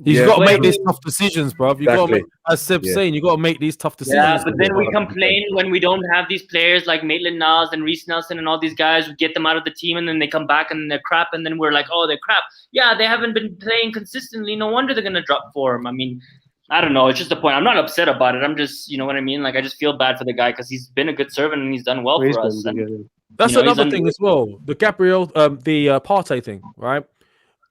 You've got to make Well, these tough decisions, bro. You've got to make, as Seb's saying, you've got to make these tough decisions. Yeah, but then we complain when we don't have these players like Maitland-Niles and Reece Nelson and all these guys. We get them out of the team, and then they come back and they're crap, and then we're like, oh, they're crap. Yeah, they haven't been playing consistently. No wonder they're gonna drop form. I mean, I don't know. It's just the point. I'm not upset about it. I'm just, you know what I mean? Like, I just feel bad for the guy because he's been a good servant and he's done well He's for been us. good, And, yeah. That's you know, another thing as well. The Gabriel, the Partey thing, right?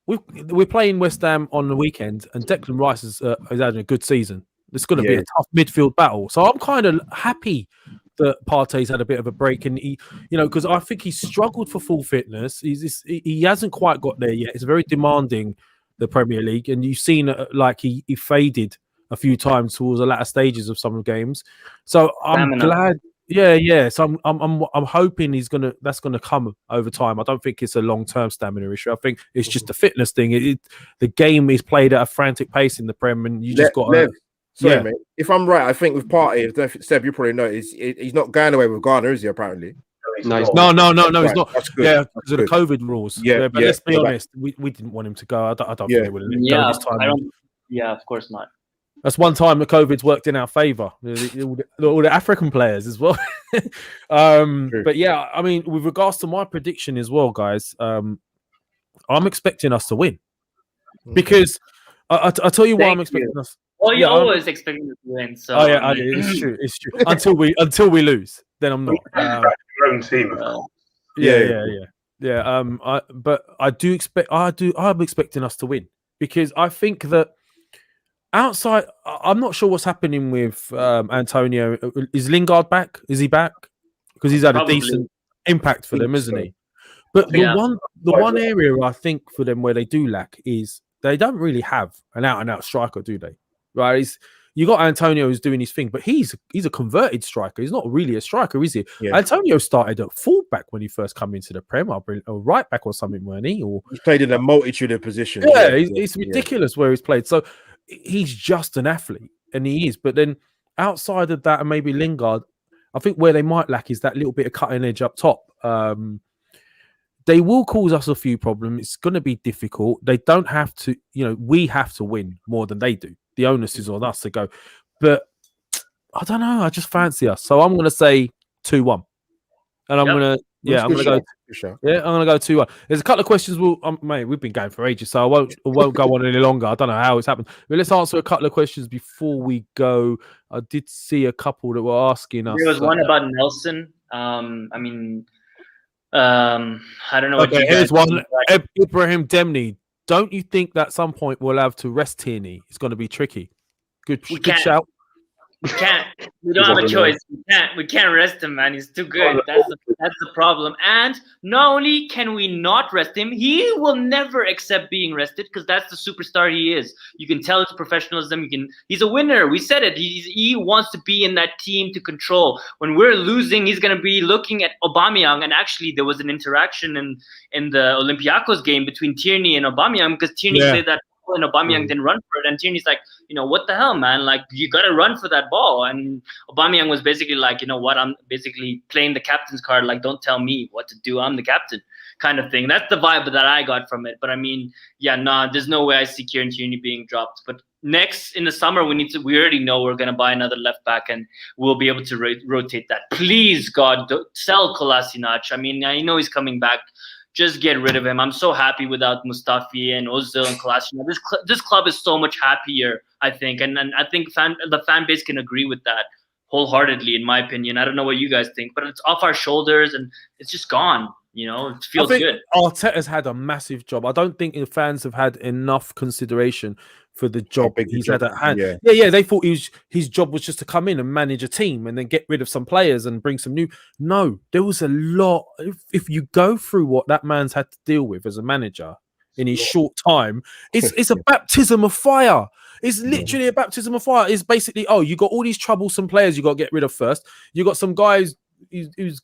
We're playing West Ham on the weekend, and Declan Rice is having a good season. It's going to be a tough midfield battle. So I'm kind of happy that Partey's had a bit of a break, and he, you know, because I think he's struggled for full fitness. He hasn't quite got there yet. It's very demanding, the Premier League, and you've seen like he faded a few times towards the latter stages of some games. So I'm glad. Yeah. So I'm hoping that's gonna come over time. I don't think it's a long-term stamina issue. I think it's just a fitness thing. The game is played at a frantic pace in the Prem, and you just got to. Sorry, mate. If I'm right, I think with Partey, Seb, you probably know, he's not going away with Ghana, is he? Apparently. No, he's Right, not. that's good. Yeah, because of the COVID rules. Yeah, but let's be honest, we didn't want him to go. I don't think they would have go this time. Yeah, of course not. That's one time that COVID's worked in our favour. All the African players as well. But yeah, I mean, with regards to my prediction as well, guys, I'm expecting us to win because I tell you why I'm expecting us. Well, you always expect us to win. So it's true. It's true. until we lose, then I'm not. Your own team. But I'm expecting us to win because I think that. Outside, I'm not sure what's happening with Antonio. Is Lingard back? Is he back? Because he's had a decent impact for them, isn't he? But the one area I think for them where they do lack is they don't really have an out-and-out striker, do they? Right? You got Antonio who's doing his thing, but he's a converted striker. He's not really a striker, is he? Yeah. Antonio started at fullback when he first came into the Prem, or right back or something, weren't he? Or he's played in a multitude of positions. Yeah, it's ridiculous where he's played. So he's just an athlete, and he is. But then outside of that, and maybe Lingard, I think where they might lack is that little bit of cutting edge up top. They will cause us a few problems. It's going to be difficult. They don't have to, we have to win more than they do. The onus is on us to go. But I don't know. I just fancy us. So I'm going to say 2-1. And I'm going to, I'm going to go. Yeah, I'm going to go 2-1. There's a couple of questions. Mate, we've been going for ages, so I won't go on any longer. I don't know how it's happened. But let's answer a couple of questions before we go. I did see a couple that were asking us. There was one about Nelson. I don't know. Okay, here's one. Ibrahim Demny. Don't you think that at some point we'll have to rest Tierney? It's going to be tricky. Good shout. We can't. We don't have a choice. We can't rest him, man. He's too good. That's the problem. And not only can we not rest him, he will never accept being rested because that's the superstar he is. You can tell it's professionalism. He's a winner. We said it. He wants to be in that team to control. When we're losing, he's going to be looking at Aubameyang. And actually, there was an interaction in the Olympiacos game between Tierney and Aubameyang because Tierney said that. And Aubameyang didn't run for it, and Tierney's like, what the hell, man? Like, you gotta run for that ball. And Aubameyang was basically like, you know what? I'm basically playing the captain's card. Like, don't tell me what to do. I'm the captain, kind of thing. That's the vibe that I got from it. But I mean, there's no way I see Kieran Tierney being dropped. But next in the summer, we already know we're gonna buy another left back, and we'll be able to rotate that. Please, God, sell Kolasinac. I mean, I know he's coming back. Just get rid of him. I'm so happy without Mustafi and Ozil and Kolasinac. This club is so much happier, I think. And I think the fan base can agree with that wholeheartedly, in my opinion. I don't know what you guys think, but it's off our shoulders and it's just gone. It feels good. Arteta's had a massive job. I don't think the fans have had enough consideration for the job he's had at hand. Yeah. They thought his job was just to come in and manage a team and then get rid of some players and bring some new. No, there was a lot. If you go through what that man's had to deal with as a manager, in his short time. It's a baptism of fire. It's literally a baptism of fire. It's basically, you got all these troublesome players you got to get rid of first. You got some guys who's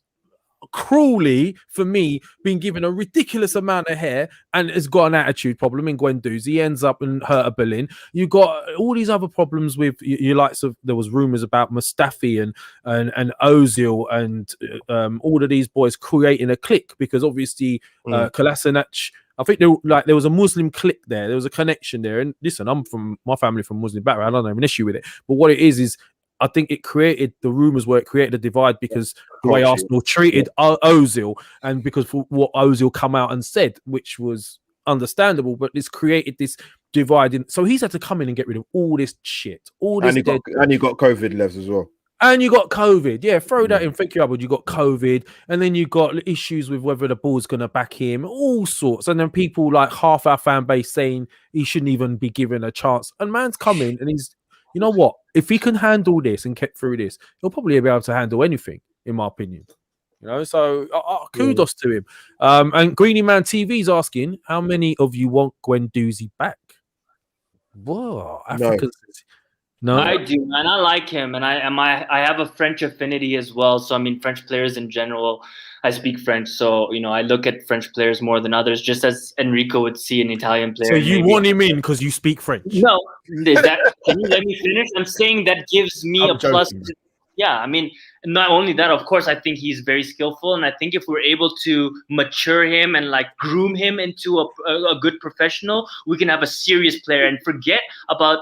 cruelly, for me, been given a ridiculous amount of hair and has got an attitude problem in Guendouzi. He ends up and hurt a Berlin. You got all these other problems with your likes of, there was rumours about Mustafi and Ozil and all of these boys creating a clique because obviously Kolasinac, I think there was a Muslim clique there. There was a connection there. And listen, I'm from my family from Muslim background. I don't have an issue with it. But what it is I think it created the rumours where it created a divide because the way Arsenal treated Ozil and because for what Ozil come out and said, which was understandable, but it's created this divide. So he's had to come in and get rid of all this shit. And you got COVID levels as well. And you got COVID. Yeah, throw that in. Thank you, Abud. You got COVID. And then you got issues with whether the ball's going to back him, all sorts. And then people like half our fan base saying he shouldn't even be given a chance. And man's coming and he's, you know what? If he can handle this and get through this, he'll probably be able to handle anything, in my opinion. You know, so kudos to him. And Greeny Man TV's asking, how many of you want Guendouzi back? Whoa, Africans. No, I do, man. I like him, and I have a French affinity as well. So I mean, French players in general. I speak French, so I look at French players more than others, just as Enrico would see an Italian player. So you want him in because you speak French? No, can you let me finish? I'm saying that gives me a plus. Yeah, I mean, not only that, of course, I think he's very skillful. And I think if we're able to mature him and like groom him into a good professional, we can have a serious player and forget about,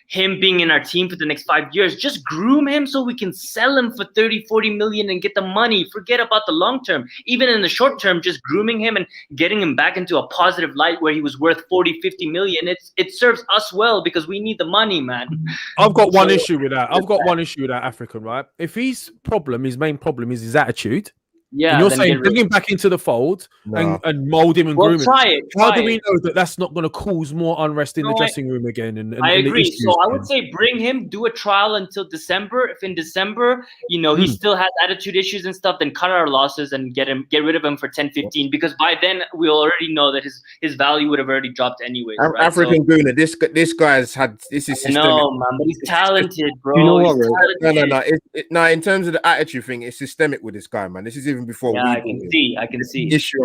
him being in our team for the next 5 years. Just groom him so we can sell him for 30, 40 million and get the money. Forget about the long term. Even in the short term, just grooming him and getting him back into a positive light where he was worth 40, 50 million. It serves us well because we need the money, man. I've got one issue with that. I've got one issue with that African, right? If his main problem is his attitude, yeah, and you're saying bring him back into the fold and mold him and groom him. How do we know that that's not going to cause more unrest in the dressing room again? And I agree. So I would say bring him, do a trial until December. If in December, he still has attitude issues and stuff, then cut our losses and get rid of him for 10, 15. Because by then we'll already know that his value would have already dropped anyways. Right? African Gooner, this guy's had this is systemic. No, man, but he's talented, bro. You know what, No. In terms of the attitude thing, it's systemic with this guy, man. This is even before I can see. Issue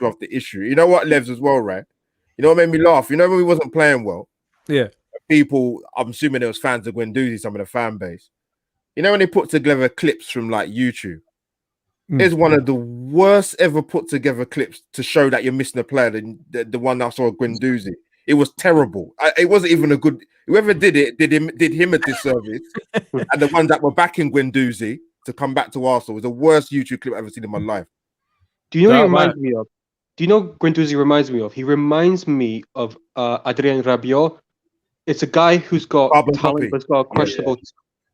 of the issue. You know what, Levs, as well, right? You know what made me laugh? You know when we wasn't playing well? Yeah. People, I'm assuming there was fans of Guendouzi, some of the fan base. You know when they put together clips from like YouTube? It's one of the worst ever put together clips to show that you're missing a player than the one I saw Guendouzi. It was terrible. It wasn't even a good. Whoever did it did him a disservice. And the ones that were backing Guendouzi to come back to Arsenal was the worst YouTube clip I've ever seen in my life. Do you know what he reminds me of? Do you know Guendouzi reminds me of? He reminds me of Adrien Rabiot. It's a guy who's got talent, but he's got questionable.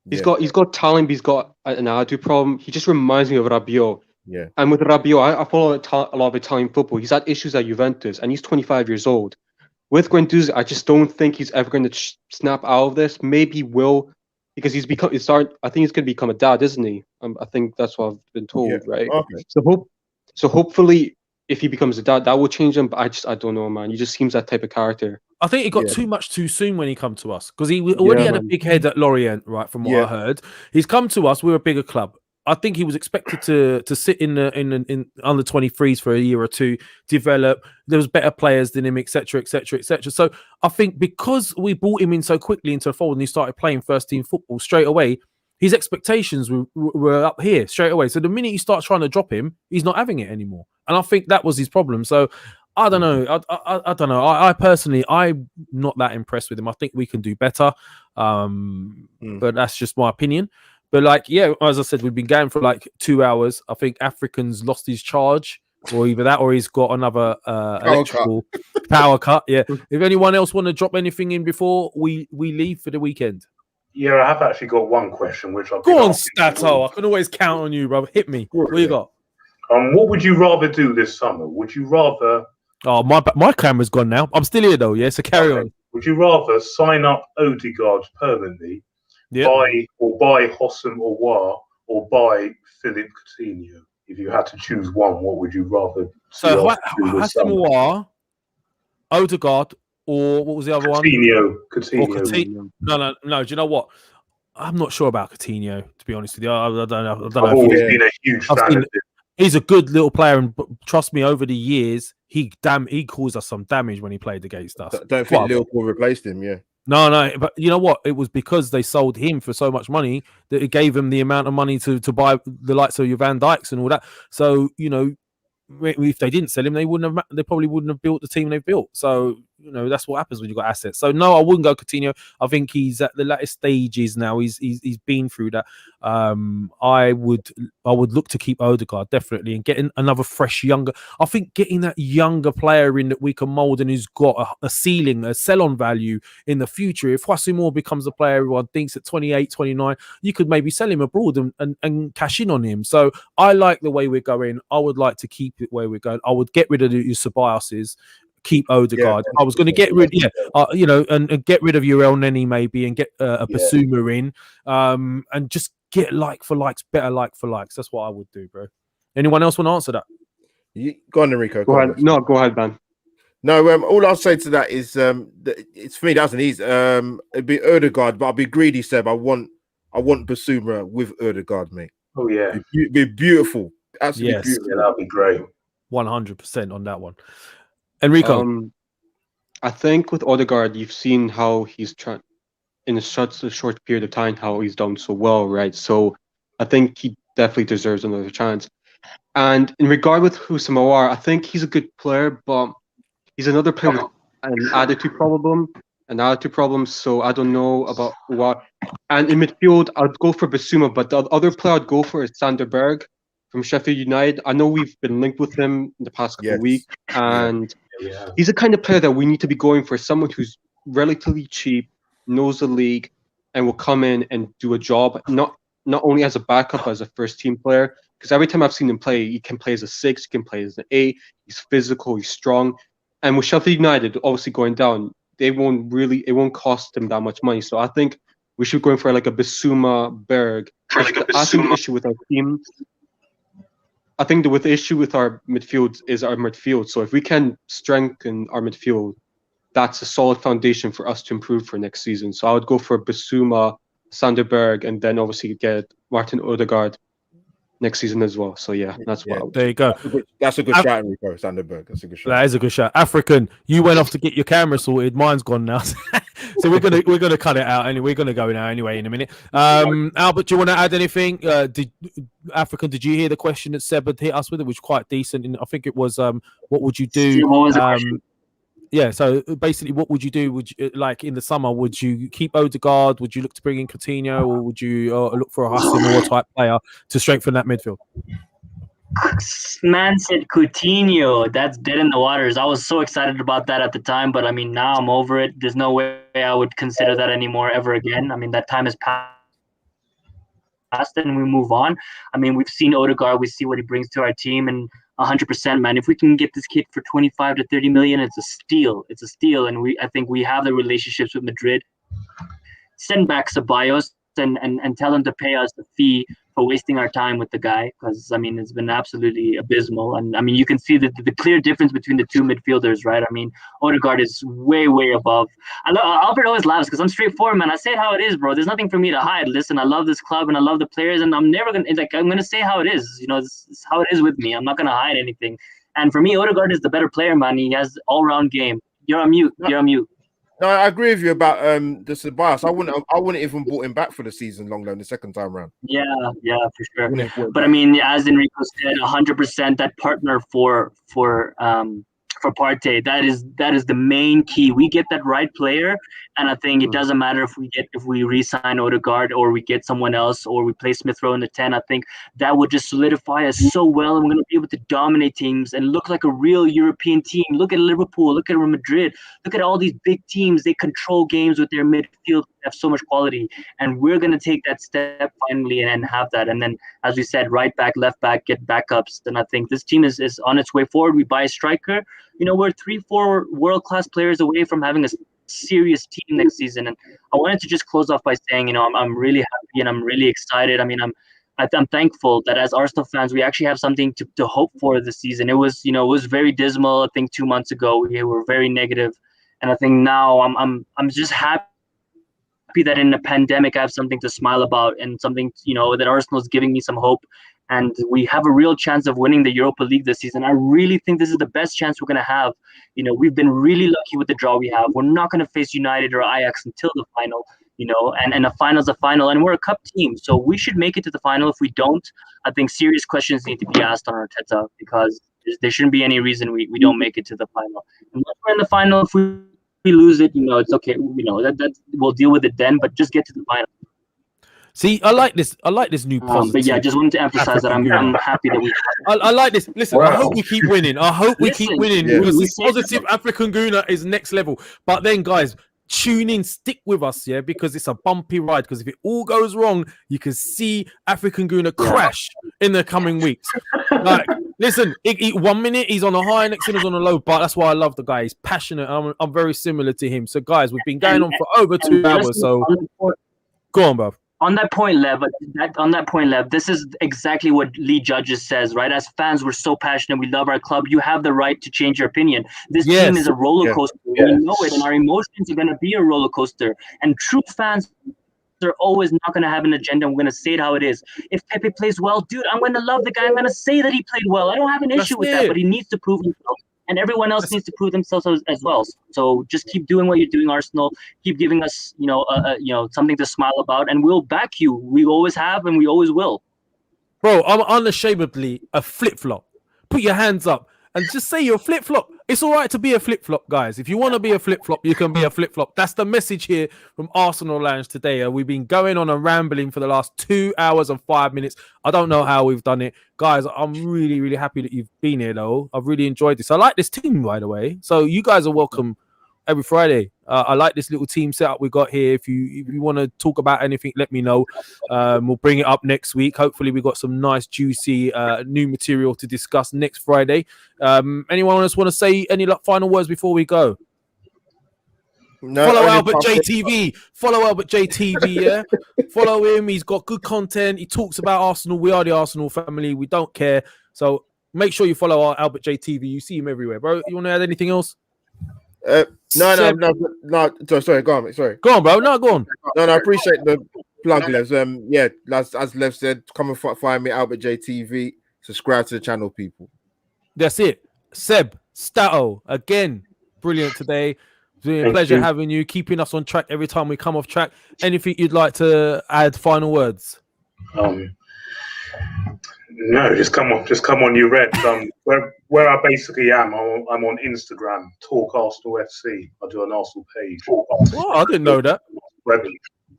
He's got talent, but he's got an attitude problem. He just reminds me of Rabiot. Yeah. And with Rabiot, I follow a lot of Italian football. He's had issues at Juventus, and he's 25 years old. With Guendouzi, I just don't think he's ever going to snap out of this. Maybe he will. Because I think he's going to become a dad, isn't he? I think that's what I've been told, right? Okay. So hopefully, if he becomes a dad, that will change him. But I don't know, man. He just seems that type of character. I think he got too much too soon when he come to us because he already had a big head at Lorient, right? From what I heard, he's come to us. We're a bigger club. I think he was expected to sit in under 23s for a year or two, develop. There was better players than him, etc., etc., etc. So I think because we brought him in so quickly into the fold and he started playing first team football straight away, his expectations were up here straight away. So the minute you start trying to drop him, he's not having it anymore, and I think that was his problem. So I don't know. I don't know. I personally, I'm not that impressed with him. I think we can do better, but that's just my opinion. But as I said, we've been going for like 2 hours. I think African's lost his charge, or either that, or he's got another electrical power cut. Yeah. If anyone else want to drop anything in before we leave for the weekend. Yeah, I have actually got one question, which I've go on, Stato. I can always count on you, bro. Hit me. What you got? What would you rather do this summer? Would you rather? Oh, my camera's gone now. I'm still here though. Yeah, so carry on. Would you rather sign up Odegaard permanently? Buy Hossam Aouar or buy Philippe Coutinho? If you had to choose one, what would you rather? So Hossam Aouar Odegaard, or what was the other one? Coutinho. Or Coutinho. No. Do you know what? I'm not sure about Coutinho, to be honest with you. I don't know. I've always been a huge fan of him. He's a good little player, and trust me, over the years, he caused us some damage when he played against us. Don't think Liverpool replaced him, yeah. No, but you know what? It was because they sold him for so much money that it gave him the amount of money to buy the likes of your Van Dijks and all that. So, you know, if they didn't sell him, they probably wouldn't have built the team they've built. So, you know, that's what happens when you've got assets. So no, I wouldn't go Coutinho. I think he's at the latter stages now. He's been through that. I would look to keep Odegaard definitely, and getting another fresh younger. I think getting that younger player in that we can mold and who's got a ceiling, a sell-on value in the future. If Huassimore becomes a player everyone thinks at 28, 29, you could maybe sell him abroad and cash in on him. So I like the way we're going. I would like to keep it where we're going. I would get rid of your Ceballos. Keep Odegaard. I was going to get rid, and get rid of UEL Neni maybe, and get a Basuma in, and just get like for likes, better like for likes. That's what I would do, bro. Anyone else want to answer that? Go on, Enrico. Go ahead. No, go ahead, man. No, all I'll say to that is, it's for me. That's an easy. It'd be Odegaard, but I'll be greedy, Seb. I want Basuma with Odegaard, mate. Oh yeah, it'd be beautiful. Absolutely beautiful. Yeah, that'd be great. 100% on that one. Enrico, I think with Odegaard, you've seen how he's trying in such a short period of time, how he's done so well, right? So I think he definitely deserves another chance. And in regard with Husamawar, I think he's a good player, but he's another player with an attitude problem. So I don't know about what. And in midfield, I'd go for Basuma, but the other player I'd go for is Sander Berg from Sheffield United. I know we've been linked with him in the past couple of weeks, and he's the kind of player that we need to be going for, someone who's relatively cheap, knows the league, and will come in and do a job, not only as a backup, as a first-team player, because every time I've seen him play, he can play as a 6, he can play as an 8, he's physical, he's strong. And with Sheffield United obviously going down, it won't cost him that much money. So I think we should be going for like a Basuma Berg. I think the issue with our team, the issue with our midfield is our midfield. So if we can strengthen our midfield, that's a solid foundation for us to improve for next season. So I would go for Basuma, Sander Berg, and then obviously get Martin Odegaard next season as well. So that's what I would there you go. That's a good shot, Enrico. Sander Berg. That's a good shot. That is a good shot. African, you went off to get your camera sorted. Mine's gone now. So we're gonna cut it out anyway. We're gonna go now anyway in a minute. Albert, do you want to add anything? Did you hear the question that Seb had hit us with? It was quite decent. And I think it was what would you do? What was the question? Yeah, so basically, what would you do? Would you, like in the summer, would you keep Odegaard? Would you look to bring in Coutinho, or would you look for a Huassimore type player to strengthen that midfield? Man said Coutinho. That's dead in the waters. I was so excited about that at the time, but I mean, now I'm over it. There's no way I would consider that anymore ever again. I mean, that time has passed and we move on. I mean, we've seen Odegaard. We see what he brings to our team, and 100%, man. If we can get this kid for 25 to 30 million, it's a steal. It's a steal, and I think we have the relationships with Madrid. Send back Ceballos and tell him to pay us the fee for wasting our time with the guy, because I mean it's been absolutely abysmal. And I mean you can see the clear difference between the two midfielders, right? I mean Odegaard is way above. Albert always laughs because I'm straightforward, man. I say it how it is, bro. There's nothing for me to hide. Listen, I love this club and I love the players, and I'm gonna say how it is. You know, this is how it is with me. I'm not gonna hide anything. And for me, Odegaard is the better player, man. He has all-round game. You're on mute. No, I agree with you about the Ceballos. I wouldn't even bought him back for the season long loan the second time round. Yeah, for sure. But I mean, as Enrico said, 100% that partner for Partey, that is the main key. We get that right player, and I think it doesn't matter if we re-sign Odegaard or we get someone else or we play Smith Rowe in the 10. I think that would just solidify us so well, and we're going to be able to dominate teams and look like a real European team. Look at Liverpool, look at Real Madrid, look at all these big teams. They control games with their midfield. They have so much quality, and we're going to take that step finally and have that. And then, as we said, right back, left back, get backups. Then I think this team is on its way forward. We buy a striker. You know, we're 3-4 world-class players away from having a serious team next season. And I wanted to just close off by saying, you know, I'm really happy and I'm really excited. I mean, I'm thankful that as Arsenal fans, we actually have something to hope for this season. It was very dismal. I think 2 months ago we were very negative, and I think now I'm just happy that in the pandemic I have something to smile about, and something that Arsenal is giving me some hope, and we have a real chance of winning the Europa League this season. I really think this is the best chance we're going to have. We've been really lucky with the draw we have. We're not going to face United or Ajax until the final. And a final's a final, and we're a cup team, so we should make it to the final. If we don't, I think serious questions need to be asked on Arteta, because there shouldn't be any reason we don't make it to the final. And once we're in the final, if we lose it, it's okay. That we'll deal with it then, but just get to the final. See, I like this new positive. But yeah, I just wanted to emphasize that I'm happy that we. I like this. Listen, wow. I hope we keep winning. We keep winning. Yeah. Because this positive African Guna is next level. But then, guys, tune in, stick with us, yeah, because it's a bumpy ride. Because if it all goes wrong, you can see African Guna crash in the coming weeks. Like, listen, 1 minute he's on a high, next minute he's on a low. But that's why I love the guy. He's passionate. I'm very similar to him. So, guys, we've been going on for over 2 hours. So, go on, bruv. On that point, Lev, this is exactly what Lee Judges says, right? As fans, we're so passionate. We love our club. You have the right to change your opinion. This team is a roller coaster. Yes. We know it, and our emotions are going to be a roller coaster. And true fans are always not going to have an agenda. We're going to say it how it is. If Pepe plays well, dude, I'm going to love the guy. I'm going to say that he played well. I don't have an issue with that, but he needs to prove himself. And everyone else needs to prove themselves as well. So just keep doing what you're doing, Arsenal. Keep giving us, something to smile about, and we'll back you. We always have, and we always will. Bro, I'm unashamedly a flip-flop. Put your hands up and just say you're a flip-flop. It's all right to be a flip-flop, guys. If you want to be a flip-flop, you can be a flip-flop. That's the message here from Arsenal Lounge today. We've been going on and rambling for the last 2 hours and 5 minutes. I don't know how we've done it. Guys, I'm really, really happy that you've been here, though. I've really enjoyed this. I like this team, by the way. So you guys are welcome every Friday. I like this little team setup we got here. If you want to talk about anything, let me know. We'll bring it up next week. Hopefully, we got some nice, juicy new material to discuss next Friday. Anyone else want to say any final words before we go? No, follow Albert JTV. Follow Albert JTV. Yeah, follow him. He's got good content. He talks about Arsenal. We are the Arsenal family. We don't care. So make sure you follow our Albert JTV. You see him everywhere, bro. You want to add anything else? No. Sorry, go on, mate. Sorry. Go on, bro. No, go on. No, I appreciate the plug, Lev. Yeah, as Lev said, come and find me, Albert JTV. Subscribe to the channel, people. That's it. Seb, Stato, again, brilliant today. It's been a pleasure having you, keeping us on track every time we come off track. Anything you'd like to add? Final words? No, just come on, you Reds. Where I basically am, I'm on Instagram, Talk Arsenal FC. I do an Arsenal page. Oh, I didn't know that.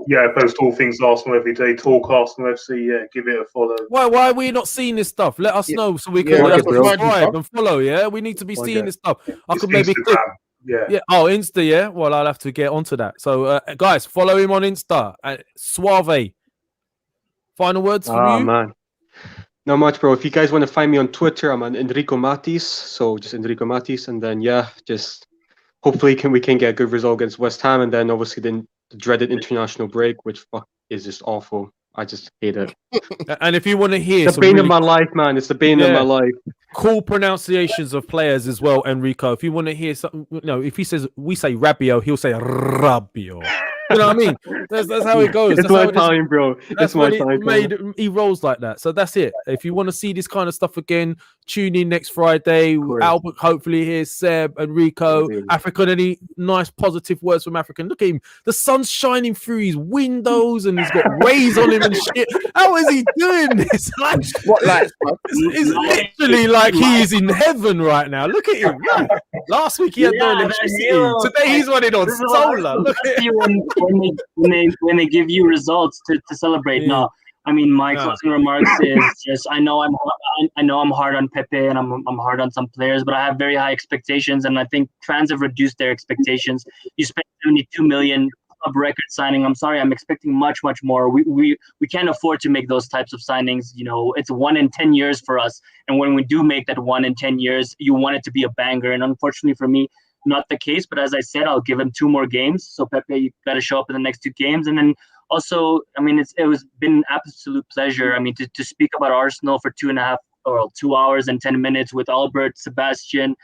Yeah, I post all things Arsenal every day. Talk Arsenal FC. Yeah, give it a follow. Why are we not seeing this stuff? Let us know so we can subscribe and follow. Yeah, we need to be seeing this stuff. I could maybe click. Yeah. Oh, Insta. Yeah. Well, I'll have to get onto that. So, guys, follow him on Insta. Suave. Final words from you? Man. Not much, bro. If you guys want to find me on Twitter, I'm on Enrico Matis. So just Enrico Matis, and then just hopefully we can get a good result against West Ham, and then obviously the dreaded international break, which is just awful. I just hate it. And if you want to hear the bane of my life, man, it's the bane of my life. Cool pronunciations of players as well, Enrico. If you want to hear something, if he says we say Rabiot, he'll say Rabiot. You know what I mean? That's how it goes. It's my time, bro. That's my time. He rolls like that. So that's it. If you want to see this kind of stuff again, tune in next Friday. Albert hopefully here, Seb, Enrico, African. Any nice positive words from African? Look at him. The sun's shining through his windows and he's got rays on him and shit. How is he doing this? Like, what lights? It's literally like he is in heaven right now. Look at him. Man. Last week he had no electricity. Today he's running on solar. Look at him. When they give you results to celebrate. No, I mean my closing remarks is just I know I'm hard on Pepe and I'm hard on some players, but I have very high expectations, and I think fans have reduced their expectations. You spent 72 million club record signing. I'm sorry, I'm expecting much more. We can't afford to make those types of signings. It's 1 in 10 years for us, and when we do make that 1 in 10 years, you want it to be a banger, and unfortunately for me, not the case. But as I said, I'll give him 2 more games. So Pepe, you got to show up in the next 2 games, and then also, I mean, it was been an absolute pleasure. I mean, to speak about Arsenal for 2 hours and 10 minutes with Albert, Sebastian,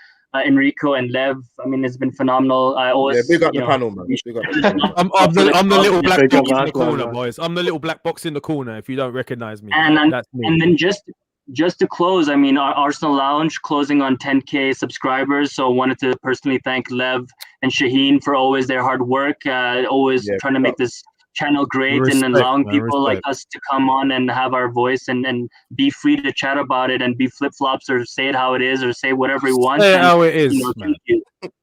Enrico, and Lev. I mean, it's been phenomenal. I always big up the panel, man. Big up the panel. I'm the little black Big up box in the that corner, one, boys. I'm the little black box in the corner. If you don't recognize me, and that's me. and then just to close, I mean, our Arsenal Lounge closing on 10K subscribers. So I wanted to personally thank Lev and Shaheen for always their hard work, always trying to make this channel great and allowing people like us to come on and have our voice and be free to chat about it and be flip-flops or say it how it is or say whatever we want. Say it how it is, man.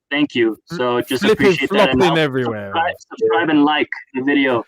Thank you. So just Flipping, appreciate that. And flopping everywhere. Subscribe and like the video.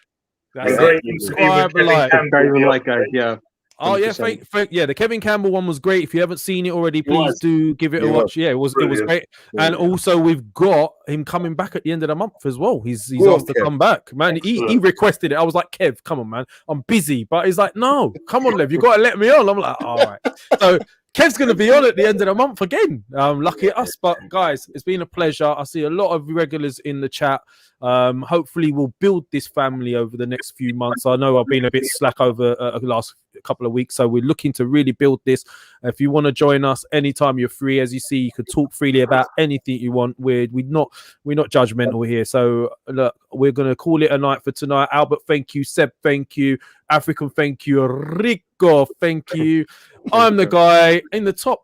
That's great. it. Subscribe, like. Guys, yeah. Oh yeah, the Kevin Campbell one was great. If you haven't seen it already, please do give it a watch. Yeah, it was great. And also we've got him coming back at the end of the month as well. He's asked to come back, man. He requested it. I was like, Kev, come on, man. I'm busy, but he's like, no, come on, Lev, you got to let me on. I'm like, all right. So Kev's going to be on at the end of the month again. Lucky us, but guys, it's been a pleasure. I see a lot of regulars in the chat. Hopefully we'll build this family over the next few months. I know I've been a bit slack over the last couple of weeks, so we're looking to really build this. If you want to join us anytime you're free, as you see, you could talk freely about anything you want. We're not judgmental here. So look, we're going to call it a night for tonight. Albert, thank you. Seb, thank you. African, thank you. Rico, thank you. I'm the guy in the top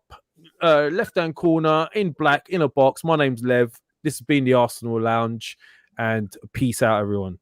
left-hand corner in black in a box. My name's Lev. This has been the Arsenal Lounge, and peace out, everyone.